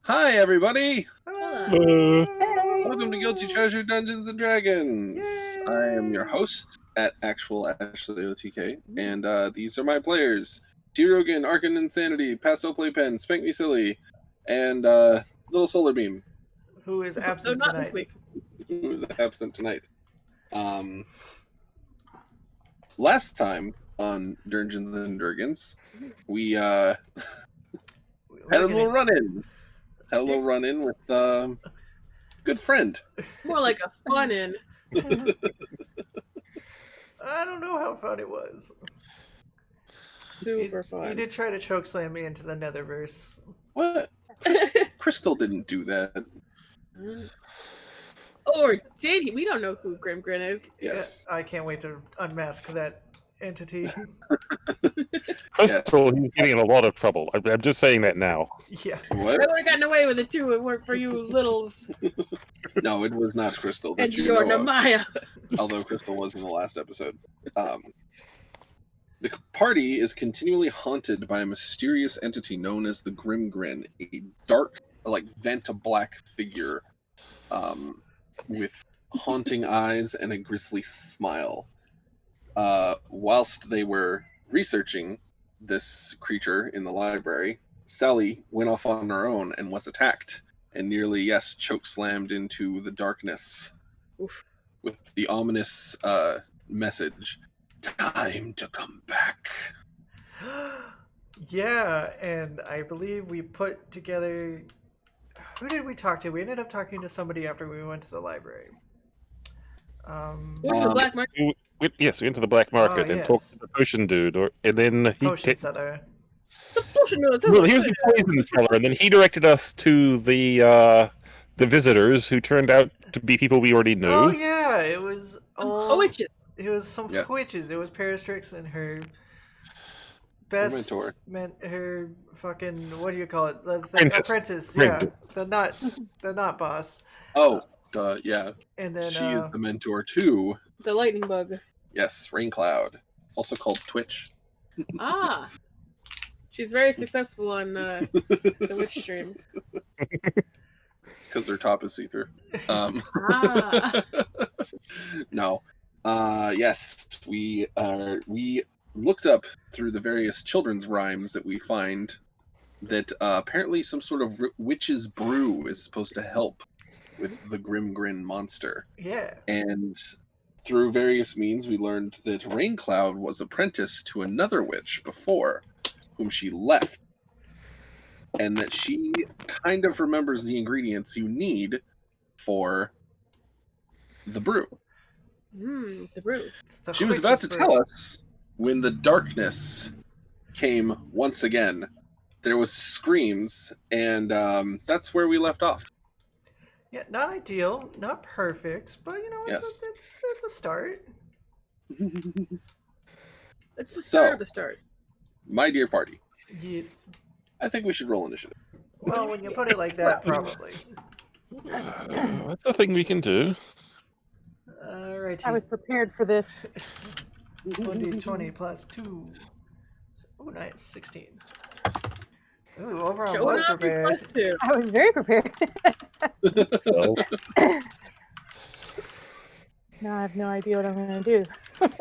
Hi, everybody! Hello. Welcome to Guilty Treasure Dungeons and Dragons. Yay! I am your host at Actual Ashley OTK, and these are my players: T-Rogan, Arcan Insanity, Pasto Playpen, Spank Me Silly, and Little Solar Beam, Who is absent not this tonight? week. who is absent tonight. Last time on Dungeons and Dragons, we had a little run-in. Had a little run-in with good friend. More like a fun in. I don't know how fun it was. Super He fun. did try to chokeslam me into the Netherverse. What? Crystal didn't do that. Or did he? We don't know who Grimgrin is. Yes. Yeah, I can't wait to unmask that entity. Crystal, he's getting in a lot of trouble. I'm just saying that now. Yeah. What? I would have gotten away with it too. It weren't for you littles No, it was not Crystal that and you your know of. Namaya. Although Crystal was in the last episode. The party is continually haunted by a mysterious entity known as the Grimgrin, a dark, vent of black figure with haunting eyes and a grisly smile. Whilst they were researching this creature in the library, Sally went off on her own and was attacked and nearly, chokeslammed into the darkness. Oof. With the ominous message, "Time to come back." Yeah, and I believe we put together. Who did we talk to? We ended up talking to somebody after we went to the library. Went to the black market. Yes, we went to the black market and talked to the potion dude, and then he Potion seller. The potion dealer. Well, he was the poison seller, and then he directed us to the visitors, who turned out to be people we already knew. Oh yeah, it was witches. It was some Yes. witches. It was Parastrix and her best mentor. her fucking, what do you call it? The Apprentice. Yeah, the not boss. Oh, yeah. And then She is the mentor to, The lightning bug. yes, Raincloud, also called Twitch. Ah. She's very successful on the witch streams. Because their top is see-through. Ah. No. Yes, we looked up through the various children's rhymes that we find that apparently some sort of witch's brew is supposed to help with the Grimgrin monster. Yeah. And through various means, we learned that Raincloud was apprenticed to another witch before, whom she left. And that she kind of remembers the ingredients you need for the brew. The brew. She was about to tell us when the darkness came once again. There was screams, and that's where we left off. Yeah, not ideal, not perfect, but Yes. it's a start. It's the start of the start. My dear party, Yes. I think we should roll initiative. Well, when you put it like that, probably. That's a thing we can do. Alright. I was prepared for this. 1d20 plus 2. Oh, nice. 16. Ooh, overall Showing was off your prepared. +2. I was very prepared. So, Now I have no idea what I'm going to do. Come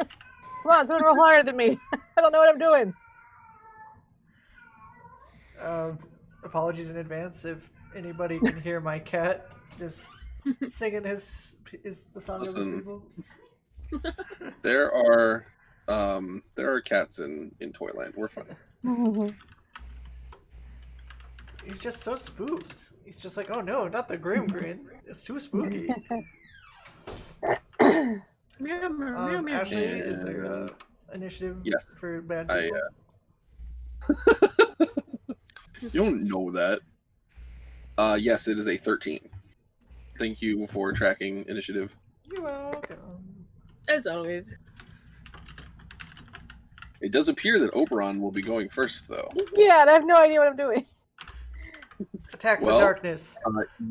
on, someone roll harder than me. I don't know what I'm doing. Apologies in advance if anybody can hear my cat just singing the song of his Listen. people. There are cats in Toyland. We're fine. He's just so spooked. He's just like, oh no, not the Grimgrin. It's too spooky. Meow, meow, meow, meow. Ashley, is there initiative Yes. for bad I people? you don't know that. Yes, it is a 13. Thank you for tracking initiative. You're welcome. As always. It does appear that Oberon will be going first, though. Yeah, and I have no idea what I'm doing. Attack Well, the darkness.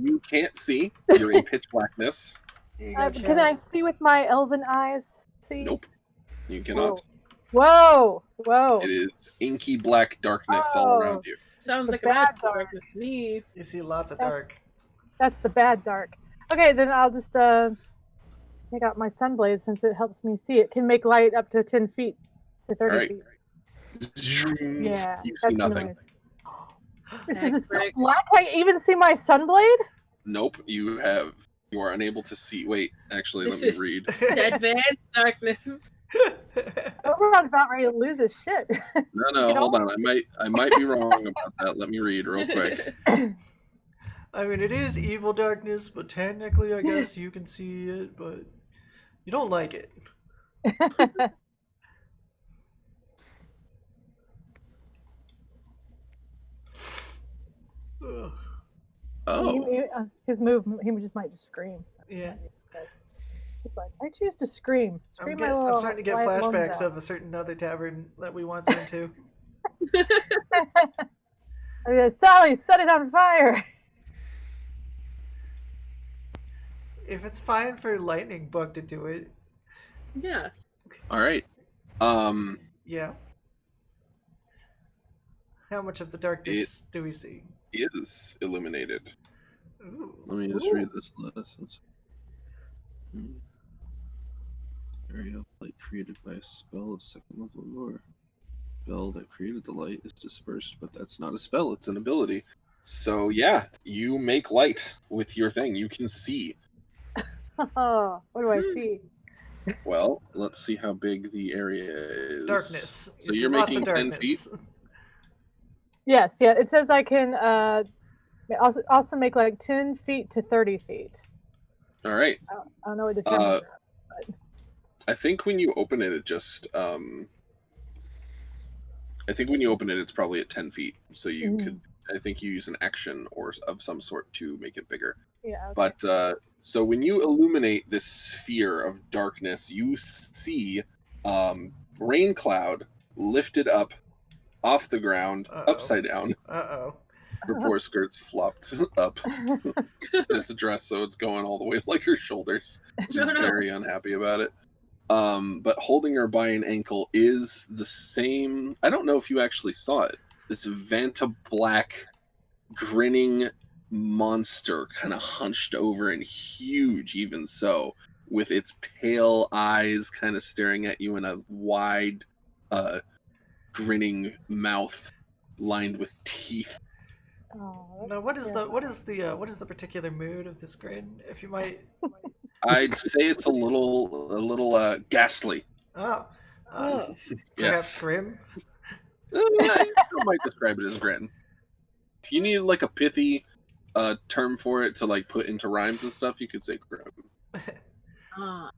You can't see. You're in pitch blackness. Here you go, Can I see with my elven eyes? See? Nope. You cannot. Whoa! Whoa! It is inky black darkness all around you. Sounds The like a bad bad dark. darkness to me. You see lots of dark. That's the bad dark. Okay, then I'll just take out my sunblade since it helps me see. It can make light up to 10 feet to 30 Alright. feet. Zoom. Yeah, You that's see the nothing. noise. This Heck, is so Rick. black. I even see my sunblade. Nope, you are unable to see. Wait, actually, This let me is- read. Advanced darkness. Oberon's about ready to lose his shit. No, hold on. I might be wrong about that. Let me read real quick. I mean, it is evil darkness, but technically, I guess you can see it, but you don't like it. Ugh. Oh, His move, he just might just scream. Yeah. He's like, I choose to scream. Scream my I'm little starting to get light lungs flashbacks out. of a certain other tavern that we once went to. I mean, Sally, set it on fire. If it's fine for Lightning Bug to do it, Yeah. all right. yeah. How much of the darkness do we see? Is illuminated. Ooh. Let me just read this list. Area of light created by a spell of second level lore. Spell that created the light is dispersed, but that's not a spell, it's an ability. So yeah, you make light with your thing. You can see. Oh, what do I see? Well, let's see how big the area is. Darkness. So You see you're lots making of 10 darkness. feet? Yes, yeah. It says I can also make like 10 feet to 30 feet. All right. I don't know what determines that. I think when you open it, it just I think when you open it, it's probably at 10 feet. So you could, I think you use an action or of some sort to make it bigger. Yeah. Okay. But so when you illuminate this sphere of darkness, you see rain cloud lifted up off the ground, upside down. Uh-oh. Her poor skirt's flopped up. It's a dress, so it's going all the way like her shoulders. She's very unhappy about it. But holding her by an ankle is the same. I don't know if you actually saw it. This Vanta black, grinning monster, kind of hunched over and huge, even so, with its pale eyes kind of staring at you in a wide, grinning mouth lined with teeth. Oh, Now, what is the particular mood of this grin? If you might. I'd say it's a little ghastly. Oh. Oh. Perhaps Yes. grim. I might describe it as grin. If you need like a pithy term for it to like put into rhymes and stuff, you could say grim. Ah.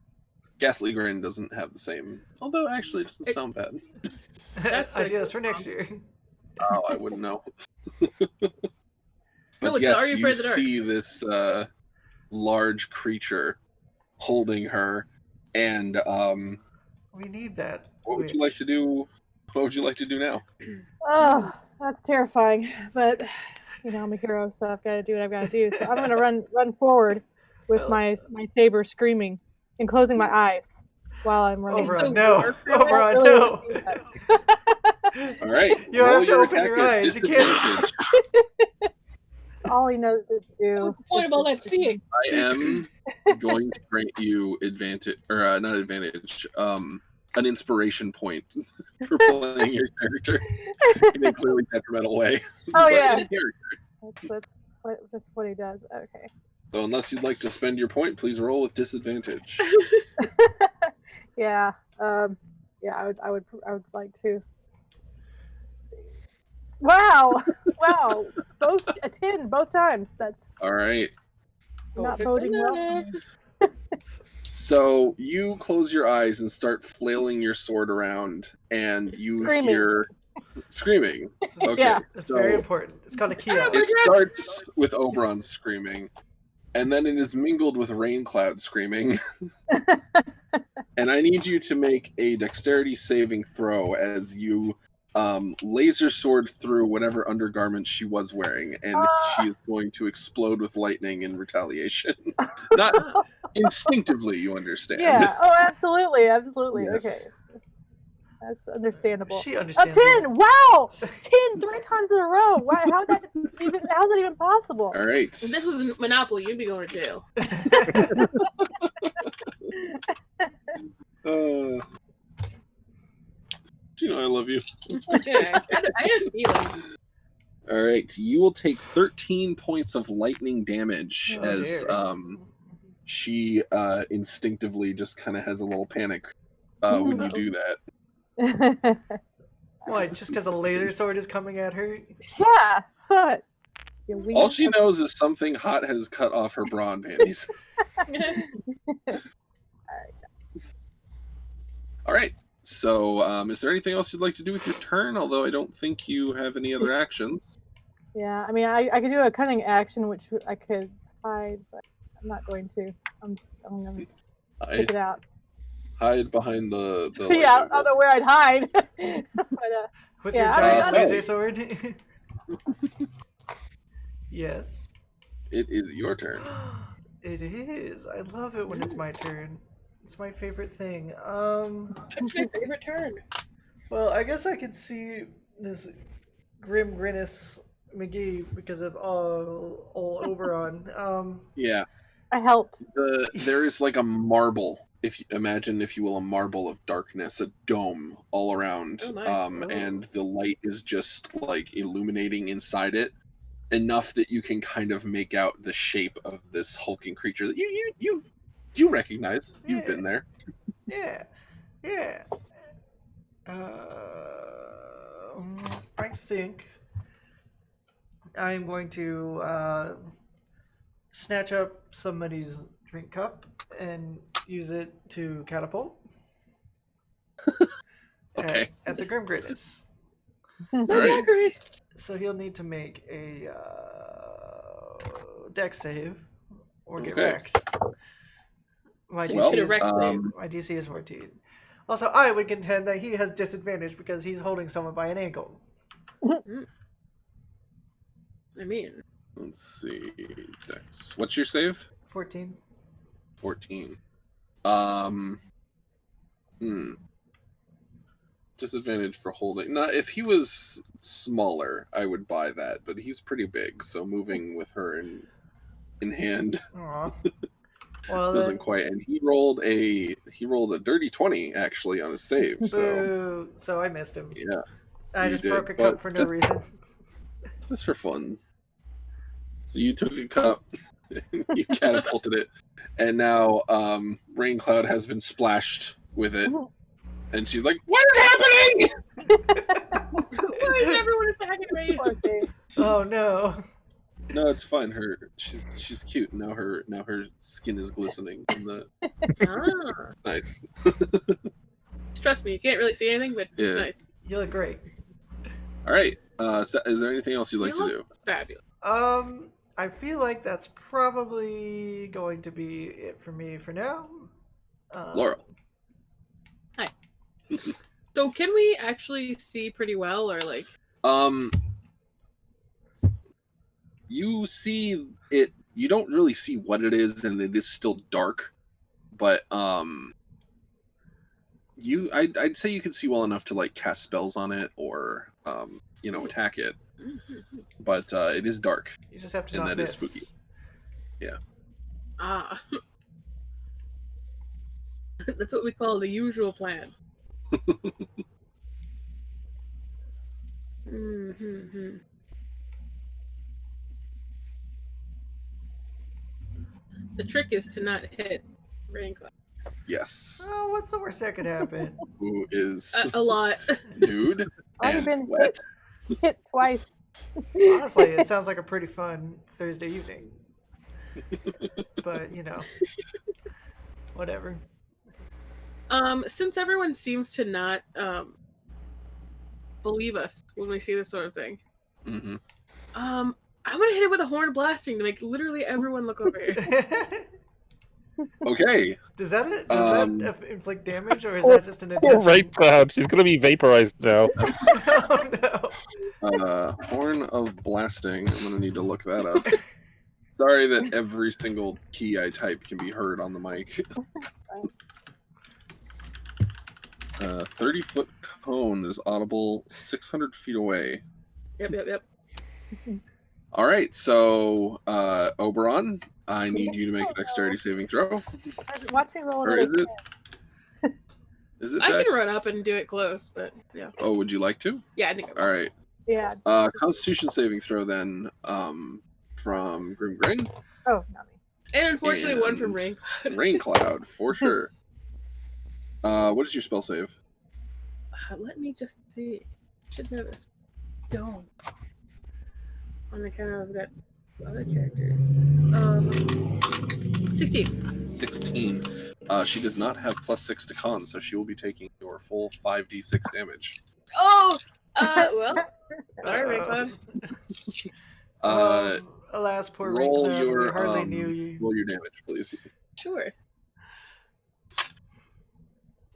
Ghastly grin doesn't have the same. Although actually, it doesn't sound bad. That's a Ideas good for next year. Oh, I wouldn't know. No, But it's Are yes, You you Afraid of the Dark? see this large creature holding her, and We need that. what would you like to do? What would you like to do now? Oh, that's terrifying. But you know, I'm a hero, so I've got to do what I've got to do. So I'm gonna run forward with my saber screaming and closing my eyes while I'm running. Oberon, the no. war Oberon, really no. wanna do that. All right, You roll have to your open attack your at eyes. You can't. disadvantage. All he knows to do. What's the point of all that seeing? I am going to grant you advantage, or not advantage, an inspiration point for playing your character in a clearly detrimental way. Oh, But yeah. in character. That's what he does. Okay. So unless you'd like to spend your point, please roll with disadvantage. Yeah. Yeah. I would like to. Wow. Wow. Both a 10 both times. That's All right. not It's boding well. another. So you close your eyes and start flailing your sword around, and you Screaming. hear screaming. Okay, Yeah. It's so very important. It's called a key out. it starts with Oberon screaming, and then it is mingled with Raincloud screaming. And I need you to make a dexterity saving throw as you laser sword through whatever undergarment she was wearing, and she is going to explode with lightning in retaliation. Not instinctively, you understand. Yeah. Oh, absolutely. Absolutely. Yes. Okay. That's understandable. She A understands. 10! Wow! 10 3 times in a row. Why, how's that even possible? All right. If this was Monopoly, you'd be going to jail. I love you. Yeah, I had a feeling. All right, you will take 13 points of lightning damage Oh, as dear. she instinctively just kind of has a little panic when you do that. What? Just because a laser sword is coming at her? Yeah. What? All she knows is something hot has cut off her bra and panties. All right. So, is there anything else you'd like to do with your turn? Although I don't think you have any other actions. Yeah, I mean, I could do a cunning action, which I could hide, but I'm not going to. I'm going to stick it out. Hide behind the Yeah, I don't know where I'd hide. But, With yeah, your giant I- laser sword? Yes. It is your turn. It is. I love it when it's my turn. It's my favorite thing. That's my favorite turn. Well, I guess I could see this Grimgrinus McGee because of old Oberon. Yeah. I helped. There is like a marble, if you will, a marble of darkness, a dome all around, Oh, nice. and the light is just like illuminating inside it enough that you can kind of make out the shape of this hulking creature that you recognize. You've been there. Yeah. Yeah. I think I'm going to snatch up somebody's drink cup and use it to catapult. Okay. At the Grimgrinus. Zachary! So he'll need to make a dex save or get Okay. wrecked. My You DC, should have wrecked my DC is 14. Also, I would contend that he has disadvantage because he's holding someone by an ankle. I mean, Let's see. Dex. What's your save? 14. 14. Disadvantage for holding. Not if he was smaller, I would buy that, but he's pretty big, so moving with her in hand Aw. Well, doesn't then, quite. And he rolled a dirty 20 actually on his save. So boo. So I missed him. yeah, I you just did, broke a but cup for no just- reason. just for fun. So you took a cup, you catapulted it, and now Raincloud has been splashed with it, and she's like, "What is happening?" why is everyone attacking me? Poor thing. Oh no. No, it's fine. She's cute. Now her skin is glistening. And Ah, it's nice. trust me, you can't really see anything, but Yeah. it's nice. You look great. All right. So is there anything else you'd like You to do? look fabulous. I feel like that's probably going to be it for me for now. Laurel. So can we actually see pretty well, or like? You see it. You don't really see what it is, and it is still dark. But I'd say you can see well enough to like cast spells on it or attack it. But it is dark. You just have to And not that is miss. spooky. Yeah. Ah. That's what we call the usual plan. Mm-hmm. The trick is to not hit Raincloud. Yes. Oh, what's the worst that could happen? Who is A lot. nude Already and been wet? hit twice. Honestly, it sounds like a pretty fun Thursday evening. But, whatever. Since everyone seems to not believe us when we see this sort of thing, Mm-hmm. I'm gonna hit it with a horn blasting to make literally everyone look over here. Okay. Does that inflict damage, or is Poor- that just an Poor attention? Rape Cloud. She's gonna be vaporized now. Oh, no. Horn of Blasting. I'm gonna need to look that up. Sorry that every single key I type can be heard on the mic. 30-foot cone is audible 600 feet away. Yep. All right, so Oberon, I need you to make a dexterity saving throw. Watch me roll Or another. is it? Is it? I can dex? run up and do it close, but yeah. Oh, would you like to? Yeah, I think. All right. Yeah. Constitution saving throw then. From Grimgrin. Oh, not me. And unfortunately, one from And Rain. Rain Cloud for sure. What is your spell save? Let me just see. Should know this. Don't. On account of I've got other characters. 16. 16. She does not have +6 to con, so she will be taking your full 5d6 damage. Oh! Well. Sorry, Rain Cloud. Alas, poor Roll Rain Cloud, your we hardly knew you. roll your damage, please. Sure.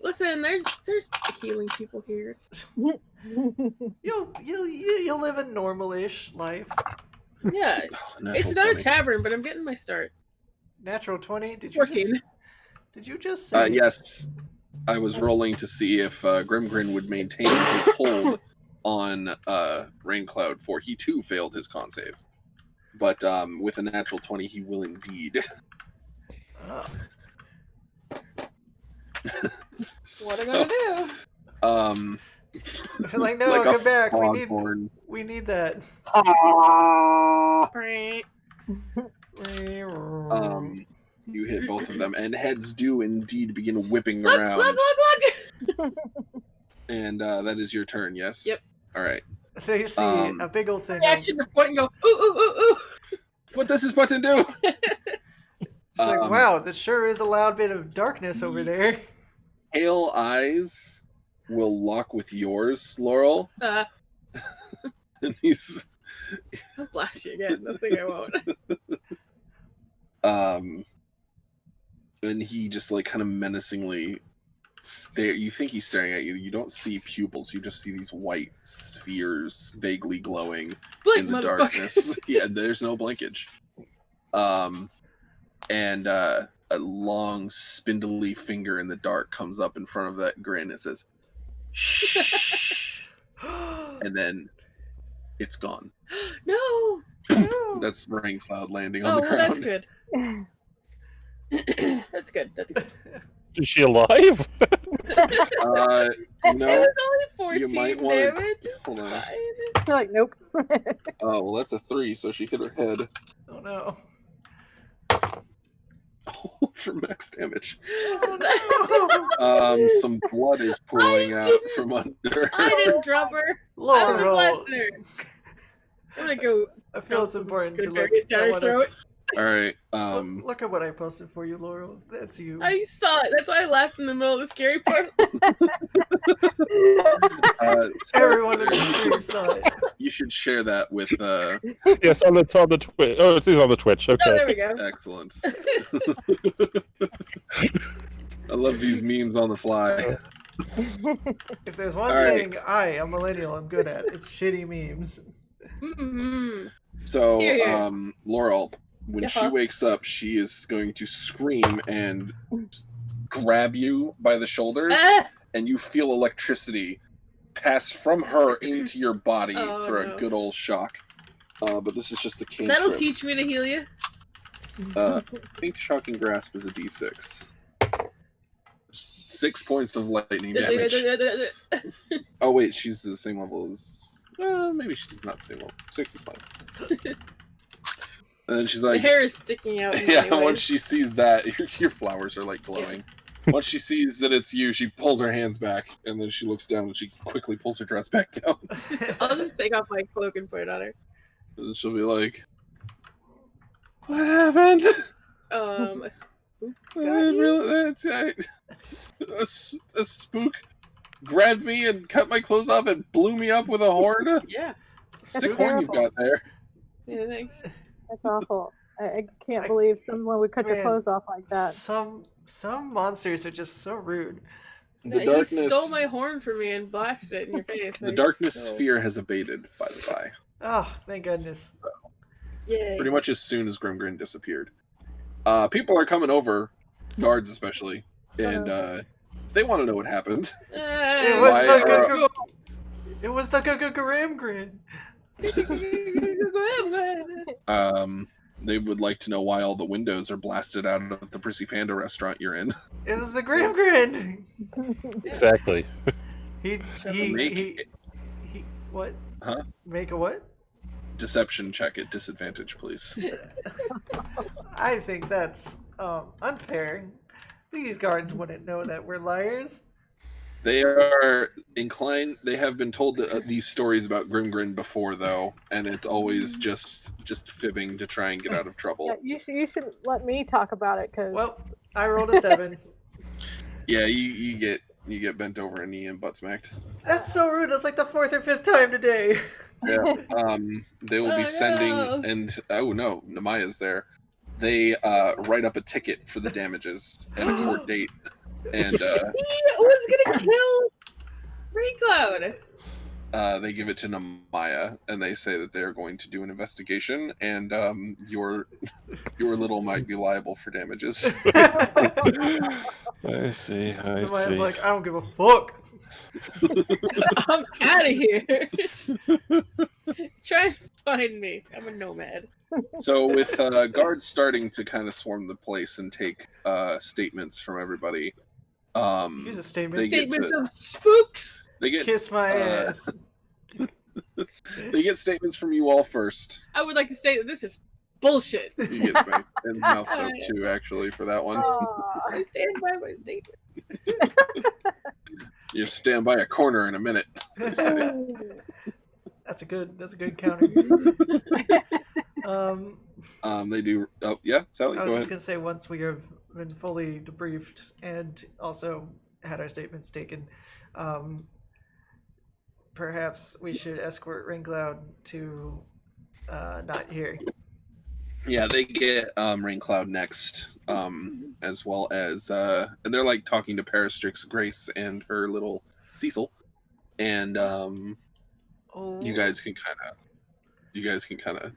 Listen, there's healing people here. You'll live a normal-ish life. Yeah, Natural it's not 20. a tavern, but I'm getting my start. Natural 20. Did you 14. just say? Yes, I was rolling to see if Grimgrin would maintain his hold on Rain Cloud, for he too failed his con save. But with a natural 20, he will indeed. Oh. What am I gonna do? Like, no, like a come back. foghorn. We need that. You hit both of them, and heads do indeed begin whipping Look, around. look! And that is your turn, yes? Yep. All right. They see a big old thing. Reaction to point and go, ooh, ooh, ooh, ooh. What does this button do? It's like, wow, that sure is a loud bit of darkness over there. Pale eyes will lock with yours, Laurel. And he's I'll blast you again. I think I won't. and he just like kind of menacingly stare. You think he's staring at you. You don't see pupils. You just see these white spheres vaguely glowing Blink, in the motherfucker. darkness. Yeah, there's no blinkage. And a long spindly finger in the dark comes up in front of that grin and says, "Shh," and then it's gone. No. That's Rain Cloud landing on Oh, the well, ground. that's good. That's good. That's good. Is she alive? No, It was only you 14 might wanna- damage. It's hold on. fine. You're like, nope. Oh, well, that's a 3, so she hit her head. Oh no. For max damage. Oh, Some blood is pooling out didn't- from under. I didn't drop her. I was Laurel. blasting her. I'm gonna go. I feel it's important to Go look. berries down I her wanna- throat. All right. Look at what I posted for you, Laurel. That's you. I saw it. That's why I laughed in the middle of the scary part. Everyone in the stream saw it. You should share that with. Yes, on the Twitch. Oh, it is on the Twitch. Okay. Oh, there we go. Excellent. I love these memes on the fly. If there's one All right. thing a millennial, I'm good at, it's shitty memes. Mm-hmm. So, Here. Laurel, when she Uh-huh. wakes up, she is going to scream and grab you by the shoulders, Ah! and you feel electricity pass from her into your body Oh, for no. a good old shock. But this is just a cantrip. That'll teach me to heal you. I think Shocking Grasp is a d6. 6 points of lightning damage. Oh wait, she's the same level as. Maybe she's not the same level. 6 is fine. And then she's The like, hair is sticking out. in yeah. many ways. Once she sees that, your flowers are like glowing. Once she sees that it's you, she pulls her hands back, and then she looks down and she quickly pulls her dress back down. I'll just take off my cloak and put it on her. And she'll be like, "What happened? A spook got you? A spook grabbed me and cut my clothes off and blew me up with a horn. Yeah. Sick horn you've got there." Yeah, thanks. That's awful. I can't believe someone would cut your Man, clothes off like that. Some monsters are just so rude. The Yeah, darkness. You stole my horn from me and blasted it in your face. The Like, darkness so- sphere has abated, by the by. Oh, thank goodness. Yay. Pretty much as soon as Grimgrin disappeared. People are coming over, guards especially, and They want to know what happened. It was Why the It was the Grimgrin. They would like to know why all the windows are blasted out of the Prissy Panda restaurant you're in. It was the Grimgrin. Exactly. He what? Huh? Make a what? Deception check at disadvantage, please. I think that's unfair. These guards wouldn't know that we're liars. They are inclined. They have been told these stories about Grimgrin before, though, and it's always just fibbing to try and get out of trouble. Yeah, you should let me talk about it because. Well, I rolled a 7. Yeah, you get bent over a knee and butt smacked. That's so rude. That's like the 4th or 5th time today. Yeah. They will be sending, and oh no, Namaya's there. They write up a ticket for the damages and a court date. And who's gonna kill Raincloud? They give it to Namaya, and they say that they are going to do an investigation, and your little might be liable for damages. I see. Namaya's like, I don't give a fuck. I'm out of here. Try and find me. I'm a nomad. So with guards starting to kind of swarm the place and take statements from everybody, Use a statement. Statements of spooks. They get Kiss my ass. they get statements from you all first. I would like to say that this is bullshit. You get spanked and mouth soap too, actually, for that one. I stand by my statement. You stand by a corner in a minute. That's a good counter. They do. Oh yeah, Sally. I was Go just ahead. gonna say, once we have been fully debriefed and also had our statements taken, perhaps we should escort Raincloud to not here. Yeah, they get Raincloud next, as well as and they're like talking to Parastrix, Grace, and her little Cecil, and you guys can kind of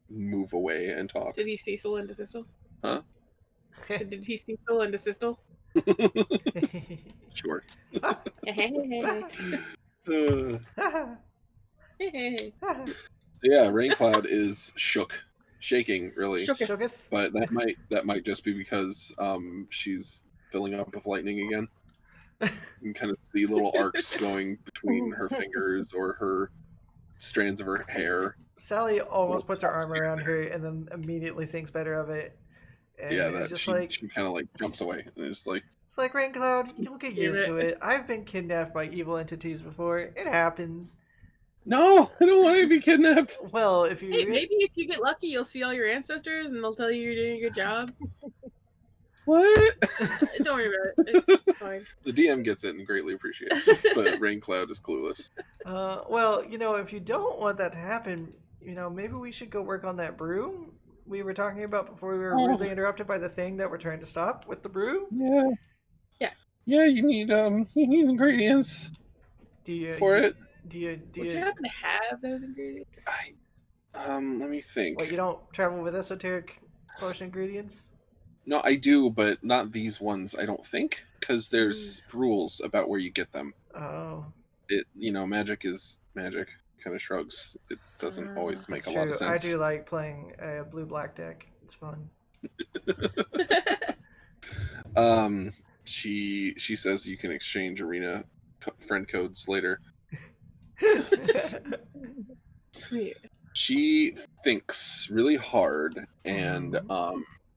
move away and talk. Did he Cecil into Sistel? Huh? Did he Cecil into Sistel? Sure. So yeah, Raincloud is shaking really. Shooketh. But that might just be because she's filling up with lightning again. You can kind of see little arcs going between her fingers or her strands of her hair. Sally almost puts her arm around her and then immediately thinks better of it. And Yeah, it's that just she kind of like jumps away and it's like, it's like Raincloud, you'll get used to it. I've been kidnapped by evil entities before. It happens. no, I don't want to be kidnapped. Well, if you Hey, maybe if you get lucky, you'll see all your ancestors and they'll tell you you're doing a good job. What? Don't worry about it. It's fine. The DM gets it and greatly appreciates, but Raincloud is clueless. well, if you don't want that to happen, maybe we should go work on that brew we were talking about before we were rudely interrupted by the thing that we're trying to stop with the brew. Yeah. You need ingredients for it. Would you happen to have those ingredients? Let me think. What, you don't travel with esoteric potion ingredients? No, I do, but not these ones. I don't think, because there's rules about where you get them. Oh, magic is magic. Kind of shrugs. It doesn't always make a lot of true. sense. I do like playing a blue-black deck. It's fun. She says you can exchange arena friend codes later. Sweet. She thinks really hard, and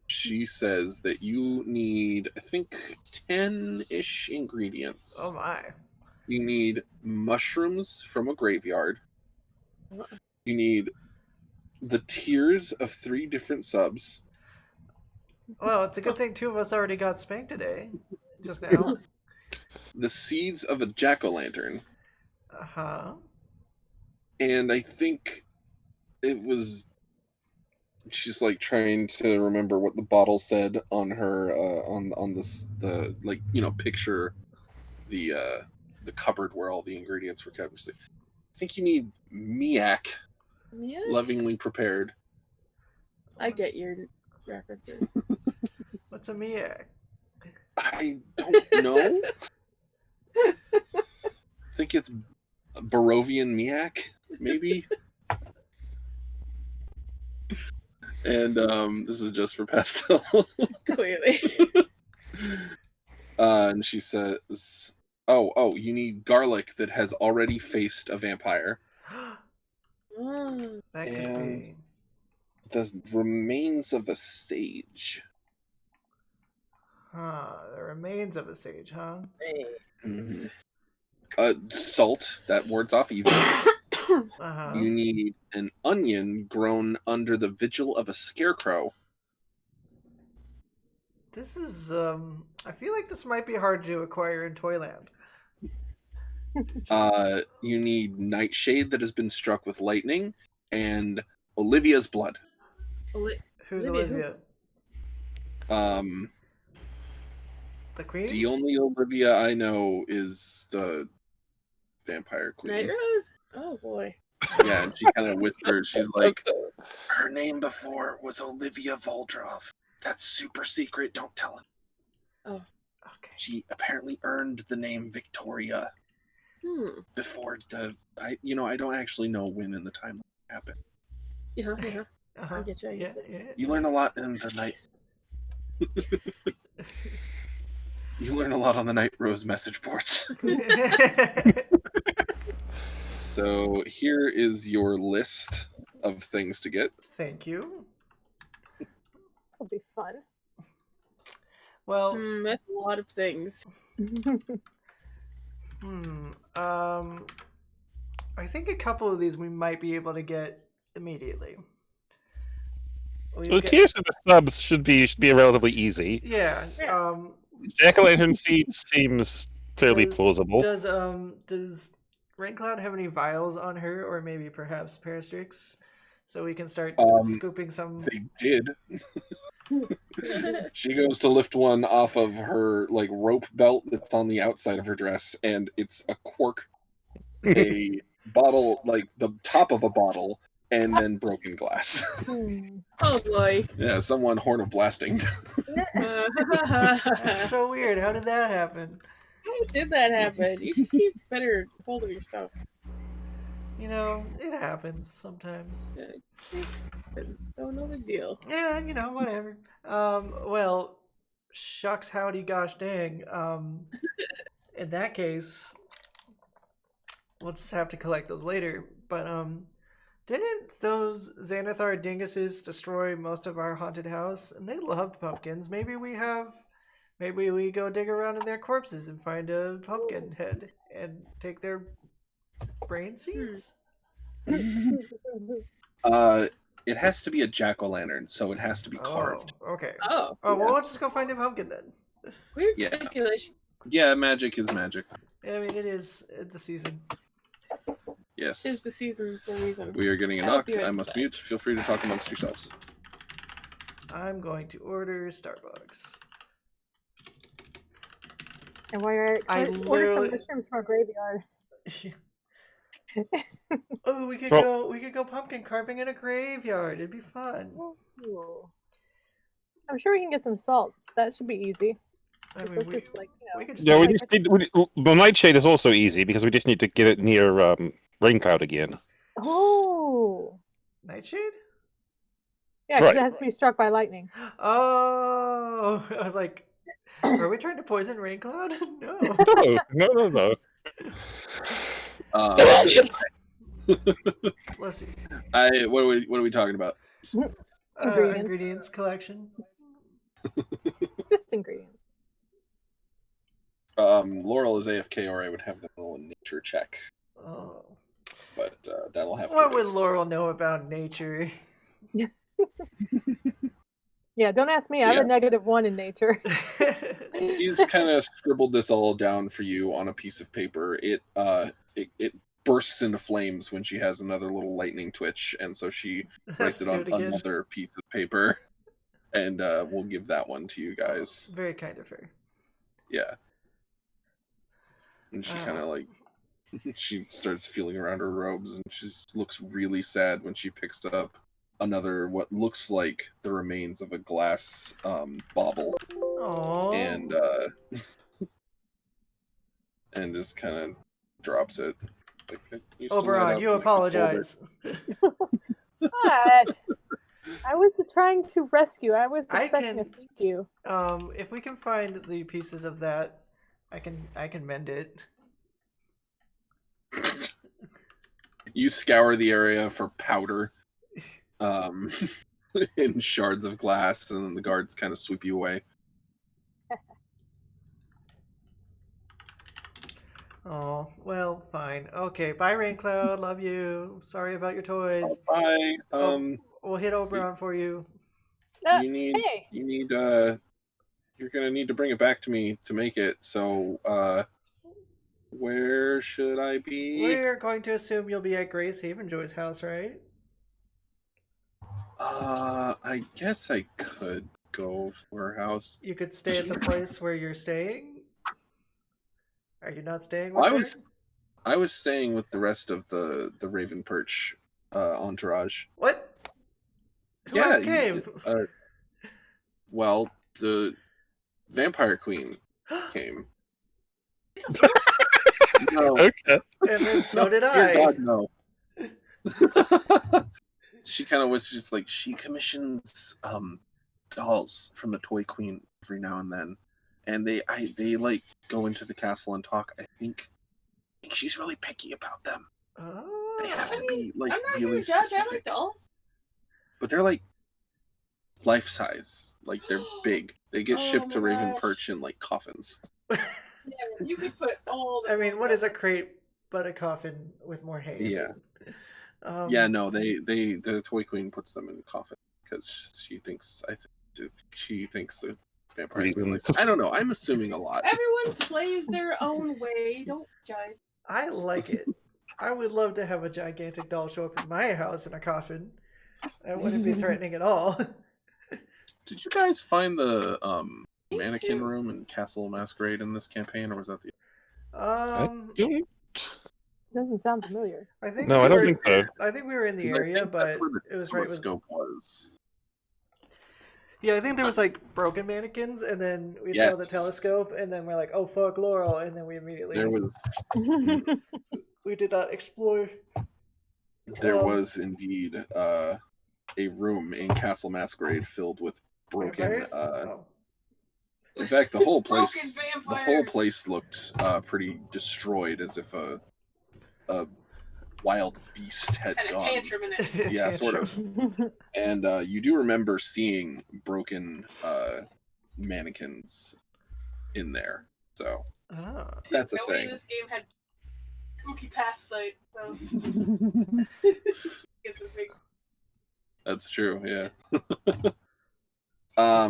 she says that you need, I think, 10-ish ingredients. Oh my. You need mushrooms from a graveyard. You need the tears of 3 different subs. Well, it's a good thing 2 of us already got spanked today. Just now. The seeds of a jack-o'-lantern. Uh-huh. And I think it was... She's like trying to remember what the bottle said on her on this picture the cupboard where all the ingredients were kept. I think you need Miak, lovingly prepared. I get your references. What's a Miak? I don't know. I think it's Barovian Miak, maybe. And this is just for Pastel. Clearly. And she says, "Oh, you need garlic that has already faced a vampire, Oh, That could And- be. the remains of a sage." The remains of a sage, huh? thanks. Salt that wards off evil. Uh-huh. You need an onion grown under the vigil of a scarecrow. This is, I feel like this might be hard to acquire in Toyland. You need nightshade that has been struck with lightning, and Olivia's blood. Who's Olivia, who? Olivia? Um, The queen? the only Olivia I know is the vampire queen. Night Rose? Oh boy. Yeah, and she kind of whispers. She's like, "Her name before was Olivia Voldrov. That's super secret. Don't tell him." Okay. She apparently earned the name Victoria before I don't actually know when in the timeline it happened. Yeah, yeah. Uh-huh. I get you. Yeah, You learn a lot in the night. You learn a lot on the Night Rose message boards. yeah. So here is your list of things to get. Thank you. This will be fun. Well, That's a lot of things. I think a couple of these we might be able to get immediately. The Tears of the Subs should be relatively easy. Yeah. Jack-o'-lantern seeds seems fairly plausible. Does Raincloud have any vials on her, or maybe perhaps Parastrix, so we can start scooping some? They did. She goes to lift one off of her rope belt that's on the outside of her dress, and it's a cork, a bottle, the top of a bottle, and then broken glass. Oh boy. Yeah, someone horn of blasting. That's so weird. How did that happen? How did that happen? You should keep better hold of your stuff. It happens sometimes. Oh, no big deal. Yeah, whatever. Well, shucks, howdy, gosh dang. In that case, we'll just have to collect those later. But didn't those Xanathar dinguses destroy most of our haunted house? And they loved pumpkins. Maybe we go dig around in their corpses and find a pumpkin head and take their brain seeds. It has to be a jack-o'-lantern, so it has to be carved. Oh, okay. Oh. Well, let's just go find a pumpkin then. Weird Yeah. speculation. Yeah, magic is magic. I mean, it is the season. It's Yes. the season for a reason. We are getting a I hope knock. you I must understand. mute. Feel free to talk amongst yourselves. I'm going to order Starbucks. And while you're I order some literally- mushrooms from a graveyard. Oh, we could Well- go pumpkin carving in a graveyard. It'd be fun. Ooh. I'm sure we can get some salt. That should be easy. I mean, Let's we, just we could just Yeah, we like- just need the Nightshade is also easy because we just need to get it near Raincloud again. Oh. Nightshade? Yeah, because Right. it has to be struck by lightning. Oh, I was like, are we trying to poison Raincloud? No. No. Let's see. What are we talking about? Ingredients collection. Just ingredients. Laurel is AFK, or I would have them roll a nature check, Oh. but that'll have What to would wait. Laurel know about nature? Yeah, don't ask me. I have Yeah. a -1 in nature. He's kind of scribbled this all down for you on a piece of paper. It bursts into flames when she has another little lightning twitch, and so she writes it on another piece of paper, and we'll give that one to you guys. Very kind of her. Yeah. And she kind of she starts feeling around her robes, and she looks really sad when she picks up another what looks like the remains of a glass bauble. Oh. And just kind of drops it. Like, Oberon, you apologize. But I was trying to rescue. I was I expecting a can- thank you. If we can find the pieces of that, I can mend it. You scour the area for powder, in shards of glass, and then the guards kind of sweep you away. Oh, well, fine. Okay, bye, Raincloud. Love you. Sorry about your toys. Bye. We'll hit Oberon for you. You need. Hey, You need. You're gonna need to bring it back to me to make it. So, where should I be? We're going to assume you'll be at Grace Havenjoy's house, right? I guess I could go to her house. You could stay at the place where you're staying. Are you not staying with her? I was staying with the rest of the Raven Perch entourage. What? Who else came? Well, the Vampire Queen came. No. Okay. And then so did Dear I. God, no. She kind of was just like, she commissions dolls from the Toy Queen every now and then, and they like go into the castle and talk. I think she's really picky about them. Oh. They have to be like I'm not really gonna judge. I like specific, dolls. but they're like life size. Like they're big. They get Oh shipped to my Raven gosh. Perch in like coffins. Yeah, you could put all the. I mean, what is a crate but a coffin with more hay? in Yeah. it? Yeah, no, the Toy Queen puts them in a coffin because she thinks the Vampire Queen. Reasons. I don't know. I'm assuming a lot. Everyone plays their own way. Don't judge. I like it. I would love to have a gigantic doll show up in my house in a coffin. That wouldn't be threatening at all. Did you guys find the Me mannequin too. room in Castle Masquerade in this campaign, or was that the? Don't. doesn't sound familiar. I think No, we I don't were- think so. I think we were in the I area, think but that's where the it was right with. telescope was. Yeah, I think there was like broken mannequins, and then we saw the Yes. telescope, and then we're like, "Oh fuck, Laurel!" And then we immediately There was we did not explore. there Um, was indeed a room in Castle Masquerade filled with broken. vampires? Oh. In fact, the whole place Broken the whole vampires. place looked pretty destroyed, as if a wild beast had Had a gone. tantrum in it. Yeah, sort of. And you do remember seeing broken mannequins in there. So Ah. that's a Nobody thing. in this game had spooky past sight, so it's a big. That's true, yeah.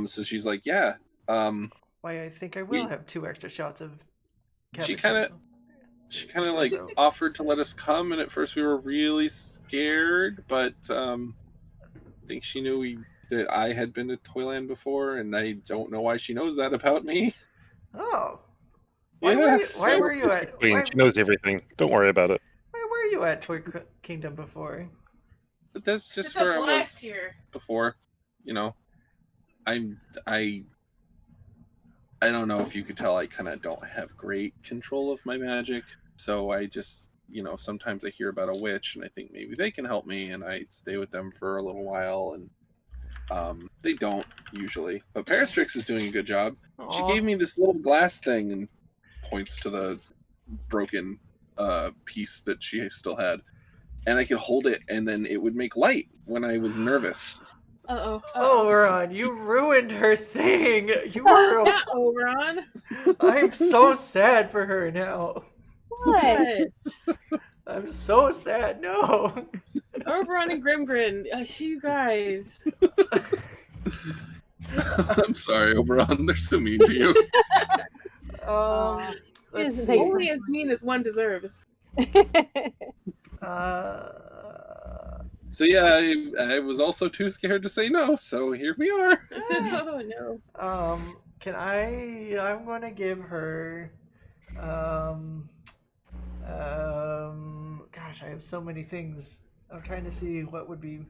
So she's like, yeah. Why, I think I will We- have 2 extra shots of. She Cappuccino. She kind of like offered to let us come, and at first we were really scared, but I think she knew that I had been to Toyland before, and I don't know why she knows that about me. Oh. Yeah, Why were you at? Queen, Why, she knows everything. Don't worry about it. why were you at Toy Kingdom before? But that's just It's a where I blast was here. before. You know, I don't know if you could tell. I kind of don't have great control of my magic, so I just, sometimes I hear about a witch and I think maybe they can help me, and I stay with them for a little while, and they don't usually. But Parastrix is doing a good job. She Aw. gave me this little glass thing and points to the broken piece that she still had, and I could hold it, and then it would make light when I was nervous. Uh-oh. Oh, Ron, you ruined her thing. You were. Not Oberon. I'm so sad for her now. What? I'm so sad. No. Oberon and Grimgrin. You guys. I'm sorry, Oberon. They're so mean to you. Let's Isn't see. Only as mean as one deserves. So yeah, I was also too scared to say no. So here we are. Oh no. I'm gonna give her, gosh, I have so many things. I'm trying to see what would be,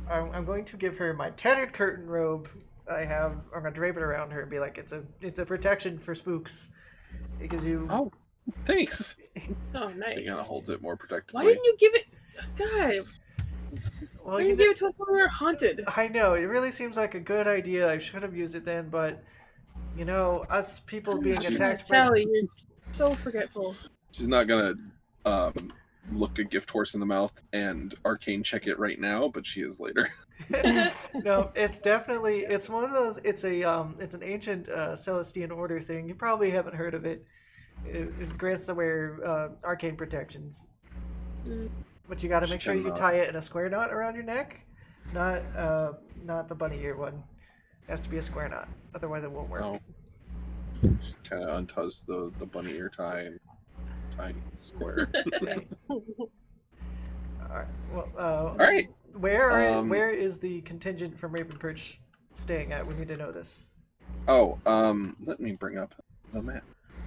I'm going to give her my tattered curtain robe. I'm gonna drape it around her and be like, it's a protection for spooks. It gives you. Oh, thanks. Oh, She nice. kind of holds it more protectively. Why didn't you give it? God, Well, why didn't you give it to us when we were haunted? I know it really seems like a good idea. I should have used it then, but us people being attacked by. Sally, you're so forgetful. She's not gonna look a gift horse in the mouth and arcane check it right now, but she is later. No, it's one of those. It's an ancient Celestian order thing. You probably haven't heard of it. It grants the wearer arcane protections, but you got to make sure you tie it in a square knot around your neck, not the bunny ear one. It has to be a square knot, otherwise it won't work. Oh. She kind of unties the bunny ear tie and tie square. All right. Well, All right. Where is the contingent from Raven Perch staying at? We need to know this. Oh, let me bring up the map.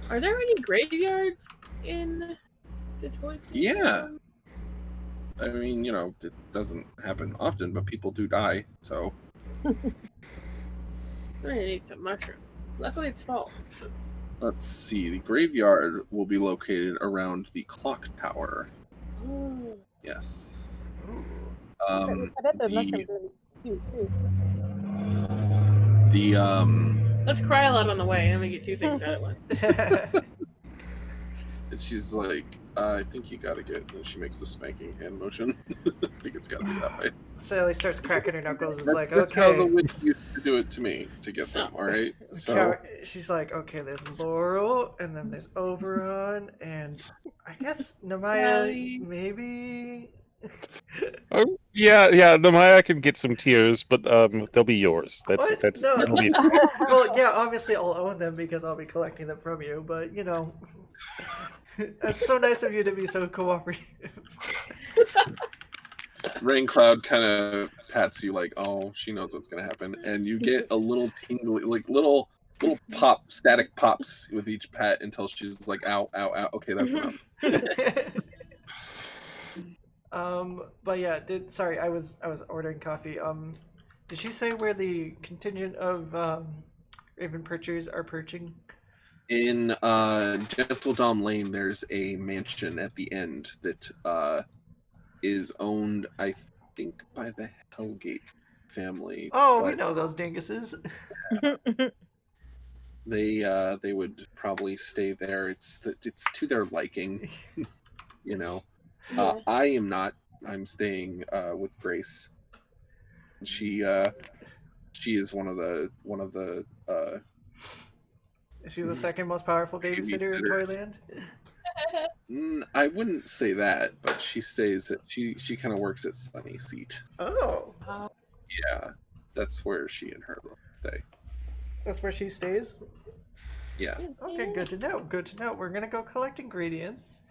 Are there any graveyards in Detroit? Yeah. I mean, it doesn't happen often, but people do die, so. I need some mushrooms. Luckily, it's fall. Let's see. The graveyard will be located around the clock tower. Oh. Yes. I bet the mushrooms are cute too. Let's cry a lot on the way, and we get two things out at once. She's like, I think you gotta get. And she makes the spanking hand motion. I think it's gotta be that way. Sally starts cracking her knuckles. It's like, That's how the okay. witch used to do it to me to get them. All right. So She's like, okay, there's Laurel, and then there's Oberon, and I guess Namaya, Sally. maybe. Oh, yeah. The Maya can get some tears, but they'll be yours. What? No. That'll be. Well, yeah, obviously I'll own them because I'll be collecting them from you, but it's so nice of you to be so cooperative. Rain Cloud kind of pats you like, oh, she knows what's gonna happen, and you get a little tingly, like little static pops with each pat until she's like, ow, ow, ow. Okay, that's enough. But yeah, sorry, I was ordering coffee. Did she say where the contingent of Raven Perchers are perching? In Gentle Dom Lane, there's a mansion at the end that is owned, I think, by the Hellgate family. Oh, we know those dinguses. They would probably stay there. It's to their liking, I am not. I'm staying with Grace. She is one of the. She's the second most powerful babysitter in Toyland. I wouldn't say that, but she stays. She kind of works at Sunny Seat. Oh, Yeah, that's where she and her stay. that's where she stays. Yeah. Okay, good to know. Good to know. We're gonna go collect ingredients.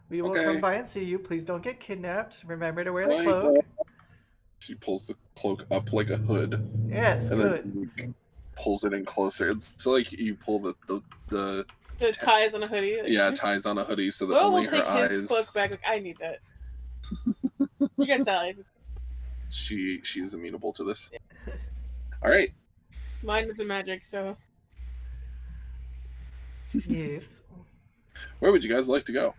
We will Okay. come by and see you. Please don't get kidnapped. Remember to wear the Right. cloak. She pulls the cloak up like a hood, Yeah, it's and good. then pulls it in closer. It's like you pull the The ties on a hoodie. Like, ties on a hoodie so that Well, only we'll her take his eyes. cloak back. Like, I need that. You got Sally's. She's amenable to this. All right. Mine was a magic, so. Yes. Where would you guys like to go?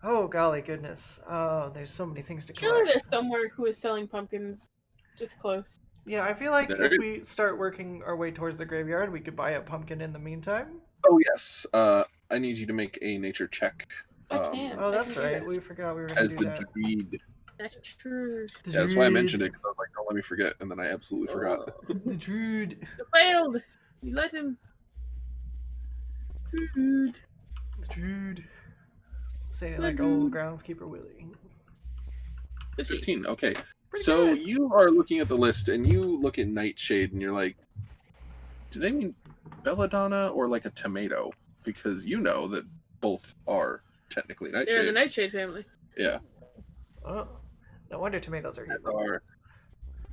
Oh golly goodness. Oh, there's so many things to collect. Surely there's somewhere who is selling pumpkins just close. Yeah, I feel like There if is. we start working our way towards the graveyard, we could buy a pumpkin in the meantime. Oh yes. I need you to make a nature check. I can. Oh, I that's can do right. that. We forgot we were gonna As do the that. druid. That's true. Yeah, that's why I mentioned it, because I was like, don't let me forget, and then I absolutely forgot. The druid. You failed. You let him. Dude. The druid. Saying it like old groundskeeper Willie. 15. Okay. Pretty So good. you are looking at the list, and you look at Nightshade, and you're like, do they mean belladonna or like a tomato? Because you know that both are technically They're Nightshade. the Nightshade family. Yeah. Oh, no wonder tomatoes are These evil. are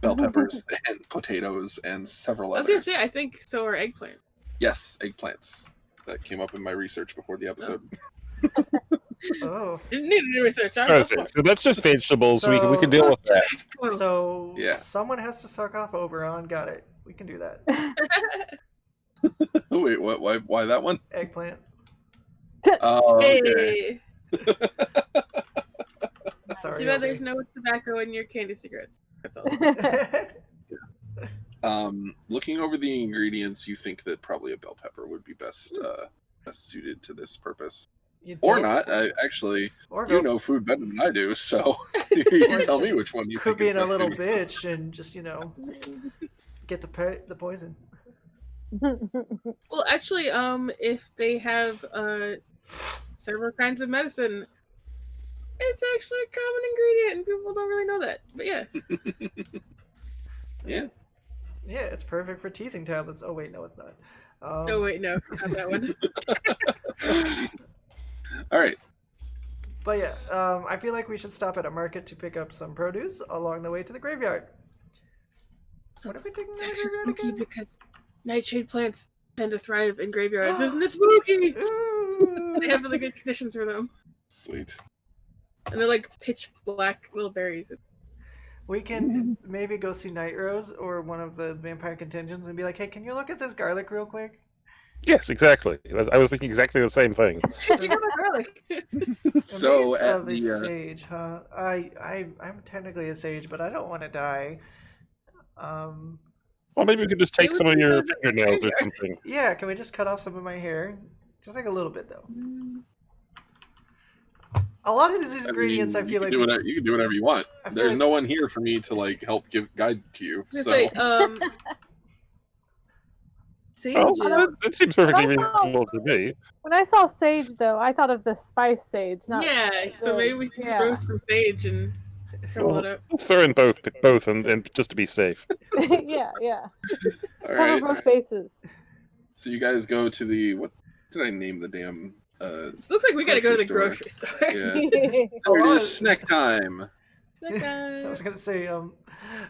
bell peppers and potatoes and several I was others. gonna say, I think so are eggplant. Yes, eggplants. That came up in my research before the episode. Oh. Didn't need any research. I'm That's it. So that's just vegetables. we So- can deal with that. So Yeah. someone has to suck off Oberon. Got it. We can do that. Wait, what? Why that one? Eggplant. Oh, okay. Hey, Sorry. too bad there's Obi. no tobacco in your candy cigarettes. That's all. Looking over the ingredients, you think that probably a bell pepper would be best suited to this purpose, You or don't- not? Actually, Or you go- know food better than I do, so you Or tell me just which one you Could think be is in a best little suited. bitch and just get the poison. Well, actually, if they have several kinds of medicine, it's actually a common ingredient, and people don't really know that. But yeah, Yeah. Yeah, it's perfect for teething tablets. Oh wait, no, it's not. oh wait, no, not that one. All right. But yeah, I feel like we should stop at a market to pick up some produce along the way to the graveyard. So What are we taking to it's the actually graveyard spooky again? because nightshade plants tend to thrive in graveyards. Isn't it spooky? Ooh. They have really good conditions for them, Sweet. and they're like pitch black little berries. We can maybe go see Night Rose or one of the vampire contingents and be like, hey, can you look at this garlic real quick? Yes, exactly. I was thinking exactly the same thing. Check out my garlic. So Remains at of a the sage, huh? I'm technically a sage, but I don't want to die. Well, maybe we could just take It some would of be your the fingernails or graveyard. something. Yeah, can we just cut off some of my hair? Just like a little bit, though. A lot of these ingredients, I you feel can like do whatever, you can do whatever you want. I feel There's like- no one here for me to like help give guide to you. I was So gonna say, sage Oh, is- that seems perfectly But I saw- reasonable to me. When I saw sage, though, I thought of the spice sage, not yeah, so the- maybe we can just yeah. roast some sage and crumble it up. We'll throw in both, and just to be safe. yeah. all Cover right. both bases. So you guys go to the what did I name the damn? It looks like we gotta go to the Grocery grocery store. Yeah, A there it lot is. of- Snack time. I was gonna say,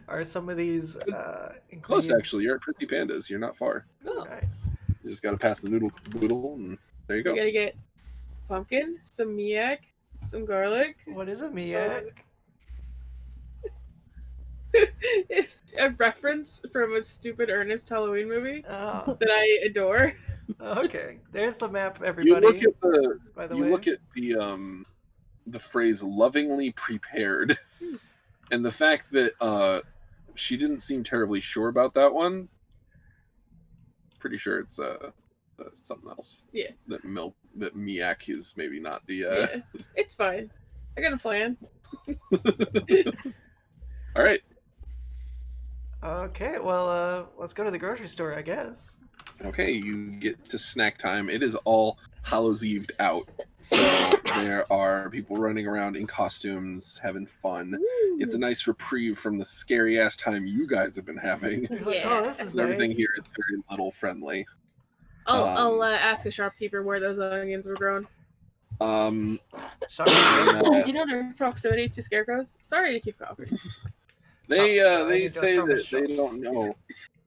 are some of these Close ingredients... actually. You're at Prissy Pandas. You're not far. Oh, Nice. You just got to pass the noodle caboodle, and there you we go. gotta get pumpkin, some miak, some garlic. What is a Miak? It's a reference from a stupid Ernest Halloween movie Oh, that I adore. okay. There's the map, You everybody. look at the by the you way. look at the phrase "lovingly prepared," and the fact that she didn't seem terribly sure about that one. Pretty sure it's something else. Yeah. That Miak is maybe not the. Yeah, it's fine. I got a plan. All right. Okay, well, let's go to the grocery store, I guess. Okay, you get to snack time. It is all Hallows Eve'd out. So there are people running around in costumes, having fun. It's a nice reprieve from the scary ass time you guys have been having. You're like, Yeah. oh, this is Everything nice. here is very little friendly. I'll ask a shopkeeper where those onions were grown. Shocking. Uh, Do you know their proximity to scarecrows? Sorry to keep coughing. they I they need to say show my that they shops. don't know.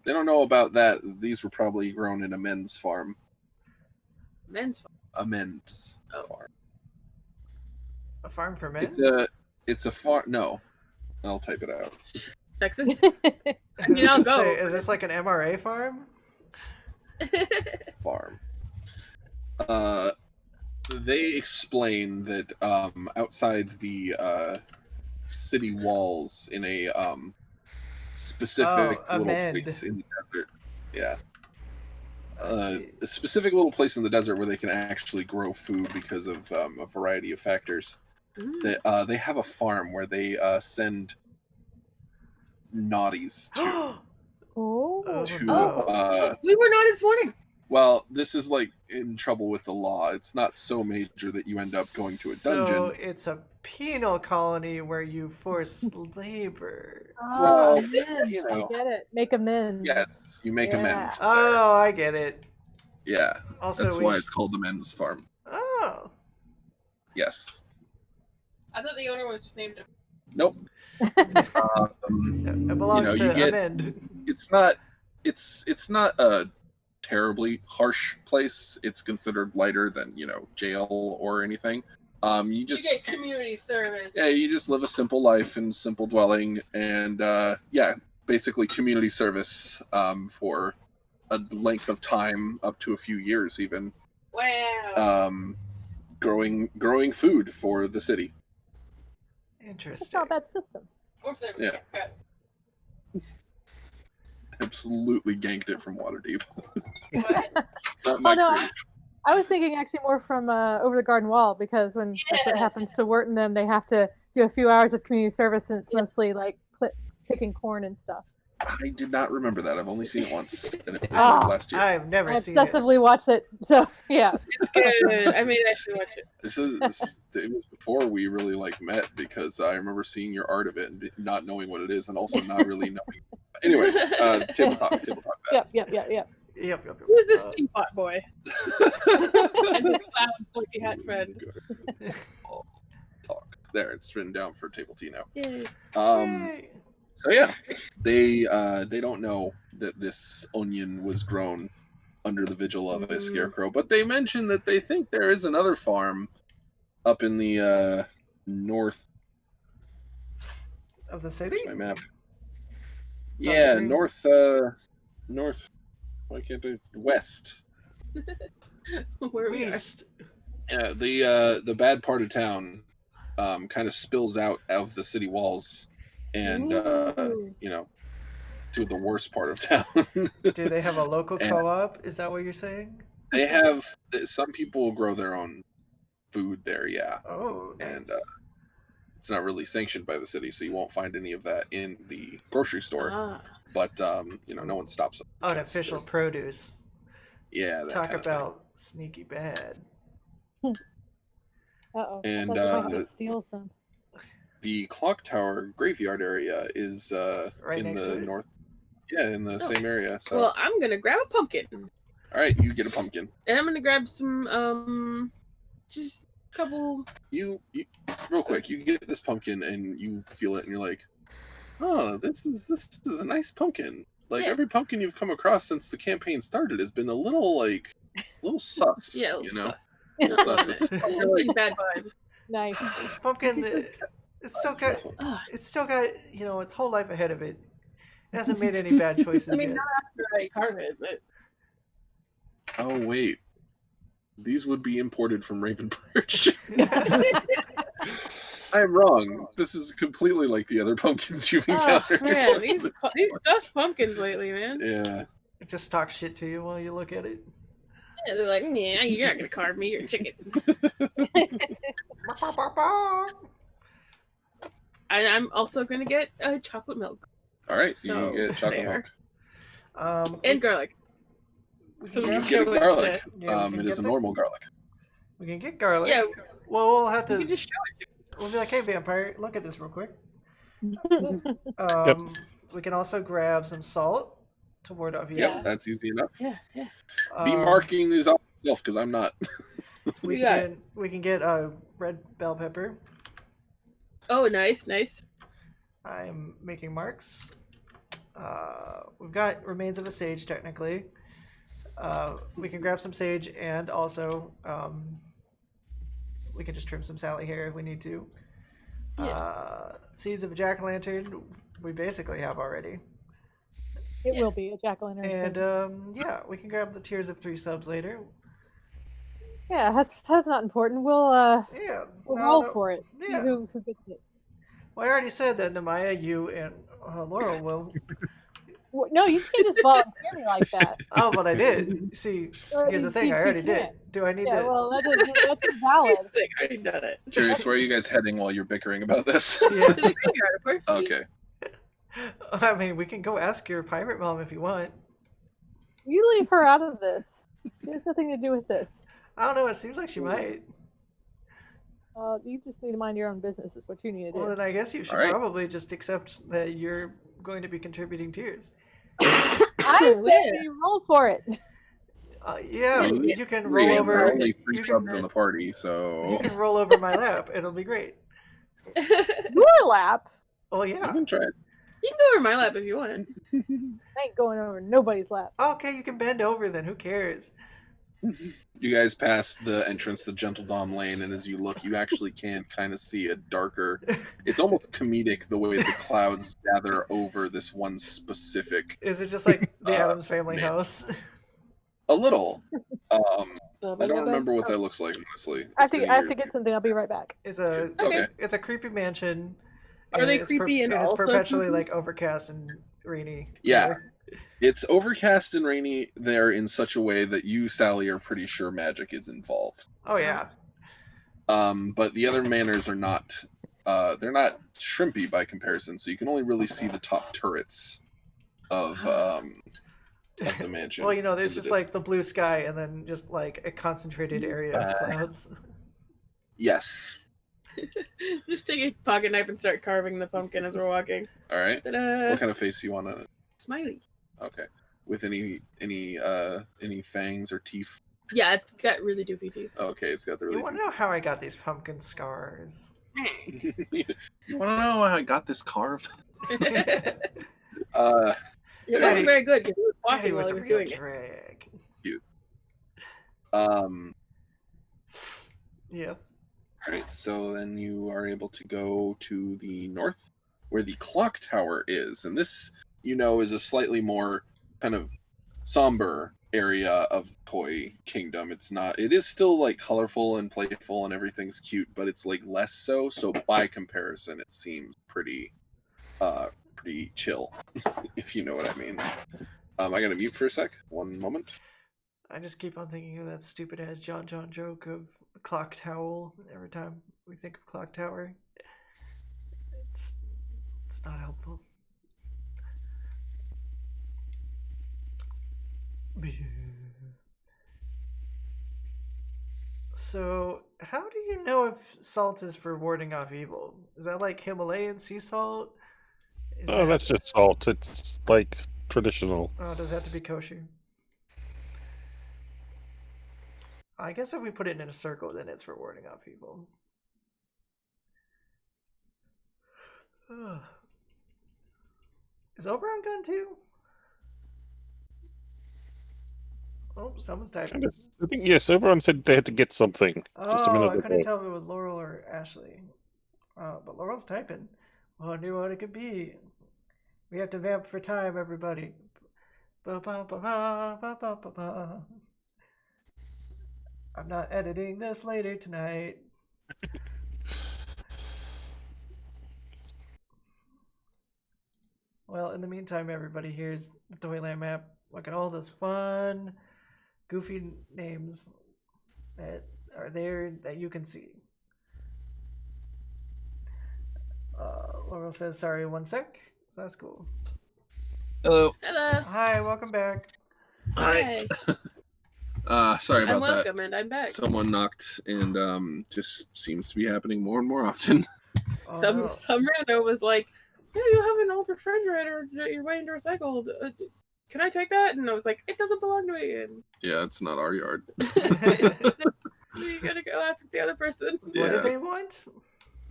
They don't know about that. These were probably grown in a men's farm. Men's A men's Oh. farm. A farm for men? It's a farm. No, I'll type it out. sexist. I mean, I'll go. Say, is this like an MRA farm? Farm. They explain that outside the city walls in a specific Oh, little amend. place in the desert. Yeah. see. A specific little place in the desert where they can actually grow food because of a variety of factors. That they have a farm where they send naughties to. Oh. to no. We were not this morning. well, this is like in trouble with the law. It's not so major that you end up going to a dungeon. So it's a penal colony where you force labor. Oh, Well, amends. you know. I get it. Make amends. Yes, you make Yeah. amends. there. Oh, I get it. Yeah, Also, that's why it's called the men's farm. Oh. Yes. I thought the owner was just named. Nope. It belongs you to get- amend. It's not a terribly harsh place. It's considered lighter than jail or anything, You You just get community service. you just live a simple life in simple dwelling, and basically community service for a length of time up to a few years, even. Wow. Growing food for the city. It's Interesting. not a bad system. Or flavor. Yeah. Absolutely ganked it from Waterdeep. What? Not my no, creation. I was thinking actually more from Over the Garden Wall, because when that's what happens to Wirt and them, they have to do a few hours of community service, and it's mostly like picking corn and stuff. I did not remember that. I've only seen it once, and it was last year. I've never I seen it. obsessively watched it, so yeah. It's good. I mean, I should watch it. It was before we really met, because I remember seeing your art of it and not knowing what it is, and also not really knowing. Anyway, table talk. Yep. Yep. Who's this teapot boy? And his loud pointy hat friend. Talk. There, it's written down for table tea now. Yay. Yay. So yeah, they don't know that this onion was grown under the vigil of a scarecrow, but they mention that they think there is another farm up in the north Of the city? Where's my map? It's on Yeah, screen. north. Why can't I? West. Where we are. East. Yeah, the bad part of town kind of spills out of the city walls, and Ooh. to the worst part of town. Do they have a local And- co-op? Is that what you're saying? They have some people grow their own food there, yeah, Oh, nice. and it's not really sanctioned by the city, so you won't find any of that in the grocery store. Ah. But no one stops them. Unofficial produce. Yeah, that Talk kind of thing. about sneaky bad. Uh-oh. And, I thought you might have to steal some. The clock tower graveyard area is Right in next the to it? north. Yeah, in the same area. So, Well, I'm gonna grab a pumpkin, all right, you get a pumpkin. and I'm gonna grab some just a couple. You real quick. You get this pumpkin and you feel it, and you're like, "Oh, this is a nice pumpkin." Like Yeah. every pumpkin you've come across since the campaign started has been a little sus. Yeah, sus. But But this I'm pumpkin, getting bad vibes. Nice. This pumpkin, it's still got, This one. it's still got, its whole life ahead of it. It hasn't made any bad choices I mean, yet. not after I carve it, but Oh wait, these would be imported from Ravenbridge. I am wrong. This is completely like the other pumpkins you've oh encountered. man, these dust pumpkins lately, man. Yeah. It just talks shit to you while you look at it. Yeah, they're like, yeah, you're not gonna carve me, you're a chicken. And I'm also gonna get chocolate milk All right, So, you get chocolate there. milk. and garlic. We So can You Yeah, get but- garlic. yeah, we It can is a get normal garlic. We can get garlic. Yeah, Well, we'll have you to. can just show it. We'll be like, hey, vampire, look at this real quick. Yep. We can also grab some salt to ward off you. Yep, that's easy enough. Yeah, yeah. Be marking these off myself because I'm not. We We got can get a red bell pepper. Oh, nice, nice. I'm making marks. We've got remains of a sage technically. We can grab some sage and also we can just trim some Sally hair if we need to. Seeds of a jack-o'-lantern we basically have already. It will be a jack-o'-lantern And soon. we can grab the Tears of 3 subs later. Yeah, that's not important. We'll Yeah. we'll no, roll no- for it. See Yeah. Who gets it? Well, I already said that Namaya, you, and Laurel will. No, you can't just volunteer me like that. Oh, but I did. See, here's the thing. I already did. Do I need Yeah, to? well, that's invalid. Here's the thing, I already done it. Curious, where are you guys heading while you're bickering about this? Yeah. To the graveyard, of course. Okay. I mean, we can go ask your pirate mom if you want. You leave her out of this. She has nothing to do with this. I don't know. It seems like she might. You just need to mind your own business. Is what you need to do. Well, then I guess you should All right. probably just accept that you're going to be contributing tears. I said you roll for it. Yeah, Yeah, you can Three, roll and over. there are only 3 You subs can, in the party, you so can roll over my lap. It'll be great. Your lap. Oh you yeah. can try it. You can go over my lap if you want. I ain't going over nobody's lap. Okay, you can bend over then. Who cares? You guys pass the entrance to Gentle Dom Lane, and as you look, you actually can kind of see a darker. It's almost comedic the way the clouds gather over this one specific. Is it just like the Addams Family man. house? A little. I don't remember what that looks like, honestly. I think it's something. I'll be right back. It's a Okay. it's a creepy mansion. Are they it's creepy and it's also perpetually creepy? like overcast and rainy? Yeah. It's overcast and rainy there in such a way that you, Sally, are pretty sure magic is involved. Oh yeah. But the other manors are not. They're not shrimpy by comparison, so you can only really see the top turrets of the mansion. Well, you know, there's in the just like the blue sky and then just like a concentrated area of clouds. Yes. Just take a pocket knife and start carving the pumpkin as we're walking. All right. Ta-da! What kind of face do you want on it? Smiley. Okay. With any fangs or teeth? Yeah, it's got really doofy teeth. Okay, it's got the really. You want to know how I got these pumpkin scars? You want to know how I got this carve? It wasn't very good because he was walking while he was doing drag. Cute. Yes. All right, so then you are able to go to the north, where the clock tower is, and this, you know, is a slightly more kind of somber area of Toy Kingdom. It is still like colorful and playful and everything's cute, but it's like less so. So by comparison, it seems pretty chill, if you know what I mean. I gotta mute for a sec. One moment. I just keep on thinking of that stupid ass John joke of the clock tower every time we think of clock tower. It's not helpful. So, how do you know if salt is for warding off evil? Is that like Himalayan sea salt? That's just salt. It's like traditional. Oh, does it have to be kosher? I guess if we put it in a circle, then it's for warding off evil. Ugh. Is Oberon gone too? Oh, someone's typing. I think, yes, everyone said they had to get something just a minute I ago. couldn't tell if it was Laurel or Ashley. But Laurel's typing. Wonder what it could be. We have to vamp for time, everybody. Ba-ba-ba-ba-ba-ba-ba-ba. I'm not editing this later tonight. Well, in the meantime, everybody, here's the Toyland map. Look at all those fun, goofy names that are there that you can see. Laurel says, sorry, one sec. So that's cool. Hello. Hello. Hi, welcome back. Hi. Sorry about I'm that. welcome, and I'm back. Someone knocked, and just seems to be happening more and more often. Oh, some no. rando was like, "Yeah, you have an old refrigerator that you're waiting to recycle. Can I take that?" And I was like, "It doesn't belong to me." And Yeah, it's not our yard. you gotta go ask the other person. What do they want?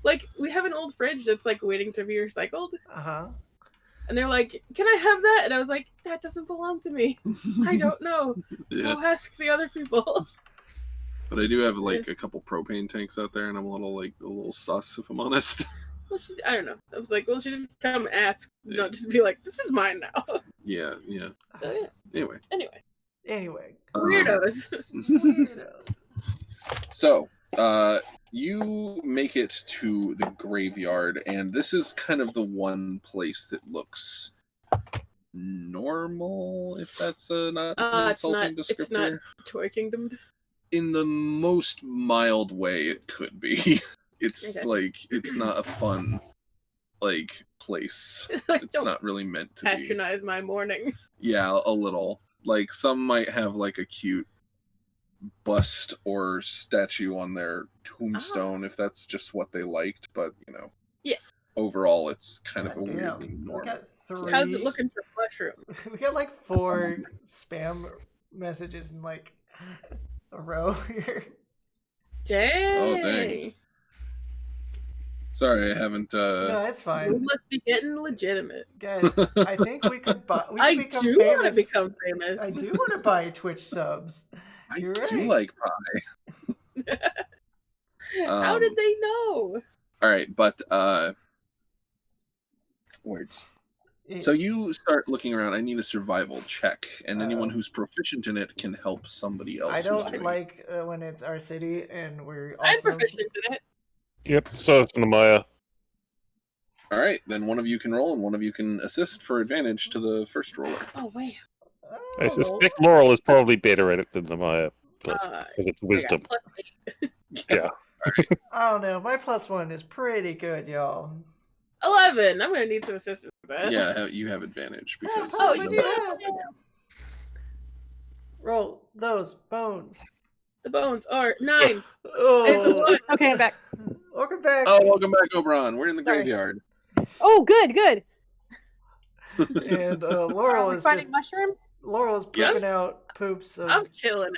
Like, we have an old fridge that's like waiting to be recycled, Uh-huh. and they're like, "Can I have that?" And I was like, "That doesn't belong to me. I don't know. Yeah, Go ask the other people." but I do have like a couple propane tanks out there, and I'm a little sus, if I'm honest. Well, I don't know. I was like, well, she didn't come ask. No, just be like, this is mine now. Yeah. So yeah. Anyway. Weirdos. Weirdos. So, you make it to the graveyard, and this is kind of the one place that looks normal, if that's not an insulting descriptor. It's not Toy Kingdom. In the most mild way it could be. It's Okay. like, it's not a fun, like, place. Like, It's don't not really meant to be. patronize my morning. Yeah, a little. Like, some might have, like, a cute bust or statue on their tombstone if that's just what they liked, but, you know. Yeah. Overall, it's kind of a Damn. weirdly We normal. got 3. How's it looking for mushroom? We got like 4 spam messages in like a row here. Dang. Oh, dang. Sorry, I haven't, No, it's You fine. must be getting legitimate. Guys, I think we could buy. I become do want to famous. become famous. I do want to buy Twitch subs. I You're do right. like pie. How did they know? All right, but words. So you start looking around. I need a survival check, and anyone who's proficient in it can help somebody else. I who's don't doing it. like when it's our city and we're I'm also. proficient in it. Yep, so is Nehemiah. All right, then one of you can roll, and one of you can assist for advantage to the first roller. Oh wait. I Oh, suspect Laurel is probably better at it than Nehemiah, because it's I got wisdom. +8. Yeah. I don't know. My +1 is pretty good, y'all. 11. I'm gonna need some assistance with that. Yeah, you have advantage because. Oh, But you you do? have- Roll those bones. The bones are 9. It's a Oh, 1. Okay, I'm back. welcome back. Oh, welcome back, Oberon. We're in the Sorry. graveyard. Oh, good, good. And Are Laurel we is finding just mushrooms? Laurel's pooping Yes. out poops of, I'm killing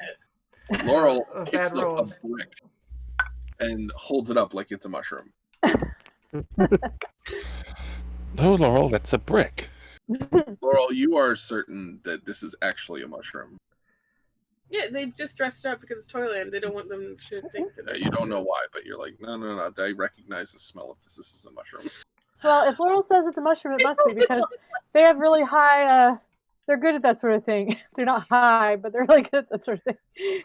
it. Laurel of picks bad up rolls. a brick and holds it up like it's a mushroom. No, Laurel, that's a brick. Laurel, you are certain that this is actually a mushroom. Yeah, they've just dressed it up because it's Toyland. They don't want them to think that You don't know why, but you're like, no. I recognize the smell of this. This is a mushroom. Well, if Laurel says it's a mushroom, it must be because they have really high. They're good at that sort of thing. They're not high, but they're really good at that sort of thing.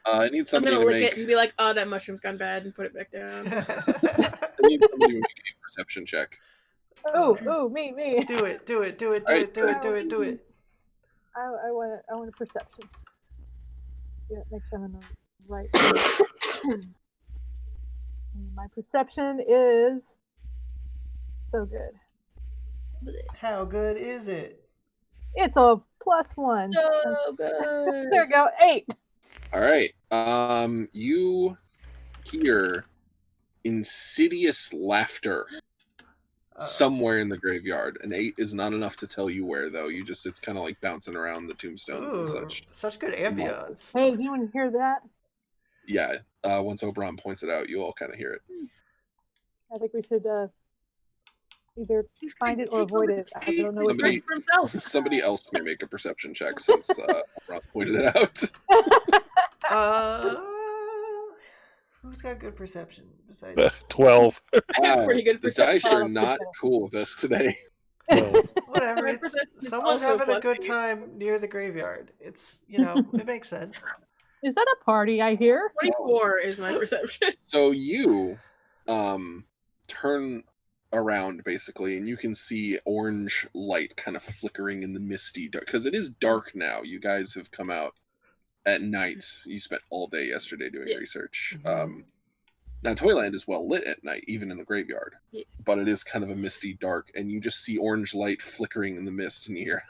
I need I'm somebody gonna to lick make. it and be like, "Oh, that mushroom's gone bad," and put it back down. I need somebody to make a perception check. Ooh, me. Do it. Alright. Do it. I want a perception. Yeah, make sure I'm in the right. And my perception is so good. How good is it? It's a +1. So good. There we go, 8. All right. You hear insidious laughter somewhere in the graveyard. An 8 is not enough to tell you where, though. It's kind of like bouncing around the tombstones and such. Such good ambience. Hey, does anyone hear that? Yeah. Once Oberon points it out, you all kind of hear it. I think we should either find it or Take avoid over it. the I stage. don't know He's which Somebody- ready for himself. Somebody else may make a perception check since Oberon pointed it out. Who's got good perception besides? 12. I have Wow, pretty good the dice perception. are not cool with us today. No. Whatever. My It's perception is someone's also having a good fluffy. time near the graveyard. It's it makes sense. Is that a party I hear? 24 is my perception. So you turn around basically, and you can see orange light kind of flickering in the misty dark, because it is dark now. You guys have come out at night. You spent all day yesterday doing Yeah. research. Mhm. Now Toyland is well lit at night, even in the graveyard, Yes. but it is kind of a misty dark, and you just see orange light flickering in the mist, and you hear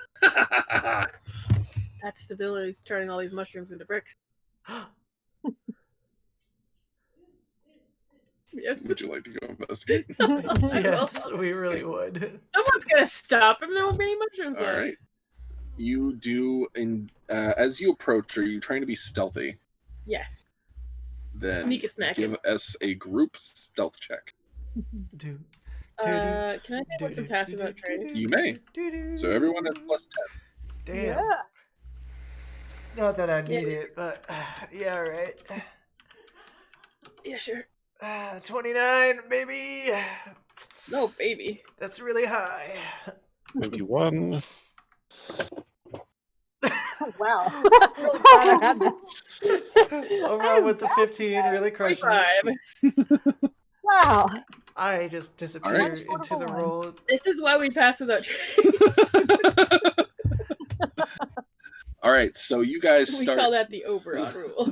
That's the abilities turning all these mushrooms into bricks. Yes. would you like to go investigate? Yes, we really would. Someone's gonna stop him. There won't be any mushrooms All left. right. You do, as you approach, are you trying to be stealthy? Yes. Then Sneak a snack. give us a group stealth check. Dude. Can I take some passive out traits? You may. So everyone has +10. Damn. Yeah. Not that I need it, but yeah, right. Yeah, sure. 29, maybe. No, baby. That's really high. 21. Wow. Really glad I had that. Overall with the 15, really crushing it. 25. Wow. I just disappear Alright. into the One. roll. This is why we pass without traits. All right, so you guys We start. call that the Oberon rule.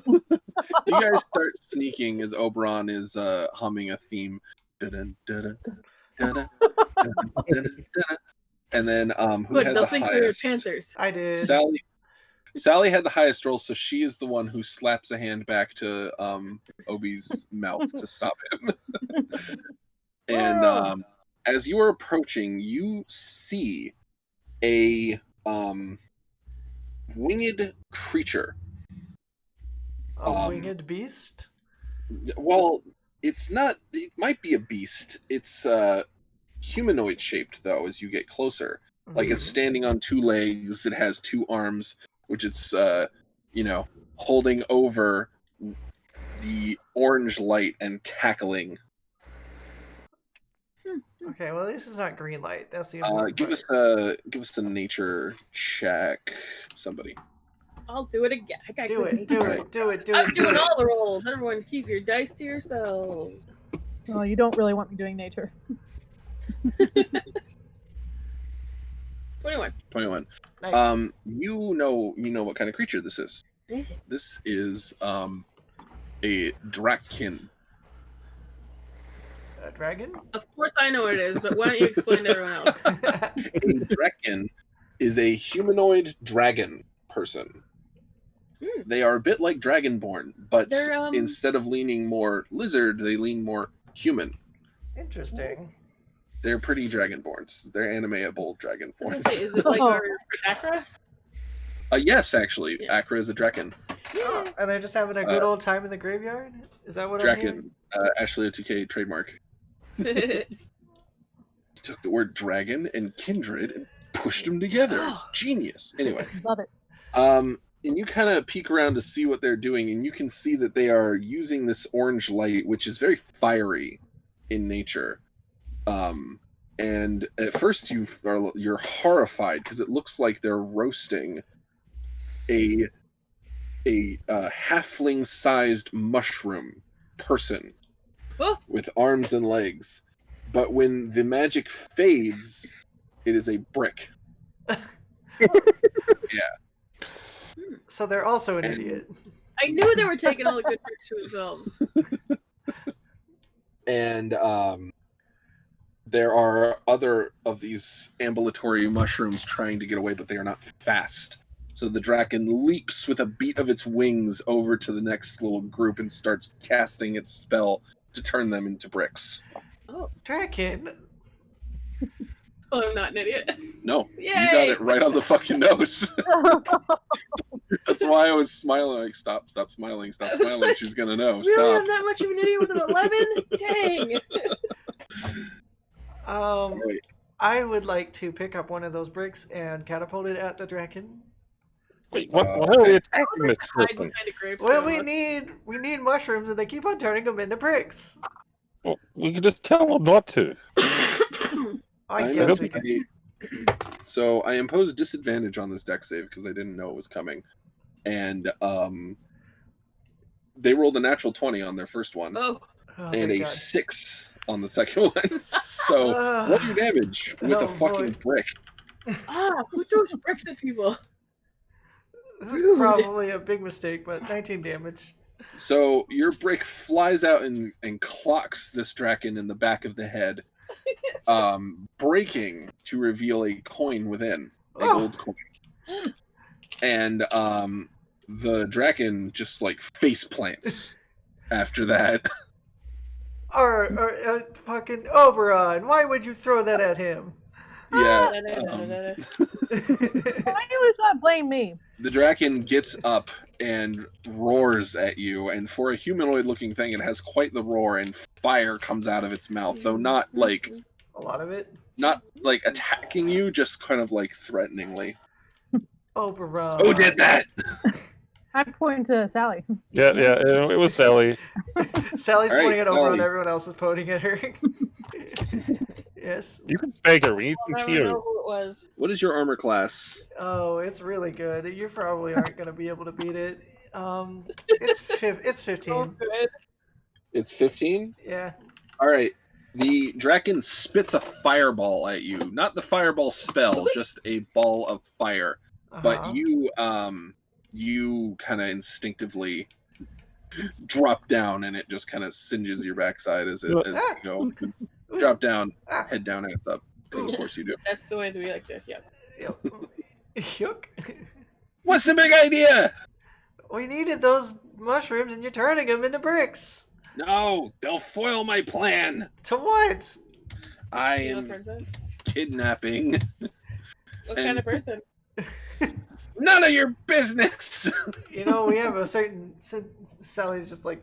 You guys start sneaking as Oberon is humming a theme. Dun-dun, dun-dun, dun-dun, dun-dun, dun-dun, dun-dun. And then who Good, had they'll the think we were highest? Panthers. I did. Sally had the highest roll, so she is the one who slaps a hand back to Obi's mouth to stop him. And as you are approaching, you see a winged creature. A winged beast? Well, it's not. It might be a beast. It's humanoid shaped, though. As you get closer, like it's standing on 2 legs. It has 2 arms, which it's holding over the orange light and cackling. Okay, well, this is not green light. That's the Give us a nature check, somebody. I'll do it again. I got Do good it, do nature. it, do it, do I'm it, do doing it. all the rolls. Everyone, keep your dice to yourselves. Well, you don't really want me doing nature. 21. 21. Nice. You know what kind of creature this is. What is it? This is a Draken. A dragon? Of course I know what it is, but why don't you explain to everyone else? A Draken is a humanoid dragon person. They are a bit like Dragonborn, but They're, instead of leaning more lizard, they lean more human. Interesting. They're pretty Dragonborns. They're animeable I was gonna Dragonborns. say, is it like our Akra? Yes, actually, Yeah. Akra is a Draken. Oh, and they're just having a good old time in the graveyard? Is that what I'm hearing? Draken, Ashley 2K trademark. Took the word dragon and kindred and pushed them together. It's genius. Anyway, Love it. and you kind of peek around to see what they're doing, and you can see that they are using this orange light, which is very fiery in nature. And at first you're horrified because it looks like they're roasting a halfling-sized mushroom person Oh. with arms and legs. But when the magic fades, it is a brick. So they're also an And- idiot. I knew they were taking all the good tricks to themselves. And there are other of these ambulatory mushrooms trying to get away, but they are not fast. So the Draken leaps with a beat of its wings over to the next little group and starts casting its spell to turn them into bricks. Oh, Draken? oh, I'm not an idiot. No, you got Yay! it right on the fucking nose. That's why I was smiling. Like, stop smiling, stop I was smiling. like, She's gonna know. Really, Stop. I'm that much of an idiot with an 11? Dang. Wait, I would like to pick up one of those bricks and catapult it at the Draken. Wait, why are we attacking this Hide person? behind a Well, gravestone. we need mushrooms, and they keep on turning them into bricks. Well, we can just tell them not to. I I'm guess we gonna can. be- So I imposed disadvantage on this deck save because I didn't know it was coming, and they rolled a natural 20 on their first one Oh, Oh, and thank a God. 6 on the second one. So roll your damage with Oh, a fucking boy. brick. who throws bricks at people? This Rude. is probably a big mistake, but 19 damage. So your brick flies out and clocks this Draken in the back of the head, breaking to reveal a coin within, a Oh. gold coin. And the Draken just like face plants after that. Fucking Oberon, why would you throw that at him? Yeah. Why you always gotta blame me? The Draken gets up and roars at you, and for a humanoid looking thing, it has quite the roar, and fire comes out of its mouth, though not like A lot of it. attacking you, just kind of like threateningly. Oberon. Who did that? I'm pointing to Sally. Yeah, it was Sally. Sally's All right, pointing at Oberon, Sally. everyone else is pointing at her. Yes. You can spank her. We need I'll some never tears. know who it was. What is your armor class? Oh, it's really good. You probably aren't going to be able to beat it. It's 15. Oh, good. It's 15? Yeah. All right. The Draken spits a fireball at you. Not the fireball spell, just a ball of fire. But Uh-huh. you kind of instinctively drop down, and it just kind of singes your backside as you go. Just drop down, Ah. head down, ass up. 'Cause of course you do. That's the way that we like to, yeah. Yuck. What's the big idea? We needed those mushrooms, and you're turning them into bricks. No, they'll foil my plan. To what? I You know, am princess? kidnapping. What kind of person? None of your business. You know, we have a certain. Sally's just like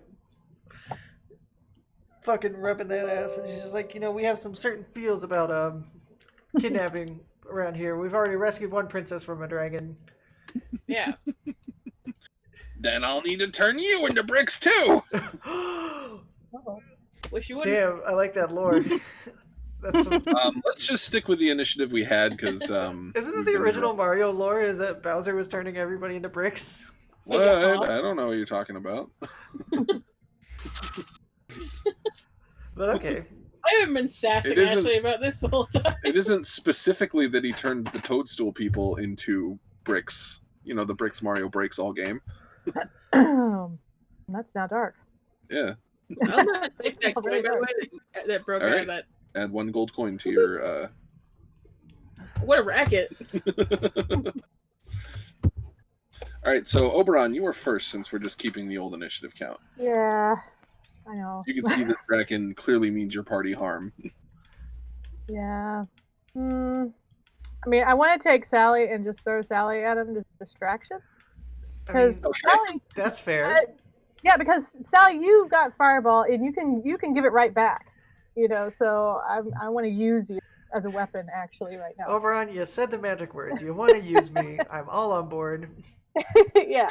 fucking rubbing that ass, and she's just like, we have some certain feels about kidnapping around here. We've already rescued one princess from a dragon. Yeah. Then I'll need to turn you into bricks too. Wish you wouldn't. Damn, I like that lore. That's some... Let's just stick with the initiative we had because Isn't it the original Mario lore? Is that Bowser was turning everybody into bricks? What? I don't know what you're talking about. But okay. I haven't been sassing Ashley about this the whole time. It isn't specifically that he turned the Toadstool people into bricks. You know, the Bricks Mario Breaks All game. That's now dark. Yeah. I'll not take that coin, by the way, that broke out of that. Add 1 gold coin to your... What a racket. All right, so Oberon, you were first since we're just keeping the old initiative count. Yeah, I know. You can see that Draken clearly means your party harm. Yeah. I mean, I want to take Sally and just throw Sally at him as a distraction. Because Sally... That's fair. Yeah, because Sally, you got Fireball, and you can give it right back. You know, so I want to use you as a weapon, actually, right now. Oberon, you said the magic words. You want to use me. I'm all on board. Yeah.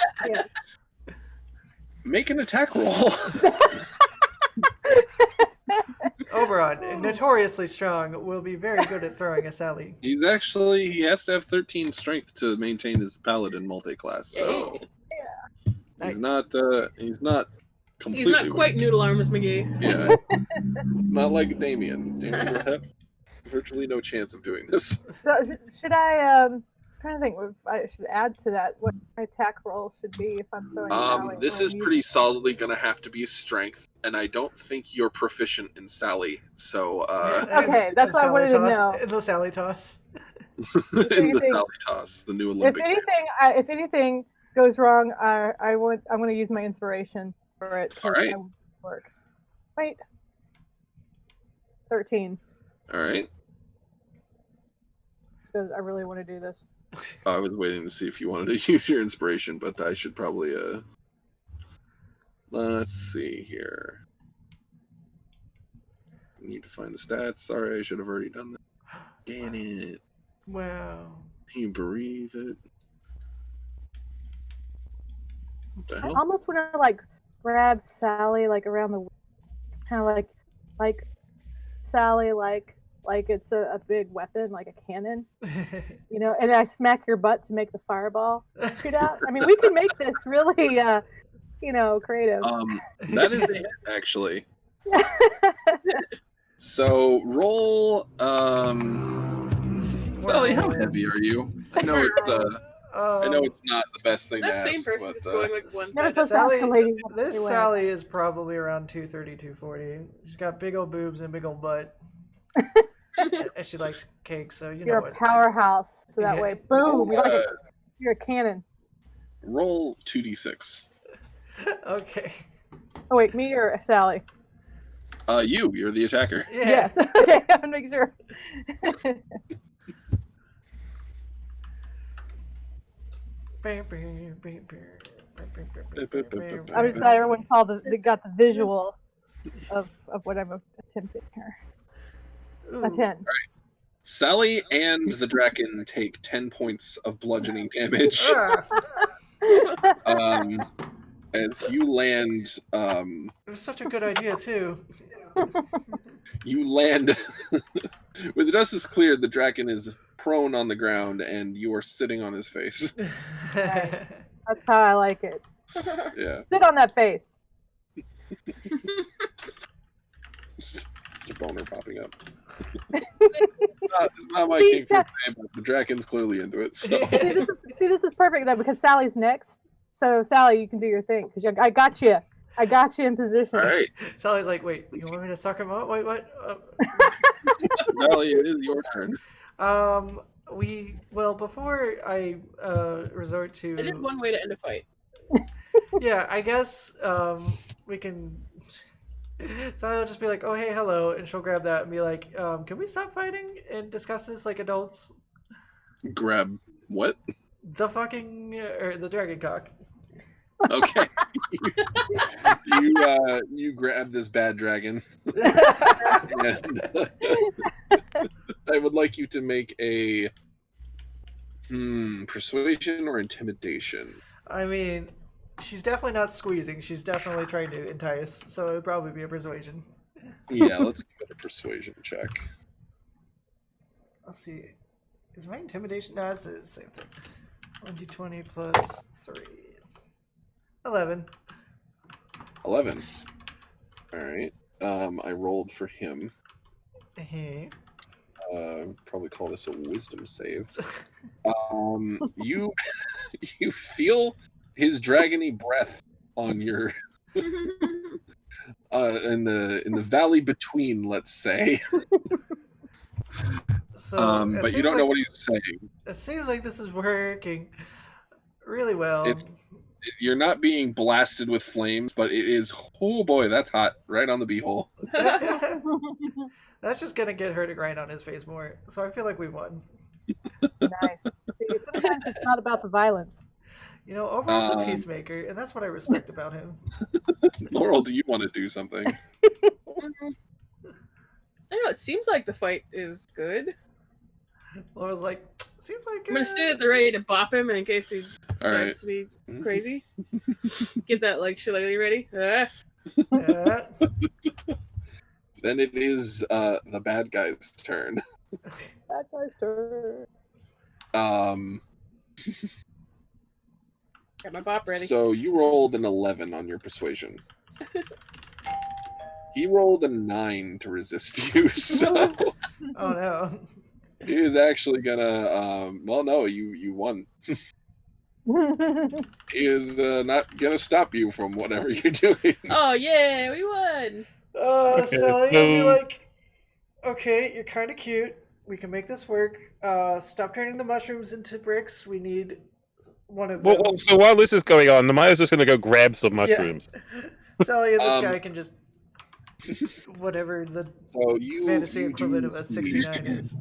Make an attack roll. Oberon, notoriously strong, will be very good at throwing a Sally. He has to have 13 strength to maintain his paladin multi-class. So Nice. he's not completely. He's not quite Noodle Arms McGee. Yeah, not like Damien. Damien will have virtually no chance of doing this. So should I? Trying to think if I should add to that what my attack roll should be if I'm throwing Sally. This is pretty solidly going to have to be strength, and I don't think you're proficient in Sally. So okay, that's what I wanted to know. In the Sally toss. In the Sally toss, the new Olympic. If anything goes wrong, I'm going to use my inspiration for it. All right. Work. Wait. 13. All right. Because I really want to do this. I was waiting to see if you wanted to use your inspiration, but I should probably let's see here. I need to find the stats. Sorry, I should have already done that. Damn it. Wow. Can you breathe it? What the I hell? almost want to grab Sally around the kind of like Sally like it's a big weapon, like a cannon, you know, and I smack your butt to make the fireball shoot out. I mean, we can make this really, creative. That is it, actually. So roll. Sally, how heavy are you? I know it's not the best thing to That ask. same person is going one Never side. supposed to ask a lady. This Sally is probably around 230, 240. She's got big old boobs and big old butt. And she likes cake, so you You're know a powerhouse, so that way, boom, you're a cannon. Roll 2d6. Okay. Oh wait, me or Sally? You're the attacker. Yeah. Yes. Okay, I'll make sure. I'm just glad everyone got the visual of what I'm attempting here. Ooh. A 10. Right. Sally and the Draken take 10 points of bludgeoning damage as you land. It was such a good idea too. You land when the dust is cleared. The Draken is prone on the ground, and you are sitting on his face. Nice. That's how I like it. Yeah. Sit on that face. Just a boner popping up. It's not my king for today, but the Draken's clearly into it. So This is perfect though because Sally's next. So Sally, you can do your thing because I got you. I got you in position. All right. Sally's like, wait, you want me to suck him up? Wait, what? Sally, it is your turn. Before I resort to. It is one way to end a fight. Yeah, I guess we can. So I'll just be like, oh, hey, hello. And she'll grab that and be like, can we stop fighting and discuss this like adults? Grab what? The the dragon cock. Okay. You grab this bad dragon. And, I would like you to make a persuasion or intimidation. I mean, She's definitely not squeezing. She's definitely trying to entice. So it would probably be a persuasion. Yeah, let's give it a persuasion check. Let's see. Is my intimidation? No, it's the same thing. 1d20 plus 3. 11. 11. All right. I rolled for him. Hey. Probably call this a wisdom save. You you feel his dragony breath on your in the valley between, let's say. So but you don't know what he's saying. It seems like this is working really well. You're not being blasted with flames, but it is, oh boy, that's hot, right on the beehole. That's just gonna get her to grind on his face more. So I feel like we won. Nice. See, sometimes it's not about the violence. You know, Overall's a peacemaker, and that's what I respect about him. Laurel, do you want to do something? I know, it seems like the fight is good. Laurel's like, seems like. I'm gonna stand at the ready to bop him in case he decides to be right. crazy. Get that like shillelagh ready. Yeah. Then it is the bad guy's turn. Bad guy's turn. Got my bop ready. So you rolled an 11 on your persuasion. He rolled a 9 to resist you, so Oh no. he is actually gonna well no, you won. He is not gonna stop you from whatever you're doing. Oh yeah, we won. Okay, Sally will be so- like, okay, you're kind of cute. We can make this work. Stop turning the mushrooms into bricks. We need one of them. Well, so while this is going on, Namaya's just going to go grab some mushrooms. Yeah. Sally and this guy can just whatever the So fantasy you equivalent do of a see- 69 is.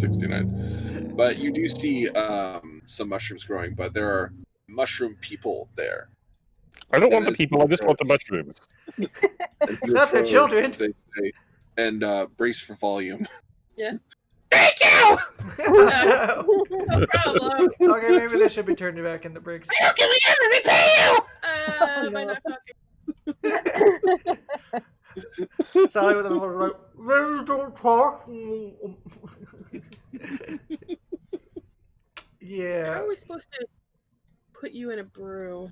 69. But you do see some mushrooms growing, but there are mushroom people there. I don't want And the people, I just want the mushrooms. And you Not their approach, children. They say, and brace for volume. Yeah. Thank you! No problem. Okay, maybe they should be turned back into bricks. Don't give me that, let me pay you! Am I not talking? Sally with a little like, maybe don't talk. Yeah. How are we supposed to put you in a brew?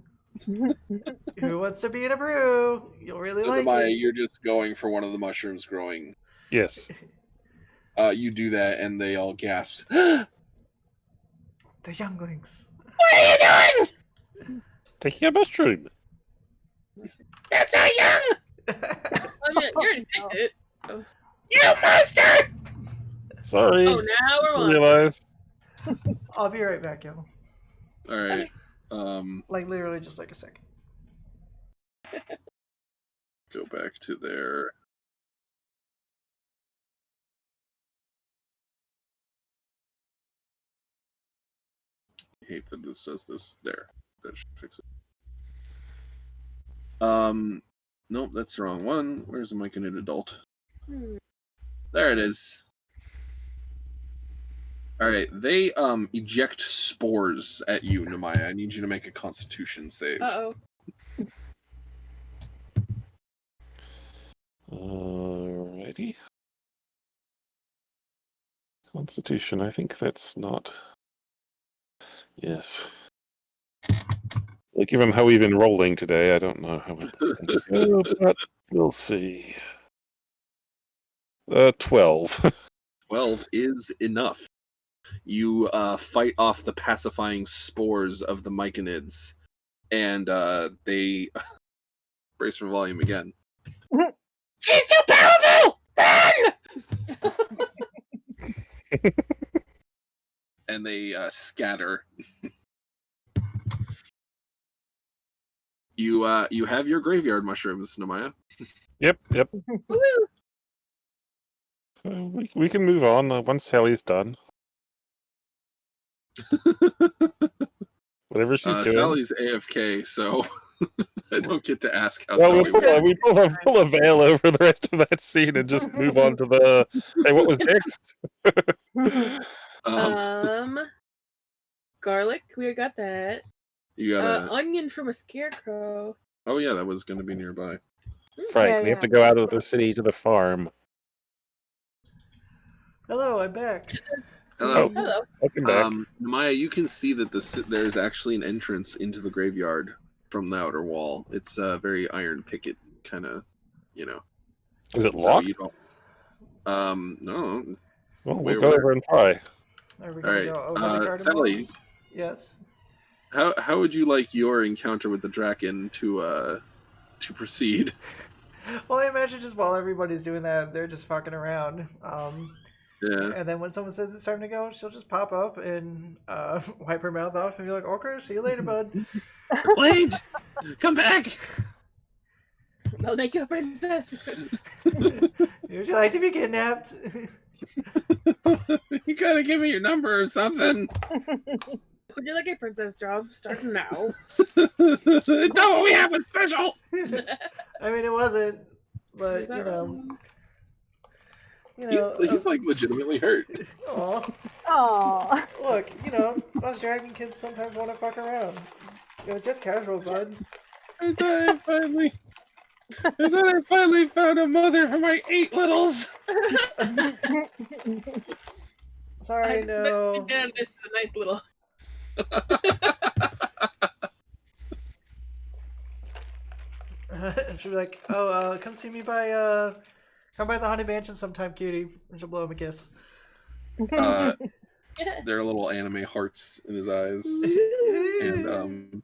Who wants to be in a brew? You'll really So like Maya, it. you're just going for one of the mushrooms growing. Yes. You do that, and they all gasp. The younglings. What are you doing? Taking a mushroom. That's so young! Oh yeah, you're infected. You monster! Sorry. Oh, now we're I on. realized. I'll be right back, yo. All right. Like literally just like a second. Go back to their. I hate that this does this. There. That should fix it. Nope, that's the wrong one. Where's the mic in an adult? There it is. All right, they eject spores at you, Namaya. I need you to make a Constitution save. Uh-oh. Alrighty. Constitution, I think that's not. Yes. Well, given how we've been rolling today, I don't know how much it's going to go, but we'll see. 12. 12 is enough. You fight off the pacifying spores of the myconids, and they brace for volume again. She's too powerful! Run! And they scatter. You have your graveyard mushrooms, Namaya. Yep. Woo-hoo. So we can move on once Sally's done. Whatever she's doing. Sally's AFK, so I don't get to ask how Well, Sally went. we pull a veil over the rest of that scene and just move on to the. Hey, what was next? Garlic, we got that. You got a. Onion from a scarecrow. Oh yeah, that was going to be nearby. Frank, Yeah, we have yeah. to go out of the city to the farm. Hello, I'm back. Hello. Hello. Welcome back. Maya, you can see that there's actually an entrance into the graveyard from the outer wall. It's a very iron picket kind of, Is it So locked? you don't. No. Well, Wait, we'll go where? over and try. Are we All gonna right, go over the garden Sally. wall? Yes. How would you like your encounter with the Draken to proceed? Well, I imagine just while everybody's doing that, they're just fucking around. Yeah. And then when someone says it's time to go, she'll just pop up and wipe her mouth off and be like, "Okay, see you later, bud." Wait, come back. I'll make you a princess. Would you like to be kidnapped? You gotta give me your number or something. Would you like a princess job? Start now. No, we have a special. I mean, it wasn't, but Is that you know, wrong? He's like legitimately hurt. Aw. Oh. Look, us dragon kids sometimes want to fuck around. Just casual, bud. I thought I finally found a mother for my 8 littles. Sorry, no. Down, this is a nice little. She'll be like, "Oh, come see me by come by the haunted mansion sometime, cutie." And she'll blow him a kiss. There are little anime hearts in his eyes, and I'm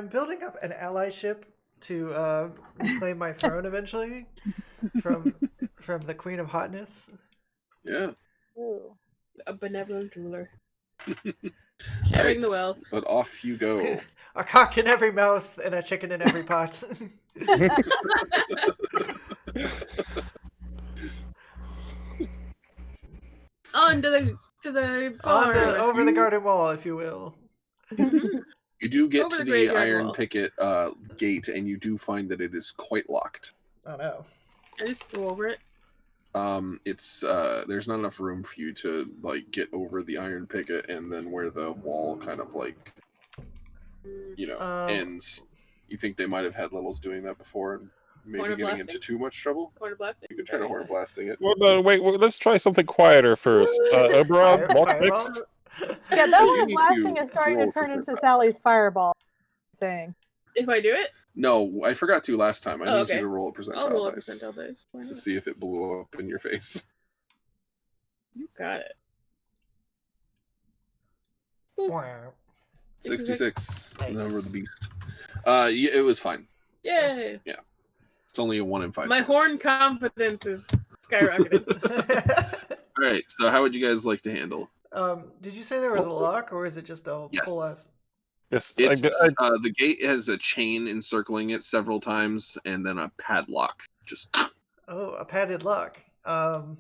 building up an allyship to reclaim my throne eventually from the Queen of Hotness. yeah. Ooh. A benevolent ruler. Sharing the wealth. But off you go. A cock in every mouth and a chicken in every pot. On to the farm. Over the garden wall, if you will. You do get Over to the the graveyard iron wall. picket gate, and you do find that it is quite locked. Oh no. I just go over it. It's there's not enough room for you to like get over the iron picket and then where the wall kind of like ends. You think they might have had littles doing that before and maybe Horn of getting blasting? into too much trouble? Corner blasting. You can try to horn blasting it. Well, no, wait, let's try something quieter first. Oberon, Fireball. lockpicks? Yeah, that You one of need blasting to is starting roll to turn for into that. Sally's fireball. I'm saying. If I do it, No, I forgot to last time. I need okay. you to roll a I'll roll a percentile dice percentile dice. Why to not? see if it blew up in your face. You got it. Wow. 66, the number of Nice. the beast. Yeah, it was fine. Yay! It's only a 1 in 5 My chance. horn confidence is skyrocketed. All right, so how would you guys like to handle? Did you say there was a lock, or is it just a Yes. full ass? Yes, It's the gate has a chain encircling it several times, and then a padlock. Just Oh, a padded lock.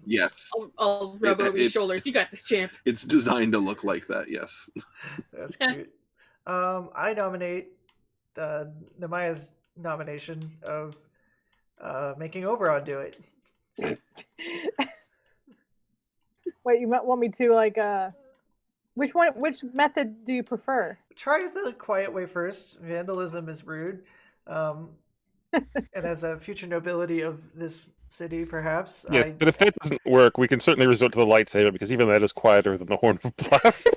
yes, I'll rub over his shoulders. You got this, champ. it's designed to look like that. Yes. That's cute. I nominate Namaya's nomination of making Oberon do it. Wait, you want me to like which method do you prefer? Try the quiet way first. Vandalism is rude. And as a future nobility of this city, perhaps. yes, but if that doesn't work, we can certainly resort to the lightsaber because even that is quieter than the horn of blast.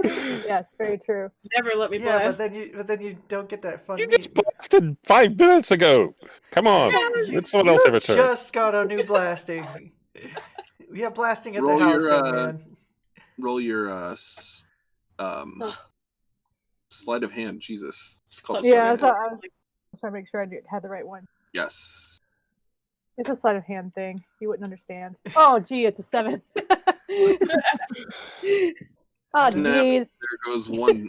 Yes, very true. Never let me Yeah, blast. but then you don't get that fun You meat. just blasted 5 minutes ago. Come on, let someone else have a turn. Just got a new blasting. We have blasting at Roll the house, your, young man. Roll your sleight of hand. Jesus, it's called Yeah, sleight of I hand. was trying to make sure I had the right one. Yes. It's a sleight of hand thing. You wouldn't understand. Oh, gee, it's a 7. Oh, Snap. jeez. There goes one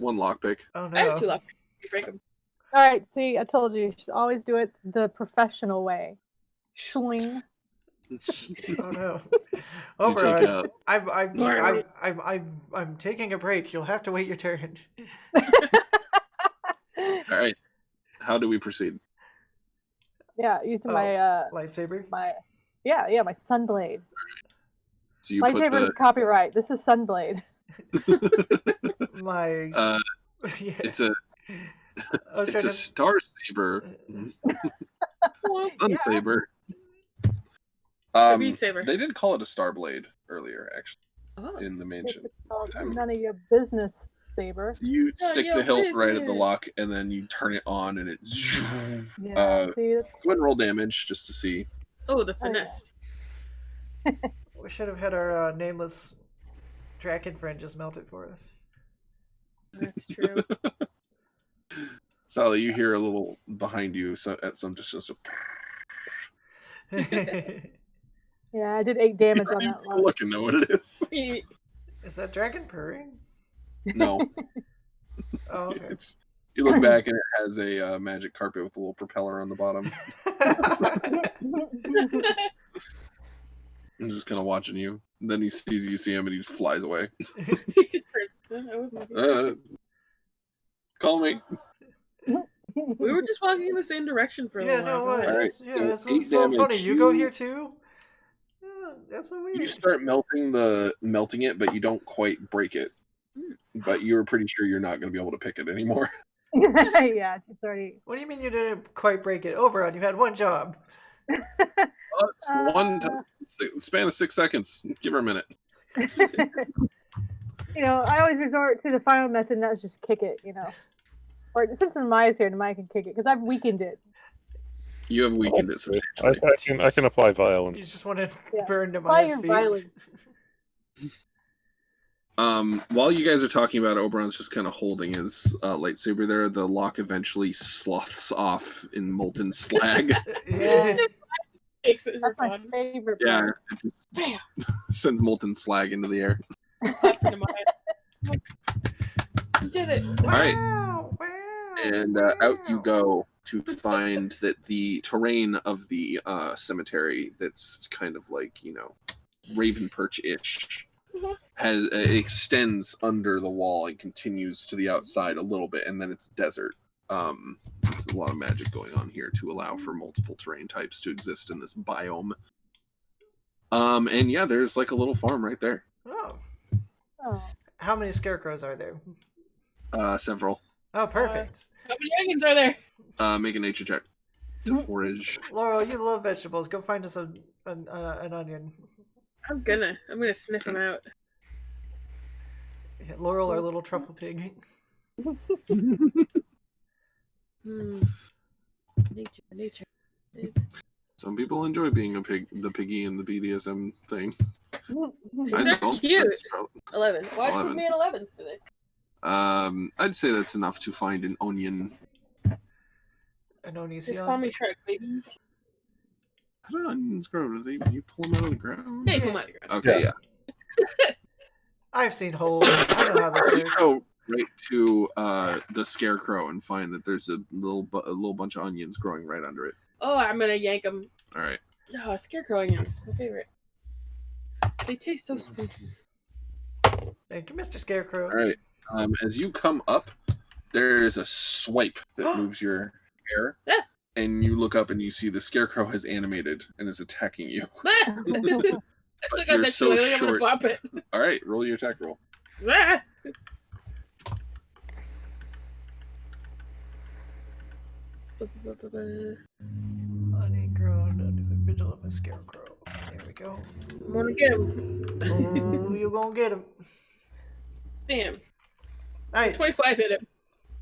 lockpick. Oh I have 2 no. left. You break them. All right, see, I told you should always do it the professional way. Schling. Oh no. You take Oberon, a I'm taking a break. You'll have to wait your turn. all right. How do we proceed? Yeah, using Oh. my Lightsaber. my sunblade. So you put Lightsaber is copyright. This is Sunblade. My yeah. it's a I was it's trying a star saber, sun saber. Beat saber. They did call it a star blade earlier, actually, Oh. in the mansion. It's called none of your business, saber. So you stick the hilt right at the business. lock, and then you turn it on, and it. Yeah, see, that's... Go ahead and roll damage just to see. Oh, the finesse. We should have had our nameless dragon friend just melt it for us. That's true. Sally, you hear a little behind you at some distance. Yeah, I did 8 damage on that one. Look and know what it is. Is that dragon purring? No. Oh, okay. You look back and it has a magic carpet with a little propeller on the bottom. I'm just kind of watching you. And then he sees you see him, and he just flies away. I wasn't Call me. We were just walking in the same direction for a Yeah, while. no way. All right, Yeah, so that's 8 so funny. damage. You go here too? Yeah, that's so weird. You start melting it, but you don't quite break it. But you're pretty sure you're not going to be able to pick it anymore. Yeah, it's already... What do you mean you didn't quite break it? Oberon, you had one job. It's one span of 6 seconds. Give her a minute. You know, I always resort to the final method, and that's just kick it, you know. Or since Namaya's here, Namaya can kick it, because I've weakened it. You have weakened it substantially. I can apply You violence. just want to Yeah. burn Apply Namaya's your feet. violence. While you guys are talking about it, Oberon's just kind of holding his lightsaber there. The lock eventually sloughs off in molten slag. Yeah, Takes it for that's my fun. favorite Yeah, part. it just sends molten slag into the air. You did it. All right, Wow, wow, and out you go to find that the terrain of the cemetery, that's kind of like, you know, Raven Perch-ish, extends under the wall and continues to the outside a little bit, and then it's desert. There's a lot of magic going on here to allow for multiple terrain types to exist in this biome. And yeah, there's like a little farm right there. Oh. Oh. How many scarecrows are there? Several. Oh, perfect. How many onions are there? Make a nature check to forage. Laurel, you love vegetables. Go find us an onion. I'm gonna sniff them out. Yeah, Laurel, our little truffle pig. Nature. Some people enjoy being the piggy in the BDSM thing. They're cute. 11. Why 11. should me at 11s today? I'd say that's enough to find an onion. An onion. Just call me Shrek, baby. How do onions grow? Do you pull them out of the ground? Hey, come on, ground. Okay, yeah. I've seen holes. I know how this You works. go right to the scarecrow and find that there's a little bunch of onions growing right under it. Oh, I'm gonna yank them. All right. Oh, scarecrow onions, my favorite. They taste so sweet. Thank you, Mr. Scarecrow. All right. As you come up, there is a swipe that moves your hair. Yeah. And you look up and you see the scarecrow has animated and is attacking you. I still But got you're that so shillelagh, I'm gonna short. bop it. All right, roll your attack roll. Ah! Honey grown under the vigil of a scarecrow. There we go. I'm gonna get him. Oh, you gonna get him. Damn. Nice. 25 hit him.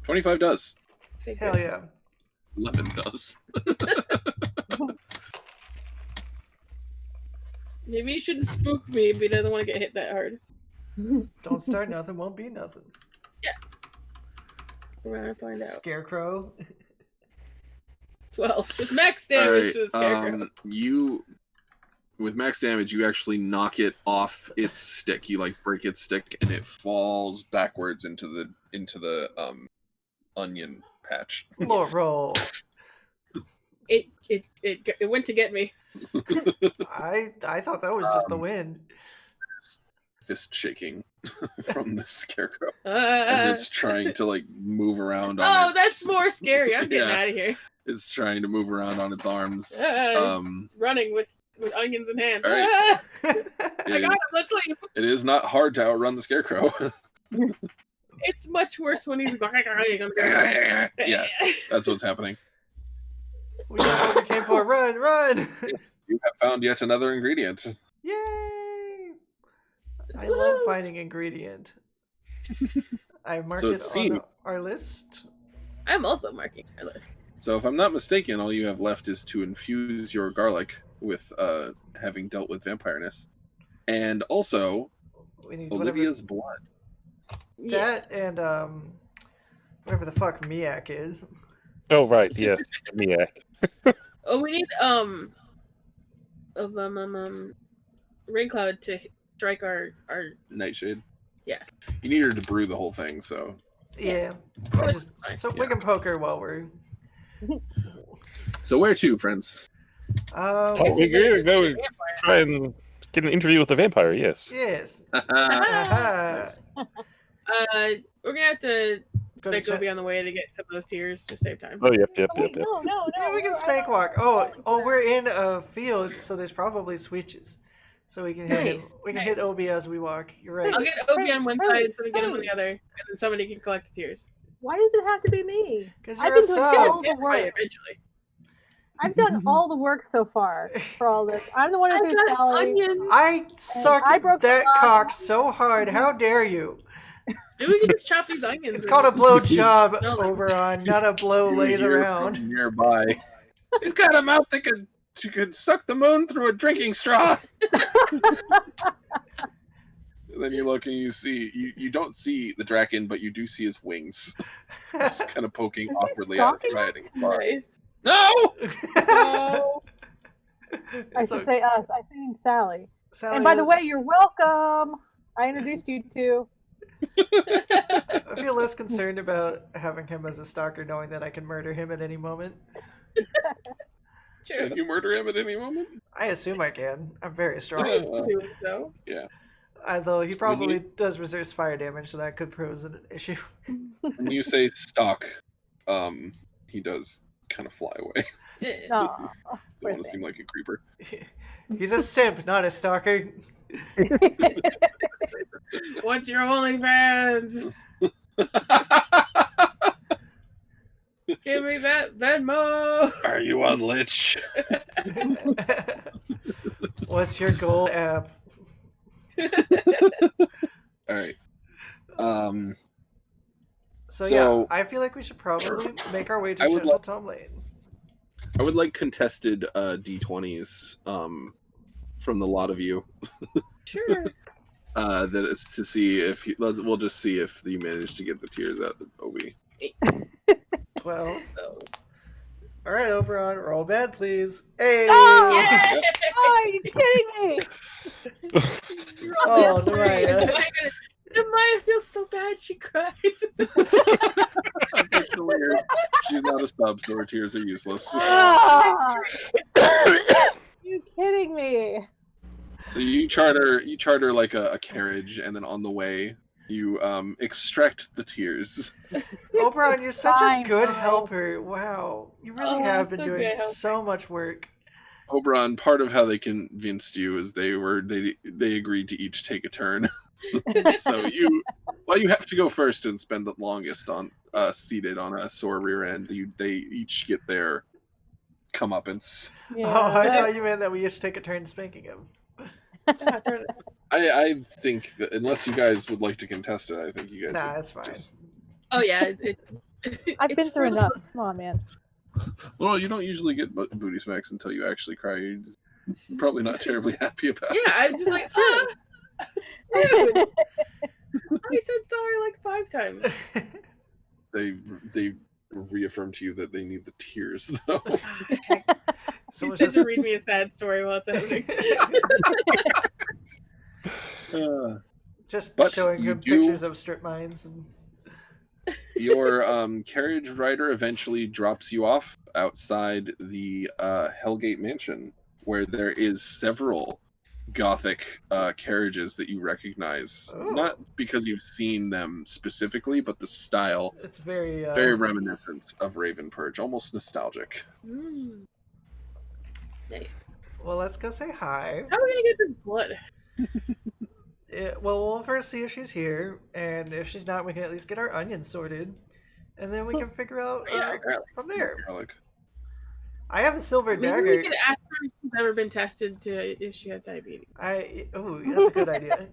25 does. Hell yeah. 11 does. Maybe you shouldn't spook me if he doesn't want to get hit that hard. Don't start nothing, won't be nothing. We're gonna find out. Scarecrow. 12. With max All damage right. to the scarecrow. With max damage, you actually knock it off its stick. You like break its stick, and it falls backwards into the onion patch. Laurel. It went to get me. I thought that was just the wind. Fist shaking from the scarecrow as Uh, it's trying to like move around on oh, its, that's more scary. I'm getting Yeah. out of here. It's trying to move around on its arms. Running with with onions in hand. All right. Ah, I It, got him. Let's leave. it is not hard to outrun the scarecrow. It's much worse when he's going. Yeah, that's what's happening. We got what we came for. Run, run! Yes, you have found yet another ingredient. Yay! I love finding ingredient. I marked So it it's on seen. our list. I'm also marking my list. So if I'm not mistaken, all you have left is to infuse your garlic with having dealt with vampireness. And also We need Olivia's blood. Yeah. that and whatever the fuck Miak is. Oh right, yes, Miak. Oh, we need rain cloud to strike our. Nightshade. Yeah. You need her to brew the whole thing, so Yeah. Oh, Just, so we Yeah. can poke her while we're. So where to, friends? Oh, guess we we better gotta go see the vampire. try and get an interview with the vampire. Yes. Yes. Ah. Aha. We're gonna have to Go to spank check- Obi on the way to get some of those tears to save time. Oh yep. Wait, no. Yeah, we can I spank don't- walk. Oh, we're in a field, so there's probably switches, so we can hit him. Nice, We can nice. hit Obi as we walk. You're right. I'll get Obi on one Hey, side, somebody get him on hey. the other, and then somebody can collect the tears. Why does it have to be me? Because I've you're a been doing sub. all the work. Eventually. I've done all the work so far for all this. I'm the one who I threw got Sally. onions. I sucked I broke that the law. cock so hard. How dare you? Maybe we can just chop these onions. It's called a blow job, No. Oberon, not a blow You laid hear around. from nearby. She's got a mouth that she could suck the moon through a drinking straw. And then you look and you see you don't see the Draken, but you do see his wings, just kind of poking Is he awkwardly out of stalking us? hiding spot. Nice. No! No. I should say us. I think Sally. Sally, And by the way, you're welcome. I introduced you to. I feel less concerned about having him as a stalker, knowing that I can murder him at any moment. True. Can you murder him at any moment? I assume I can. I'm very strong. I assume so. Although he probably does resist fire damage, so that could pose an issue. When you say stalk, he does kind of fly away. Eh. Oh, Doesn't poor want to thing. seem like a creeper. He's a simp, not a stalker. What's your OnlyFans? Give me that Venmo. Are you on Lich? What's your goal app? All right. So So- yeah, I feel like we should probably make our way to I would Gentle Tom Lane. I would like contested d20s from the lot of you. Sure. That is to see if we'll just see if you manage to get the tears out of Obi. 12. So. All right, Oberon, roll bad, please. Hey! Oh! Yeah. Oh, are you kidding me? Oh, That's Maya. And Maya feels so bad. She cries. Unfortunately, she's not a sub, so her tears are useless. Ah! You kidding me? So you charter like a carriage, and then on the way you extract the tears. Oberon, you're such a Fine, good fine. helper. Wow. You really Oh, have I'm been so doing good helper. so much work. Oberon, part of how they convinced you is they agreed to each take a turn. So you have to go first and spend the longest on seated on a sore rear end. They each get their comeuppance. Oh, I Yeah. thought you meant that we each take a turn spanking him. I think that unless you guys would like to contest it, I think you guys. Nah, would it's fine. just- Oh yeah. I've been it's through for- enough. Come on, man. Well, you don't usually get booty smacks until you actually cry. You're just probably not terribly happy about it. Yeah, I'm just like, dude. I said sorry like 5 times. They reaffirm to you that they need the tears, though. So You it's said just to read me a sad story while it's happening. just But showing you him do- pictures of strip mines and Your carriage rider eventually drops you off outside the Hellgate Mansion, where there is several Gothic carriages that you recognize. Oh. Not because you've seen them specifically, but the style, it's very very reminiscent of Raven Purge, almost nostalgic. Mm. Nice. Well, let's go say hi. How are we gonna get this blood? Well, we'll first see if she's here, and if she's not, we can at least get our onions sorted, and then we can figure out Yeah, garlic. from there. Garlic. I have a silver Maybe dagger. we could ask her if she's ever been tested if she has diabetes. That's a good idea.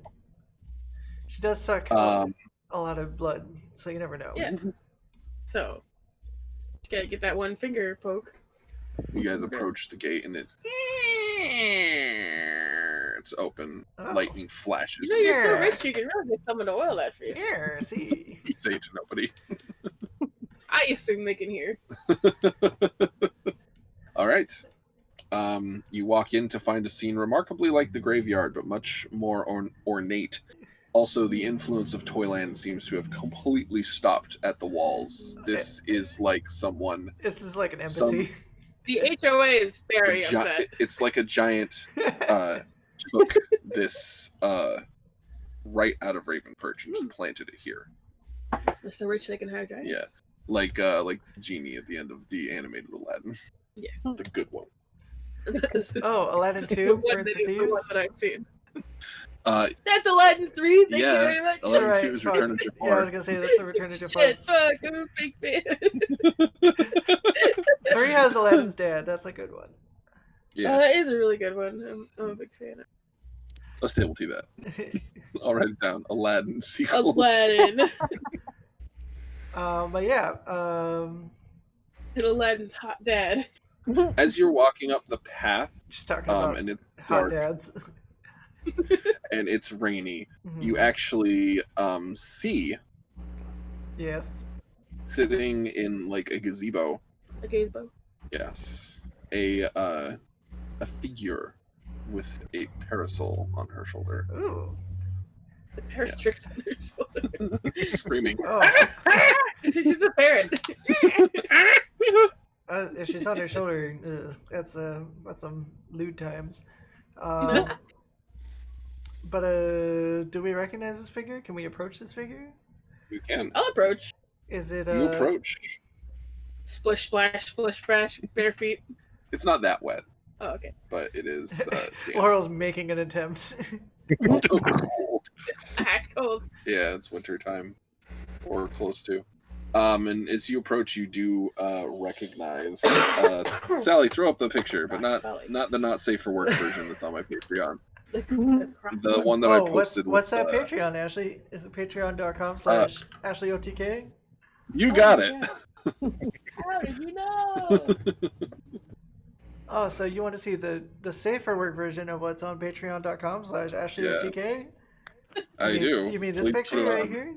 She does suck a lot of blood, so you never know. Yeah. So, just gotta get that one finger poke. You guys approach the gate and it's open. Oh. Lightning flashes. You know you're so Yeah. rich you can really get someone to oil that for you. Here, see. You say it to nobody. I assume they can hear. All right. You walk in to find a scene remarkably like the graveyard, but much more ornate. Also, the influence of Toyland seems to have completely stopped at the walls. This is like someone... This is like an embassy. The HOA is very upset. It's like a giant took this right out of Raven Perch and just planted it here. They're so rich they can hire giants. Yeah. Like Genie at the end of the animated Aladdin. Yes. It's a good one. Oh, Aladdin The 2, one Prince that of is the one Thieves. that I've seen. That's Aladdin 3. Thank you very yeah, much. Aladdin Right, 2 is fuck. Return of Yeah, I Jafar. was gonna say that's a Return of Jafar. Shit, fuck, I'm a big fan. 3 has Aladdin's dad. That's a good one. Yeah, That is a really good one. I'm a big fan let's table tea that. I'll write it down. Aladdin of sequels. Aladdin. But yeah, And Aladdin's hot dad. As you're walking up the path, just talking about and it's hot dark dads. and it's rainy, Mhm. you actually see Yes. sitting in like a gazebo. A gaze bow. Yes, a figure with a parasol on her shoulder, Ooh. The parrot Yes. tricks on her shoulder. screaming. Oh. She's a parrot. If she's on her shoulder, that's some lewd times. But do we recognize this figure? Can we approach this figure? You can. I'll approach. Is it You approach. Splish splash, bare feet. It's not that wet, Oh, okay. but it is damp. Laurel's making an attempt. Also cold. It's cold. Yeah, it's winter time, or close to. And as you approach, you do recognize Sally. Throw up the picture, but not the not safe for work version that's on my Patreon. The one that I posted. What's with, that Patreon, Ashley? Is it patreon.com/ AshleyOTK? You got it. Yeah. How did you know? Oh, so you want to see the safer work version of what's on patreon.com/ AshleyOTK? I do. You mean this Please picture put it right on. here?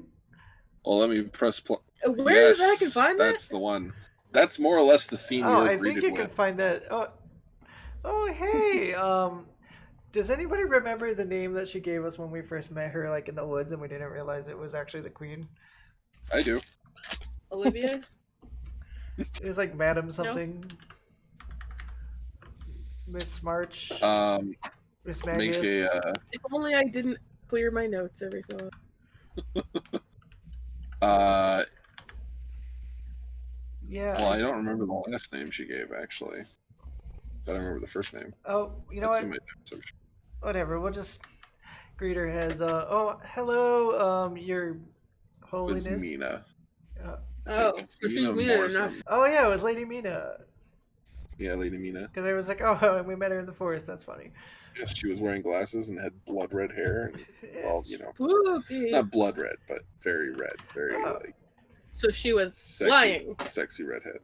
Well, let me press play. Where is that? I can find that? That's the one. That's more or less the scene Oh, you're I think greeted you can with. find that. Oh, hey. Does anybody remember the name that she gave us when we first met her, like in the woods, and we didn't realize it was actually the queen? I do. Olivia? It was like Madam something. Miss March. Miss Make Magnus. a. If only I didn't clear my notes every so often. Yeah. Well, I don't remember the last name she gave actually, but I remember the first name. Oh, you know That's what? in my notes. Whatever. We'll just greet her as. Oh, hello, Your It Holiness. was Mina. Oh, It's so she's Mina meaner Morrison. enough. Oh yeah, it was Lady Mina. Yeah, Lady Mina. Because I was like, oh, we met her in the forest. That's funny. Yes, she was wearing glasses and had blood red hair. And, well, you know, Spooky. not blood red, but very red, very Oh. like So she was sexy, lying. sexy redhead.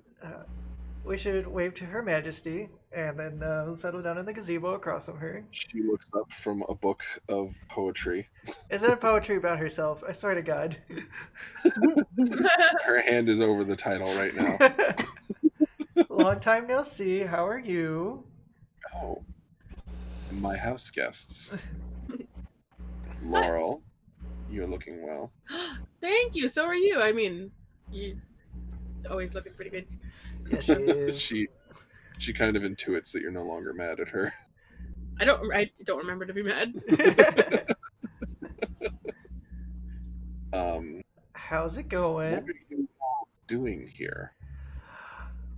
We should wave to Her Majesty and then settle down in the gazebo across from her. She looks up from a book of poetry. Is that poetry about herself? I swear to God. Her hand is over the title right now. Long time no see. How are you? Oh, my house guests. Laurel, you're looking well. Thank you. So are you. I mean, you always looking pretty good. Yes, she is. She kind of intuits that you're no longer mad at her. I don't remember to be mad. How's it What going? are you all doing here?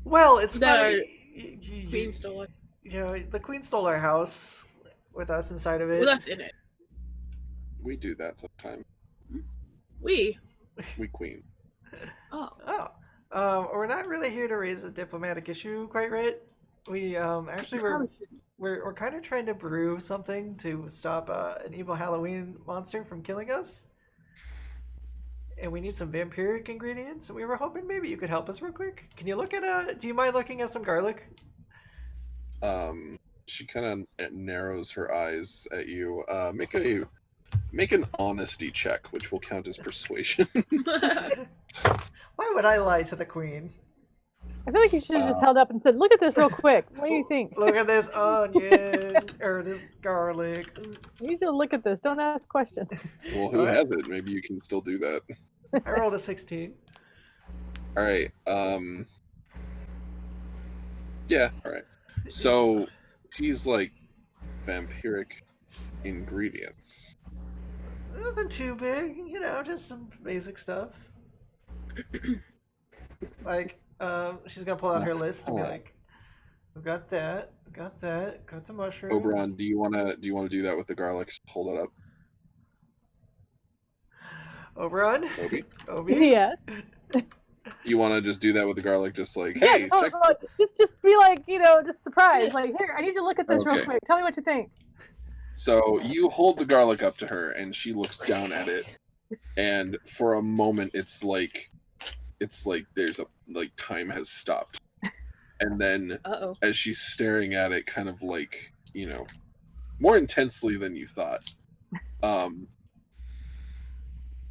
Well, it's The funny. Queen stole it. the queen stole our house with us inside of it. We left in it. We do that sometimes. We. We queen. Oh. We're not really here to raise a diplomatic issue quite right. We actually we're kind of trying to brew something to stop an evil Halloween monster from killing us. And we need some vampiric ingredients. And we were hoping maybe you could help us real quick. Can you look at do you mind looking at some garlic? She kind of narrows her eyes at you. Make an honesty check, which will count as persuasion. Why would I lie to the queen? I feel like you should have just held up and said, "Look at this real quick. What do you think?" Look at this onion or this garlic. You need to look at this. Don't ask questions. Well, who has it? Maybe you can still do that. I rolled a 16. All right. Yeah. All right. So she's like vampiric ingredients. Nothing too big, just some basic stuff. Like, she's gonna pull out her list and be like, "I've got that, got the mushroom." Oberon, do you wanna do that with the garlic? Just hold it up. Oberon? Obi? Yes. You wanna just do that with the garlic? Just like, Yeah, hey, check. just be like, just surprised. Like, here, I need you to look at this real Okay. quick. Tell me what you think. So you hold the garlic up to her, and she looks down at it, and for a moment, it's like there's time has stopped, and then as she's staring at it, kind of like more intensely than you thought,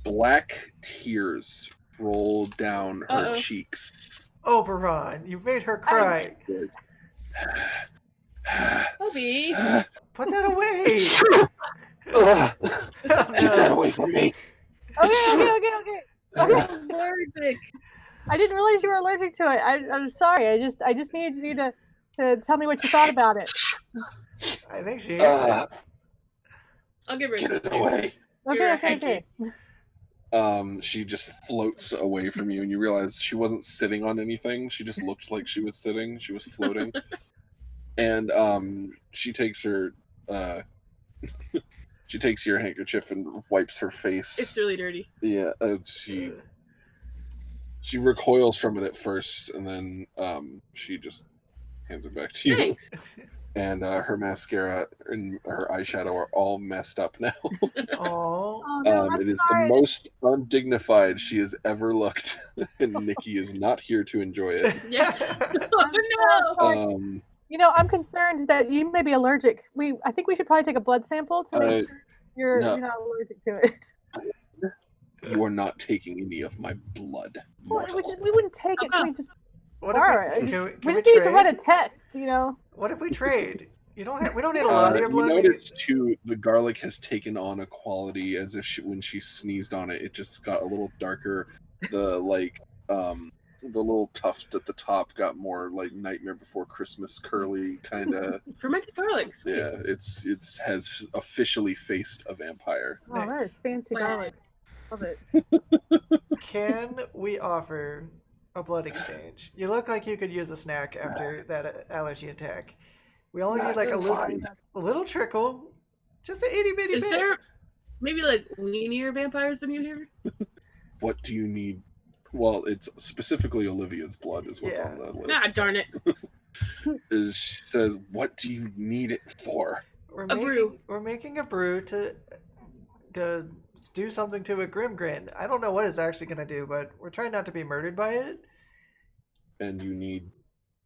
black tears roll down her cheeks. Oberon, you made her cry. Obi. Put that away. Get that away from me. Okay. Allergic. I didn't realize you were allergic to it. I'm sorry. I just needed you to tell me what you thought about it. I think she hates it. I'll give her Get it away. Okay. She just floats away from you, and you realize she wasn't sitting on anything. She just looked like she was sitting. She was floating. And she takes her she takes your handkerchief and wipes her face. It's really dirty. Yeah, she recoils from it at first, and then she just hands it back to you. Thanks. And her mascara and her eyeshadow are all messed up now. Oh. It is the most undignified she has ever looked, and Nikki is not here to enjoy it. Yeah. Oh, no. I'm concerned that you may be allergic. I think we should probably take a blood sample to make sure you're not allergic to it. You are not taking any of my blood. Well, we wouldn't take it. Can we just borrow it? We just trade? need to run a test, What if we trade? We don't need a lot of your blood. You notice too, the garlic has taken on a quality as if when she sneezed on it, it just got a little darker. The little tuft at the top got more like Nightmare Before Christmas curly kind of. Fermented garlic. Sweet. Yeah, it has officially faced a vampire. Oh, that is fancy garlic. Love it. Can we offer a blood exchange? You look like you could use a snack after that allergy attack. We only need like a little trickle, just an itty bitty bit. Is there maybe like weenier vampires than you here? What do you need? Well, it's specifically Olivia's blood is what's on the list. Ah, darn it. She says, "What do you need it for?" Brew. We're making a brew to do something to a Grimgrin. I don't know what it's actually going to do, but we're trying not to be murdered by it. And you need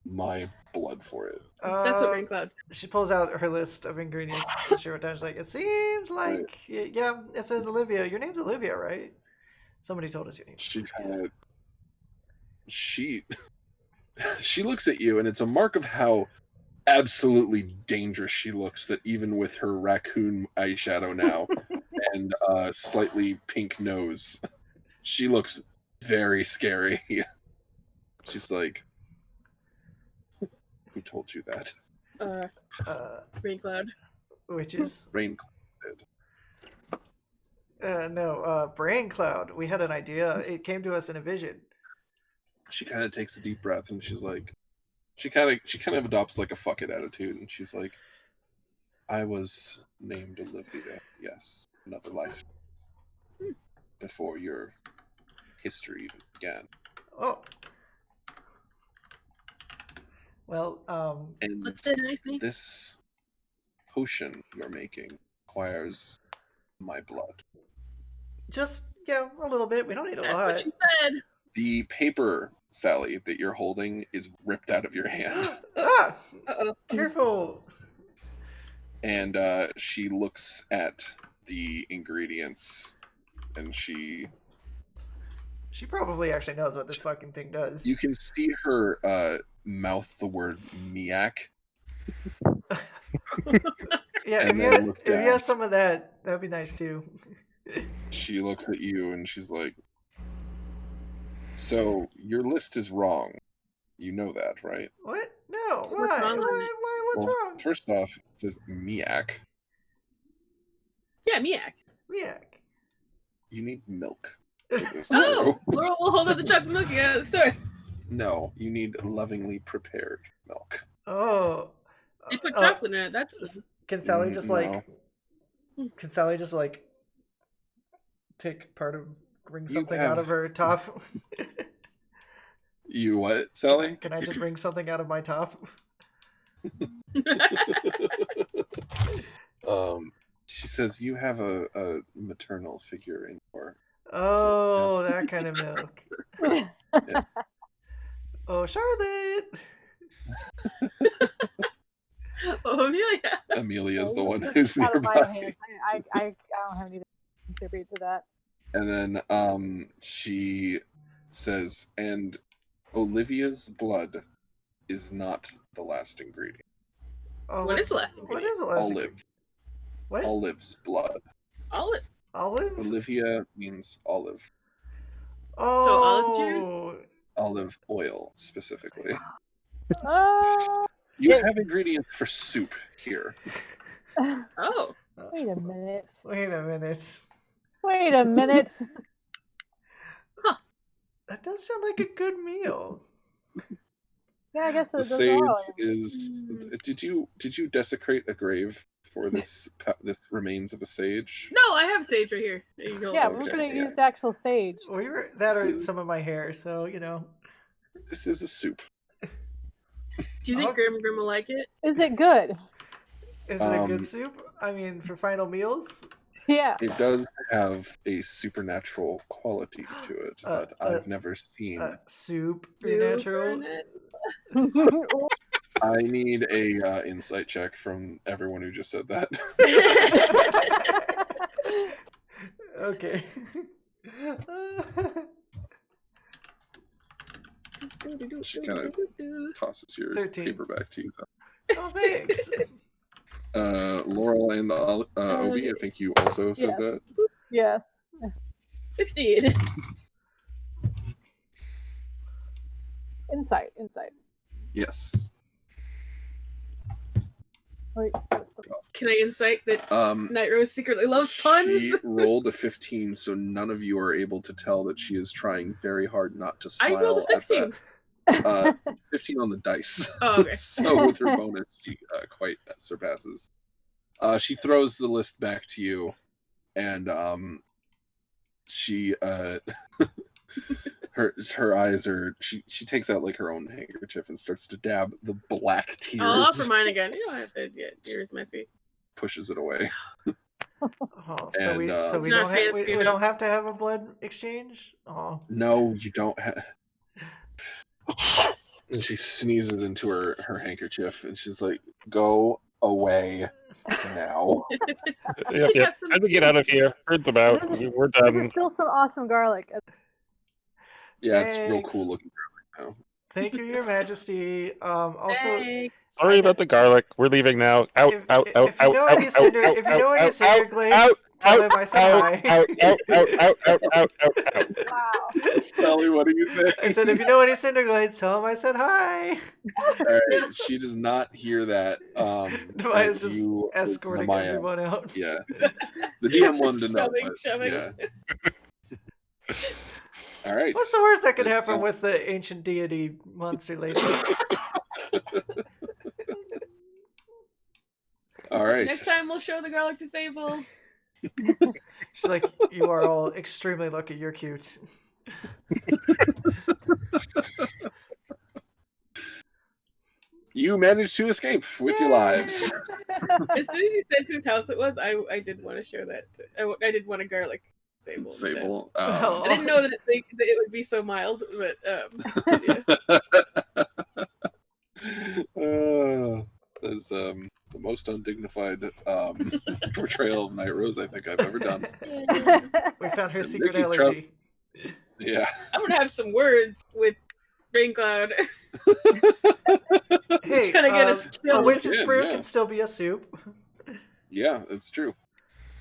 my blood for it. That's what Raincloud. She pulls out her list of ingredients. She wrote down, she's like, it seems like, yeah, it says Olivia. Your name's Olivia, right? Somebody told us your name. She looks at you, and it's a mark of how absolutely dangerous she looks that even with her raccoon eyeshadow now and slightly pink nose, she looks very scary. She's like, who told you that? Raincloud. Witches. Raincloud. No, Brain Cloud. We had an idea. It came to us in a vision. She kind of takes a deep breath, and she's like, She kind of adopts like a fuck it attitude, and she's like, "I was named Olivia. Yes, another life before your history even began." Oh. Well, And What's the nice name? this potion you're making requires my blood. just a little bit. We don't need a That's lot. what she said. The paper, Sally, that you're holding is ripped out of your hand. Ah, Uh-oh. careful. And she looks at the ingredients, and she probably actually knows what this fucking thing does. you can see her mouth the word Miak. Yeah, and if then look you down. have some of that, that'd be nice too. She looks at you and she's like, "So your list is wrong. You know that, right?" What? No. What's Why? wrong with Why? it? What's Well, wrong? first off, it says Miak. Yeah, Miak. Yeah. You need milk for this Oh, brew. Laurel will hold up the chocolate milk at the store. No, you need lovingly prepared milk. Oh. They put chocolate in it. That's Can Sally just like? No. Can Sally just like take part of wring something out have- of her top? You what, Sally? Can I just wring something out of my top? She says you have a maternal figure in your. Oh, Yes. that kind of milk. Yeah. Oh, Charlotte. oh, Amelia. Amelia's the one This who's is out of my nearby. hands. I don't have anything to contribute to that. And then she says, "And Olivia's blood is not the last ingredient. Oh, What is the last What ingredient? is the last? Olive. What? Olive's blood. Olive. Olive? Olivia means olive. Oh. So olive juice? Olive oil, specifically. Oh, You Yeah. have ingredients for soup here. Oh. wait a minute. Wait a minute. Wait a minute. That does sound like a good meal. Yeah, I guess The those sage are all. is. Did you desecrate a grave for this remains of a sage? No, I have sage right here. There you go. Yeah, Okay, we're gonna yeah. use the actual sage. That This or is- some of my hair, so you know. This is a soup. Do you think Oh. Grimgrin will like it? Is it good? Is it a Um, good soup? I mean, for final meals? Yeah. It does have a supernatural quality to it, but I've never seen. Soup, supernatural. Super I need a insight check from everyone who just said that. Okay. She kind of tosses your 13. paper back to you. Oh, thanks. Laurel and Obi, I think you also said Yes. that. Yes. 16. Insight. Yes. Wait, what's the Can I incite that Um, Night Rose secretly loves puns? She rolled a 15, so none of you are able to tell that she is trying very hard not to I smile rolled a at 16. that. 15 on the dice. Oh, okay. So with her bonus, she quite surpasses. She throws the list back to you, and she her eyes are she takes out like her own handkerchief and starts to dab the black tears. I'll offer mine again. You don't have to get yours messy. Pushes it away. Oh, so And, we It's we not don't have, we fancy don't have to have a blood exchange. Oh, No, you don't have. And she sneezes into her handkerchief, and she's like, "Go away now." Yep. Time to get out of here. Birds about. This is- We're This done. is still some awesome garlic. Yeah, it's real Thanks. cool looking now. thank you, Your Majesty. Also, Thanks. Sorry about the garlic. We're leaving now. Out, if, out, if, out, if you out, know out, any cinder, out, if you know any out, cinder out, glaze, out, tell out, him I said hi. out. Wow. Sally, what do you say? I said, if you know any cinder glades, tell him I said hi. Alright, she does not hear that. Maya's and just you as escorting Namaya- everyone out. Yeah. The DM wanted to know. Shoving. Yeah. Alright. What's the worst that could It's, happen with the ancient deity monster lady? All right. Next time we'll show the garlic to Sable. She's like, you are all extremely lucky. You're cute. You managed to escape with your lives. As soon as you said whose house it was, I did want to show that. I did want a garlic Sable. Sable. I didn't know that it would be so mild, but yeah. That's the most undignified portrayal of Night Rose I think I've ever done. We found her And secret Ricky's allergy. Yeah. I'm gonna have some words with Raincloud. Hey, Trying to get a a skill. witch's brew Yeah. can still be a soup. Yeah, it's true.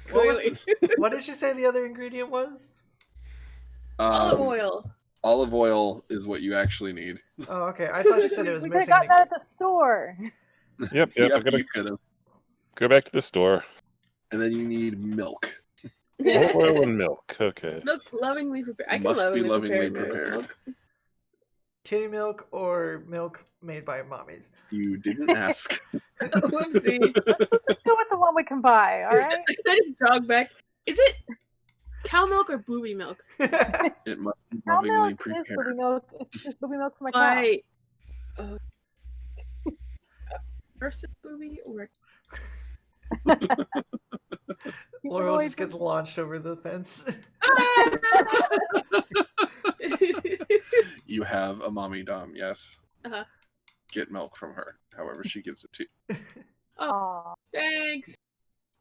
Clearly. What did you say the other ingredient was? Olive oil. Olive oil is what you actually need. Oh, okay. I thought you said it was We could have missing. got that at the store. Yep. I gotta you could have. go back to the store. And then you need milk. Oil and milk. Okay. Milk's lovingly prepared. I can Must be lovingly prepare prepared. milk. Titty milk or milk made by mommies? You didn't ask. Whoopsie. Let's just go with the one we can buy, all right? I just jog back. Is it cow milk or booby milk? It must be Cow lovingly milk is prepared. booby milk. It's just booby milk from a cow. By versus booby or Laurel just gets launched over the fence. You have a mommy dom, yes. Uh-huh. Get milk from her, however she gives it to you. Aw. Thanks.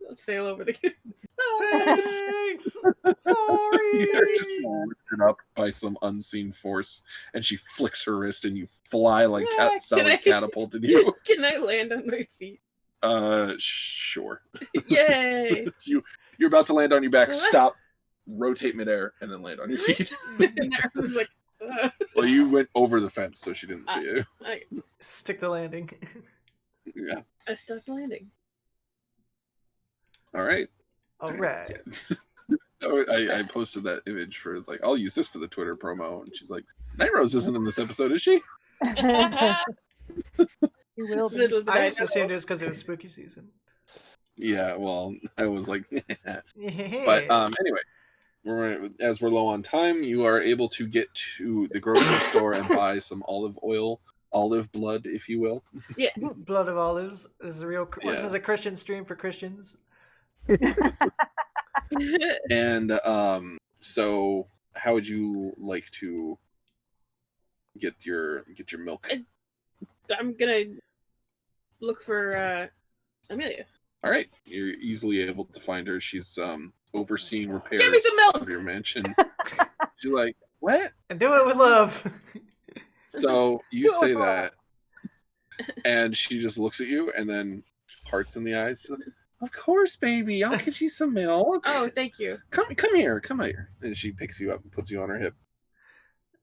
Let's sail over the Thanks. Sorry. You're just lifted up by some unseen force, and she flicks her wrist, and you fly like Yeah, Sally I- catapulted you. Can I land on my feet? Sure. Yay! You're about to land on your back. Stop. Rotate midair, and then land on your feet. And I was like, Well, you went over the fence, so she didn't see you. Stick the landing. Yeah. I stuck the landing. All right. All right. I posted that image for like, I'll use this for the Twitter promo, and she's like, Night Rose isn't in this episode, is she? You will be. Little did I I just know. assumed it was because it was spooky season. Yeah. Well, I was like, Yeah. but anyway, as we're low on time, you are able to get to the grocery store and buy some olive blood, if you will. Blood of Olives is a real. This Yeah. is a Christian stream for Christians. And so how would you like to get your milk? I'm gonna look for Amelia. All right, you're easily able to find her. She's overseeing repairs Give me some milk! of your mansion. She's like, what? And do it with love. So you Do it say with love. that, and she just looks at you, and then hearts in the eyes. She's like, of course, baby, I'll get you some milk. Oh, thank you. Come here. And she picks you up and puts you on her hip.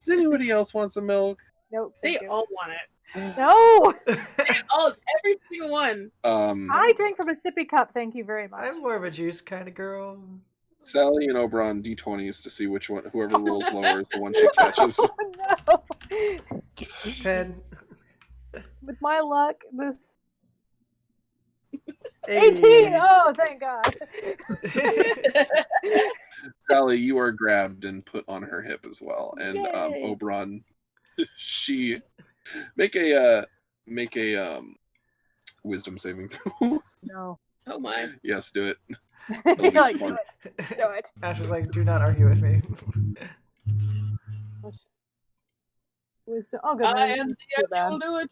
Does anybody else want some milk? Nope. They thank you. all want it. No! Every single one. I drink from a sippy cup, thank you very much. I'm more of a juice kind of girl. Sally and Oberon D20s to see which one, whoever rolls lower is the one she catches. Oh, no. 10. With my luck, this 18. 18! Oh, thank God. Sally, you are grabbed and put on her hip as well. And Yay. Oberon, she make a wisdom saving throw. No. Oh my. Yes, do it. You're like, fun. do it. Do it. Ash was like, do not argue with me. Wisdom. Oh, good. I wisdom am is the too bad. will do it.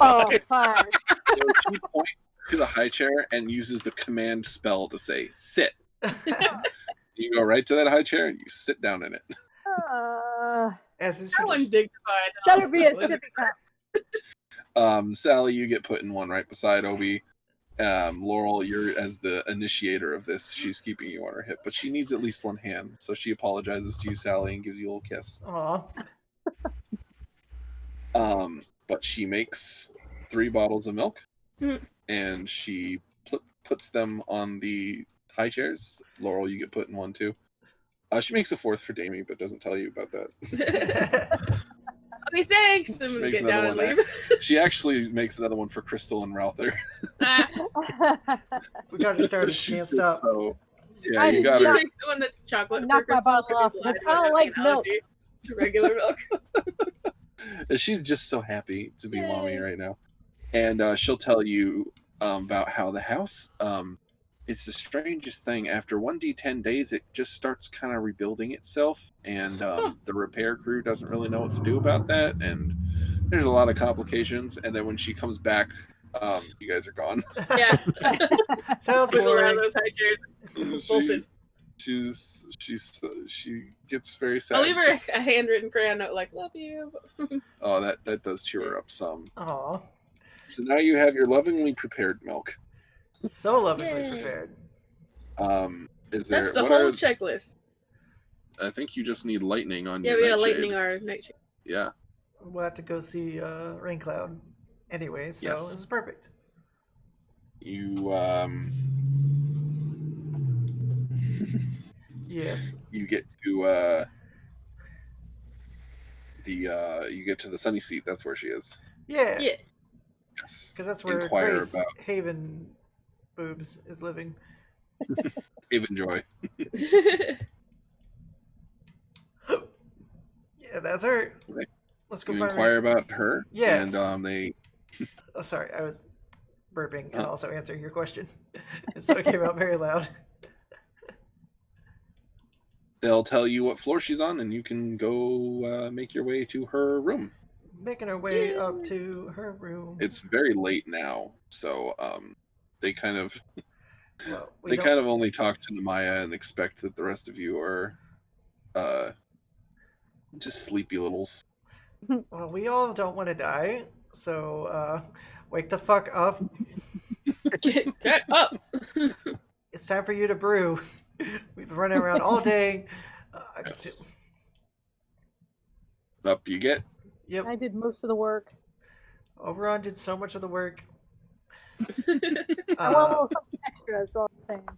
Oh, fine. So she points to the high chair and uses the command spell to say, sit. You go right to that high chair and you sit down in it. As is How tradition. undignified. Better be a sippy cup. Sally, you get put in one right beside Obi. Laurel, you're as the initiator of this. She's keeping you on her hip, but she needs at least one hand. So she apologizes to you, Sally, and gives you a little kiss. Aw. But she makes 3 bottles of milk, Mm. and she puts them on the high chairs. Laurel, you get put in one too. She makes a 4th for Damie, but doesn't tell you about that. Okay, thanks. I'm She gonna makes get down and another leave. She actually makes another one for Crystal and Routher. Ah, We got her started. She She's can't just stop. so. Yeah, I you did got she her. not- makes the one that's chocolate Knock for my Crystal bottle off, because because I I don't have like an milk. allergy to regular milk. She's just so happy to be mommy Yay. right now. And she'll tell you about how the house, it's the strangest thing. After 1d10 days, it just starts kind of rebuilding itself, and the repair crew doesn't really know what to do about that, and there's a lot of complications. And then when she comes back, you guys are gone. Yeah. Sounds Wiggle out of boring. those high chairs. Bolted. She gets very sad. I'll leave her a handwritten crayon note like "Love you." Oh, that does cheer her up some. Aw, So now you have your lovingly prepared milk. so lovingly Yay. prepared. Is there? That's the what whole are- checklist. I think you just need lightning on Yeah, your we got a nightshade. lightning our nightshade. Yeah. We'll have to go see Raincloud anyway, so Yes. this is perfect. You Yeah. you get to you get to the sunny seat. That's where she is. Yeah. Yeah. Yes. Because that's where Inquire Grace about Haven Boobs is living. Haven Joy. Yeah, that's her. Okay. Let's go You find inquire her. about her. Yes. And they Oh, sorry, I was burping and Oh. also answering your question, so it came out very loud. they'll tell you what floor she's on, and you can go make your way to her room. Making our way up to her room. It's very late now, so they kind of Well, we they don't- kind of only talk to Maya and expect that the rest of you are just sleepy littles. Well, we all don't want to die, so wake the fuck up. Get up. It's time for you to brew. We've been running around all day. Yes. Up you get. Yep. I did most of the work. Oberon did so much of the work. I want a little something extra, that's all I'm saying.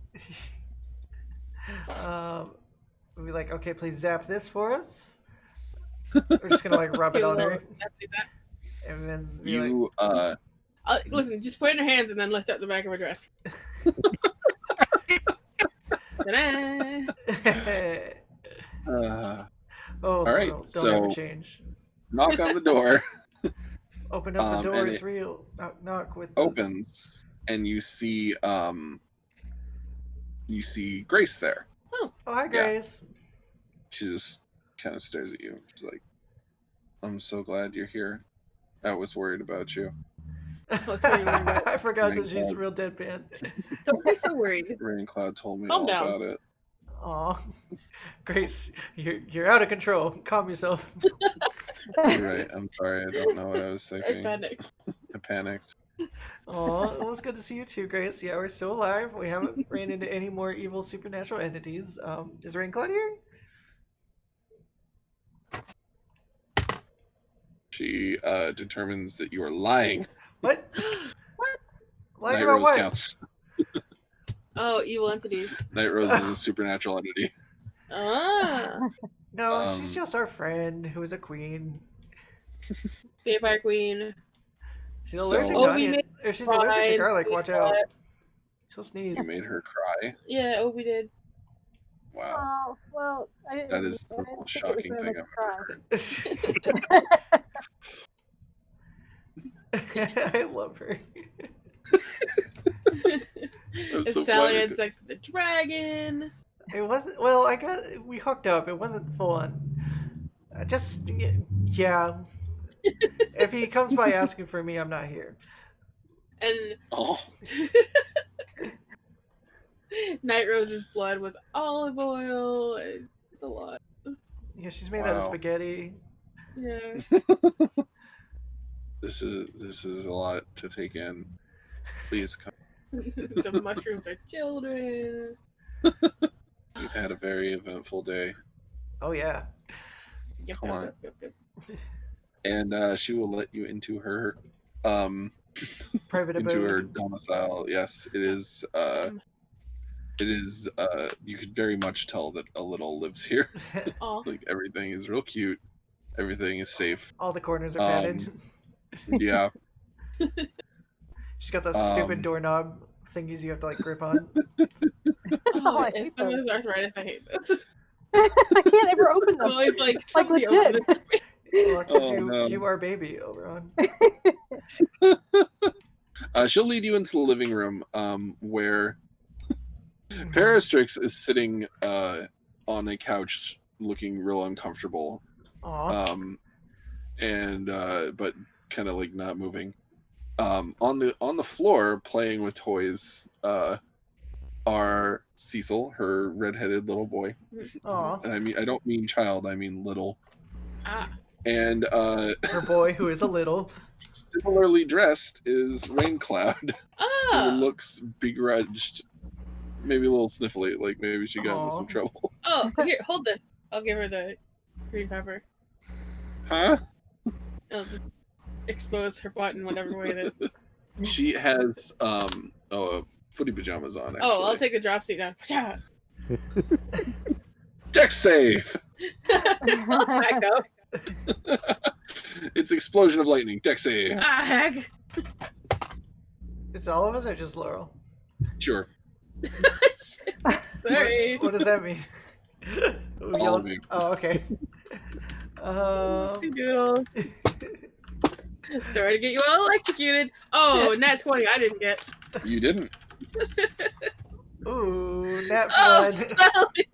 We'll be like, okay, please zap this for us. We're just gonna like rub it on her, and then be like, You Listen, just put it in her hands and then lift up the back of her dress. Ta-da! oh, All right, no, don't so- ever change. knock on the door. Open up the door. and It's it real. Knock, knock with the- opens, and you see Grace there. Oh, hi, Yeah. Grace. She just kind of stares at you. She's like, "I'm so glad you're here. I was worried about you." I forgot that she's a Raincloud. real deadpan. Don't be so worried. Raincloud told me Calm all down. about it. Aw, Grace, you're out of control. Calm yourself. You're right. I'm sorry. I don't know what I was I thinking. panicked. I panicked. Aw, well, it's good to see you too, Grace. Yeah, we're still alive. We haven't ran into any more evil supernatural entities. Is Raincloud here? She determines that you are lying. What? What? Like Night about Rose what? counts. Oh, evil entities. Night Rose is a supernatural entity. Ah, No, she's Um, just our friend who is a queen. vampire queen. She's So- allergic Oh, to we onion. made If she's allergic to Fine. garlic, watch out. She'll sneeze. You made her cry. Yeah, oh, we did. Wow. Oh, well, I didn't That is the I didn't most think it was shocking gonna thing make I've me cry. I love her. I'm If so Sally glad had it- sex with a dragon. It wasn't. Well, we hooked up. It wasn't full on. Just yeah. If he comes by asking for me, I'm not here. And Oh, Night Rose's blood was olive oil. It's a lot. Yeah, she's made out of Wow. spaghetti. Yeah. this is a lot to take in. Please come. The mushrooms are children. You've had a very eventful day, Oh yeah. Yep, Come yep, on. yep, yep, yep. and she will let you into her Private into her abode. domicile. Yes, it is. It is. You could very much tell that a little lives here. Aw. Like everything is real cute. Everything is safe. All the corners are padded. Yeah. She's got those stupid doorknob thingies you have to like grip on. Oh, I as hate someone those. with arthritis, I hate this. I can't ever open I'm them. always like, Like somebody legit. open it. Well, that's because Oh, no. you are baby, Oberon. She'll lead you into the living room, where Parastrix is sitting on a couch, looking real uncomfortable. Aw. But kind of like not moving. On the floor, playing with toys, are Cecil, her redheaded little boy, Aw. and I don't mean child, I mean little, Ah. and Her boy, who is a little. similarly dressed is Raincloud, who Oh. looks begrudged, maybe a little sniffly, like maybe she got into some Aw. trouble. Oh, here, hold this. I'll give her the green pepper. Huh? I'll just expose her butt in whatever way that. She has footy pajamas on. Actually. Oh, I'll take the drop seat down. Deck save. I'll back up. It's explosion of lightning. Deck save. Ah, heck. Is it all of us or just Laurel? Sure. Sorry. What does that mean? All of you. Oh, okay. Oopsie doodles. Sorry to get you all electrocuted. Oh, nat 20, I didn't get. You didn't. Ooh, nat Oh, blood. Sally.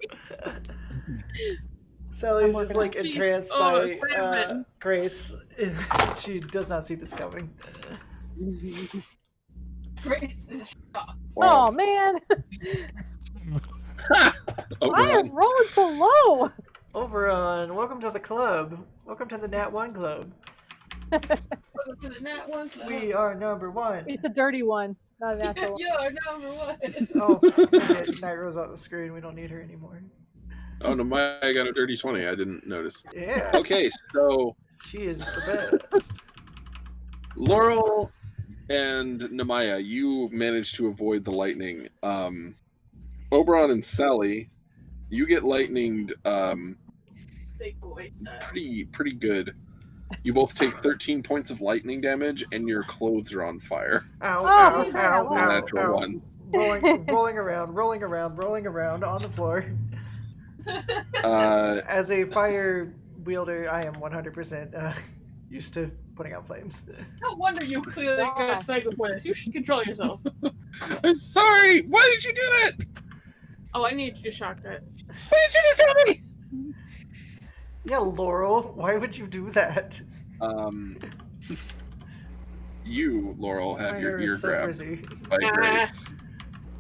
Sally's I'm just working like on it. entranced Oh, by experiment. Grace. She does not see this coming. Grace is shocked. Oh man, Oh, why am rolling so low? Oberon, welcome to the club. Welcome to the Nat 1 club. Welcome to the nat 1 club. We are number 1. It's a dirty one, not a natural one. You're number 1. Oh, okay. Night Rose off the screen. We don't need her anymore. Oh no, I got a dirty 20. I didn't notice. Yeah, Okay, so she is the best. Laurel and Namaya, you managed to avoid the lightning. Oberon and Sally, you get lightninged Big boy style. pretty good. You both take 13 points of lightning damage, and your clothes are on fire. Ow, Oh, ow, please ow, don't. ow, Natural ow. ones. Rolling around on the floor. As a fire wielder, I am 100% used to putting out flames. No wonder you clearly got sniped before this. You should control yourself. I'm sorry. Why did you do that? Oh, I need you to shock that. Why did you just tell me? Yeah, Laurel, why would you do that? You, Laurel, have My your hair ear is so grabbed frizzy. by Ah. Grace,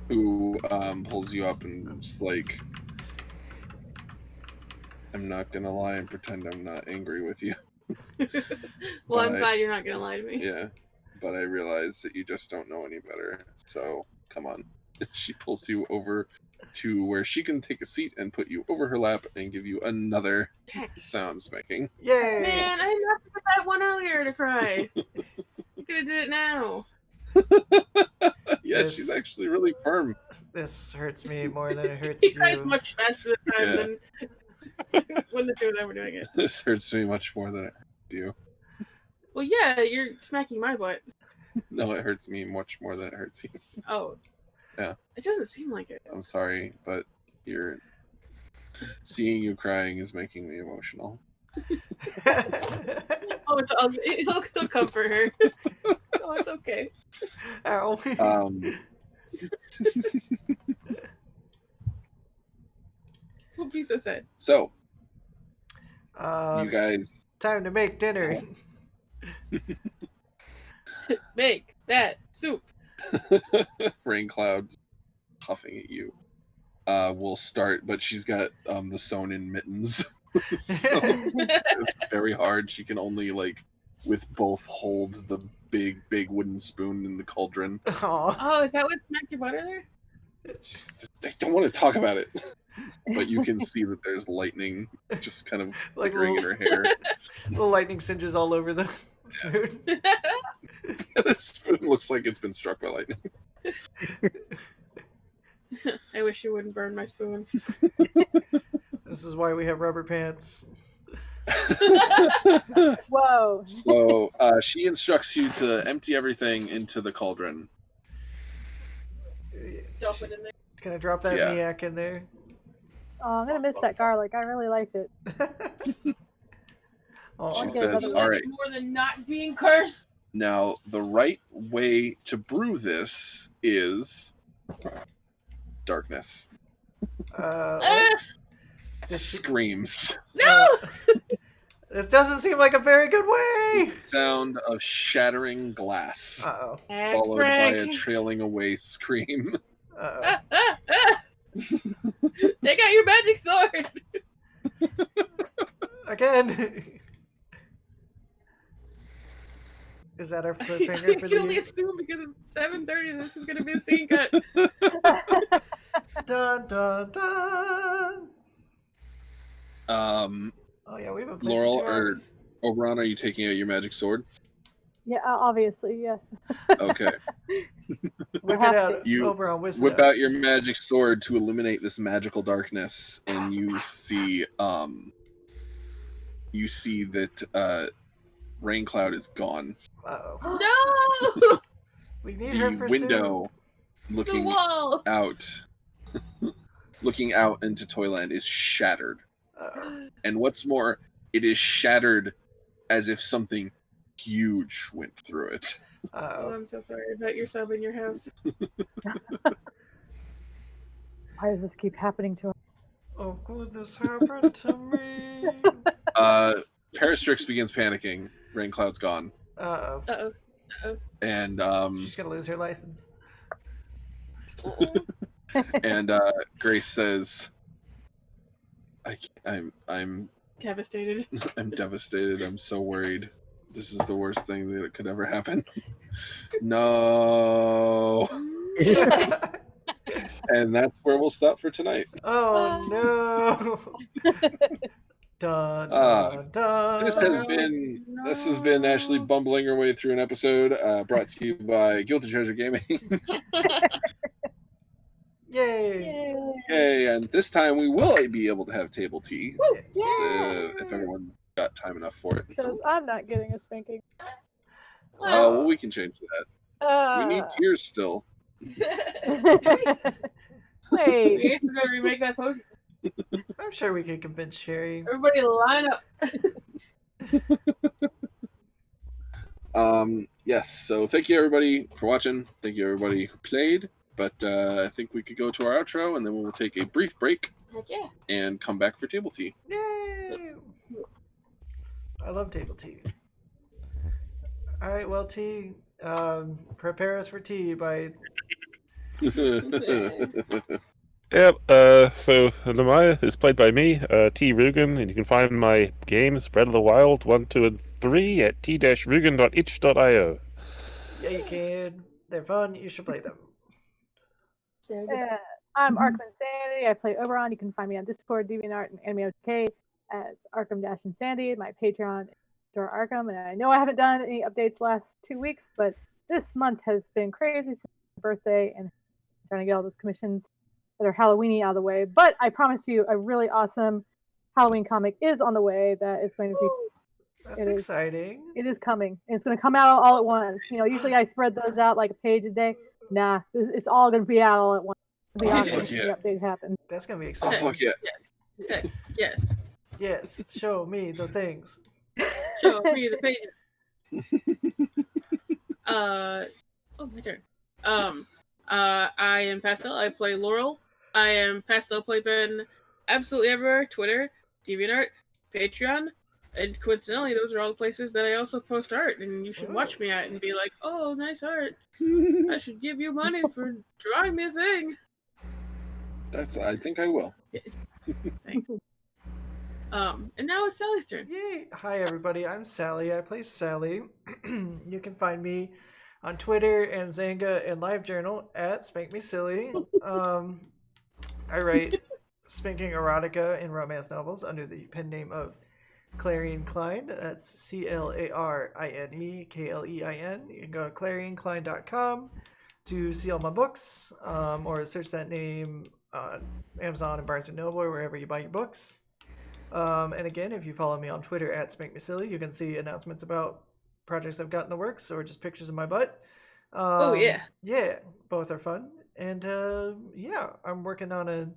who pulls you up and just like, I'm not gonna lie and pretend I'm not angry with you. Well, I'm But- glad you're not gonna lie to me. Yeah, but I realize that you just don't know any better. So come on. She pulls you over to where she can take a seat and put you over her lap and give you another Heck. sound smacking. Yay! Man, I didn't have to put that one earlier to cry. You could have did it now. Yeah, This- she's actually really firm. This hurts me more than it hurts He cries you. much faster this time Yeah. than when the two of them were doing it. This hurts me much more than it hurts you. Well, yeah, you're smacking my butt. No, it hurts me much more than it hurts you. Oh. Yeah. It doesn't seem like it. I'm sorry, but seeing you crying is making me emotional. Oh, he'll comfort her. Oh, it's okay. Ow. Don't be so sad. So you It's guys, time to make dinner. Make that soup. Raincloud huffing at you. Will start, but she's got the sewn-in mittens, so it's very hard. She can only like with both hold the big wooden spoon in the cauldron. Aw. Oh, is that what smacked your butt earlier? I don't want to talk about it, but you can see that there's lightning just kind of Like flickering in her hair. little lightning singes all over the spoon. The spoon looks like it's been struck by lightning. I wish you wouldn't burn my spoon. This is why we have rubber pants. Whoa. So she instructs you to empty everything into the cauldron. Dump it in there. Gonna drop that Yeah. Miak in there. Oh, I'm gonna miss that garlic. I really liked it. Oh, She get says, another You one. all like right, it more than not being cursed. now the right way to brew this is darkness. what? Does she- Screams. No! This doesn't seem like a very good way. Sound of shattering glass, Uh-oh. followed by a trailing away scream. Uh-oh. Take out your magic sword. Again. Is that our cliffhanger You for can only the assume because it's 7:30. This is gonna be a scene cut. dun dun dun? Oh yeah, we've been playing Laurel for 2 or hours. Oberon, are you taking out your magic sword? Yeah, obviously, yes. Okay. Whip have it out. to. You Oberon whips Whip it out. out your magic sword to eliminate this magical darkness, and you see that Rain Cloud is gone. Uh-oh. No! We need her The for window The looking wall. out into Toyland is shattered. soup. Uh-oh. And what's more, it is shattered as if something huge went through it. Oh, Uh-oh. I'm so sorry about your sub in your house. Why does this keep happening to us? Oh, could this happen to me? Parastrix begins panicking. Rain Cloud's gone. Uh-oh. Uh-oh. And She's gonna lose her license. and Grace says, I'm Devastated. I'm devastated. I'm so worried. This is the worst thing that could ever happen. No. And that's where we'll stop for tonight. Oh no. Dun dun dun. This has been Ashley bumbling her way through an episode brought to you by Guilty Treasure Gaming. Yay. Yay! And this time we will be able to have table tea Yes. if everyone's got time enough for it. Because I'm not getting a spanking. Oh, well, we can change that. We need tears still. Wait. We gotta remake that potion. I'm sure we could convince Sherry. Everybody line up. Yes, so thank you everybody for watching. Thank you everybody who played. But I think we could go to our outro and then we'll take a brief break Heck yeah. and come back for table tea. Yay. I love table tea. Alright, well, tea. Prepare us for tea by. Yep, so Lamaya is played by me, T. Rugen, and you can find my games, Breath of the Wild 1, 2, and 3 at t-rugen.itch.io. Yeah, you can. They're fun. You should play them. I'm Arkham Insanity. I play Oberon. You can find me on Discord, DeviantArt, and AnimeOK as Arkham-Insanity. My Patreon is Door Arkham. And I know I haven't done any updates the last 2 weeks, but this month has been crazy since my birthday and trying to get all those commissions that are Halloween-y out of the way. But I promise you, a really awesome Halloween comic is on the way that is going to be. That's exciting. It is coming. And it's going to come out all at once. You know, usually I spread those out like a page a day. Nah, it's all going to be out all at once. To be honest, fuck yeah. the update happened. That's gonna be Oh, exciting. fuck yeah. Heck, yes. Yes, show me the things. Show me the pages. Oh, my turn. I am Pastel. I play Laurel. I am Pastel Playpen absolutely everywhere. Twitter, DeviantArt, Patreon, and coincidentally, those are all the places that I also post art, and you should watch me at and be like, "Oh, nice art. I should give you money for drawing me a thing." I think I will. Thanks. And now it's Sally's turn. Yay! Hi everybody, I'm Sally. I play Sally. You can find me on Twitter and Zanga and LiveJournal at SpankMeSilly. I write spanking erotica and romance novels under the pen name of Clarion Klein. That's CLARINEKLEIN. You can go to clarionklein.com to see all my books, or search that name on Amazon and Barnes & Noble or wherever you buy your books. And again, if you follow me on Twitter at SpankMeSilly, you can see announcements about projects I've got in the works or just pictures of my butt. Oh, yeah. Yeah, both are fun. And yeah, I'm working on a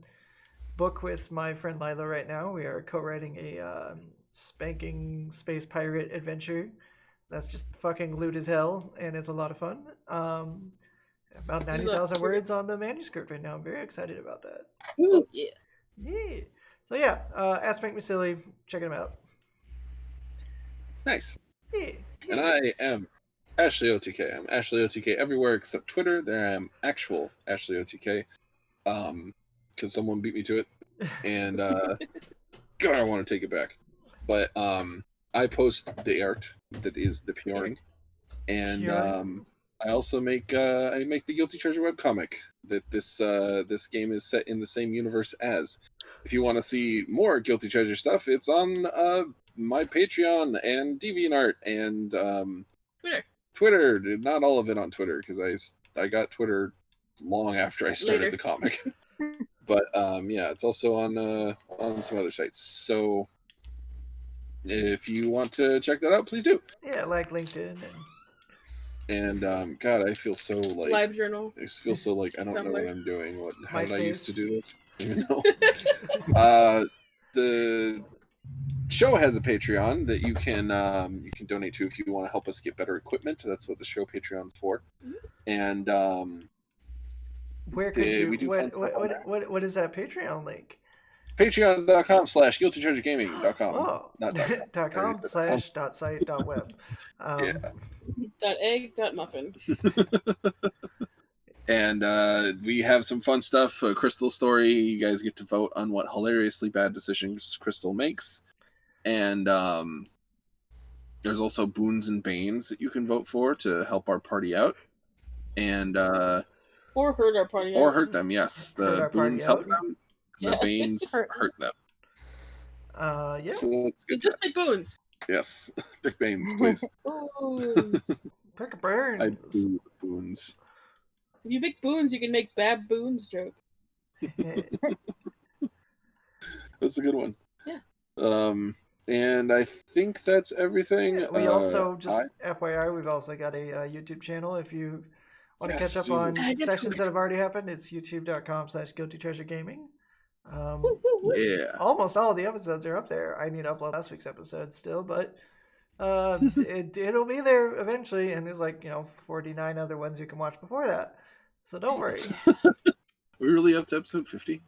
book with my friend Lila right now. We are co-writing a spanking space pirate adventure that's just fucking lewd as hell, and it's a lot of fun. About 90,000 words on the manuscript right now. I'm very excited about that. Oh, yeah. Yeah. So yeah, ask Make Me Silly. Check them out. Nice. Yeah. And I am Ashley OTK. I'm Ashley OTK everywhere except Twitter. There I am actual Ashley OTK. Because someone beat me to it. And God, I want to take it back. But I post the art that is the Pjorn. And I also make the Guilty Treasure webcomic that this game is set in the same universe as. If you want to see more Guilty Treasure stuff, it's on my Patreon and DeviantArt and Twitter. Not all of it on Twitter because I got Twitter long after I started the comic. But yeah, it's also on some other sites. So if you want to check that out, please do. Yeah, like LinkedIn and God, I feel so like Live journal. I feel so like I don't know what I'm doing. How did I used to do this? Even though the show has a Patreon that you can donate to if you want to help us get better equipment. That's what the show Patreon's for. And where could you? What is that Patreon link? Patreon.com/guiltytreasuregaming.com. Oh, .com/.site.web. Yeah. .egg.muffin. And we have some fun stuff. Crystal story. You guys get to vote on what hilariously bad decisions Crystal makes. And there's also boons and banes that you can vote for to help our party out. And or hurt our party or out. hurt them. Yes, the boons help them. And the banes hurt them. Yeah. So let's get just like boons. Yes, big banes, please. Pick burns. I boo boons. If you make boons, you can make baboons joke. That's a good one. Yeah. And I think that's everything. Yeah, we also just FYI, we've also got a YouTube channel. If you want to catch up on sessions that have already happened, it's youtube.com/guiltytreasuregaming. Yeah. Almost all of the episodes are up there. I need to upload last week's episode still, but it'll be there eventually. And there's 49 other ones you can watch before that. So don't worry. We're really up to episode 50?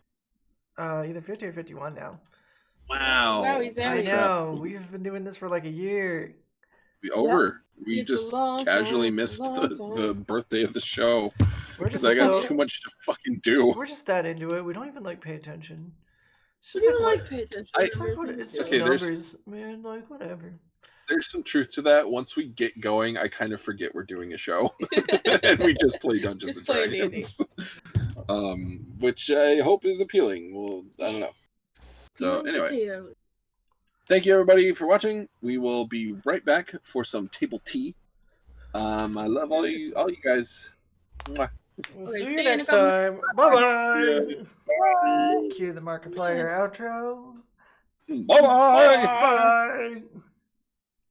Either 50 or 51 now. Wow. I know. We've been doing this for like a year. We just casually missed the birthday of the show because I got too much to fucking do. We're just that into it. We don't even pay attention. We don't pay attention. It's just numbers, man. Whatever. There's some truth to that. Once we get going, I kind of forget we're doing a show, and we just play Dungeons and Dragons, which I hope is appealing. Well, I don't know. So anyway. Thank you, everybody, for watching. We will be right back for some table tea. I love all you guys. Mwah. We'll see you next time. Bye-bye. Bye. Cue the Markiplier outro. Bye-bye. Bye.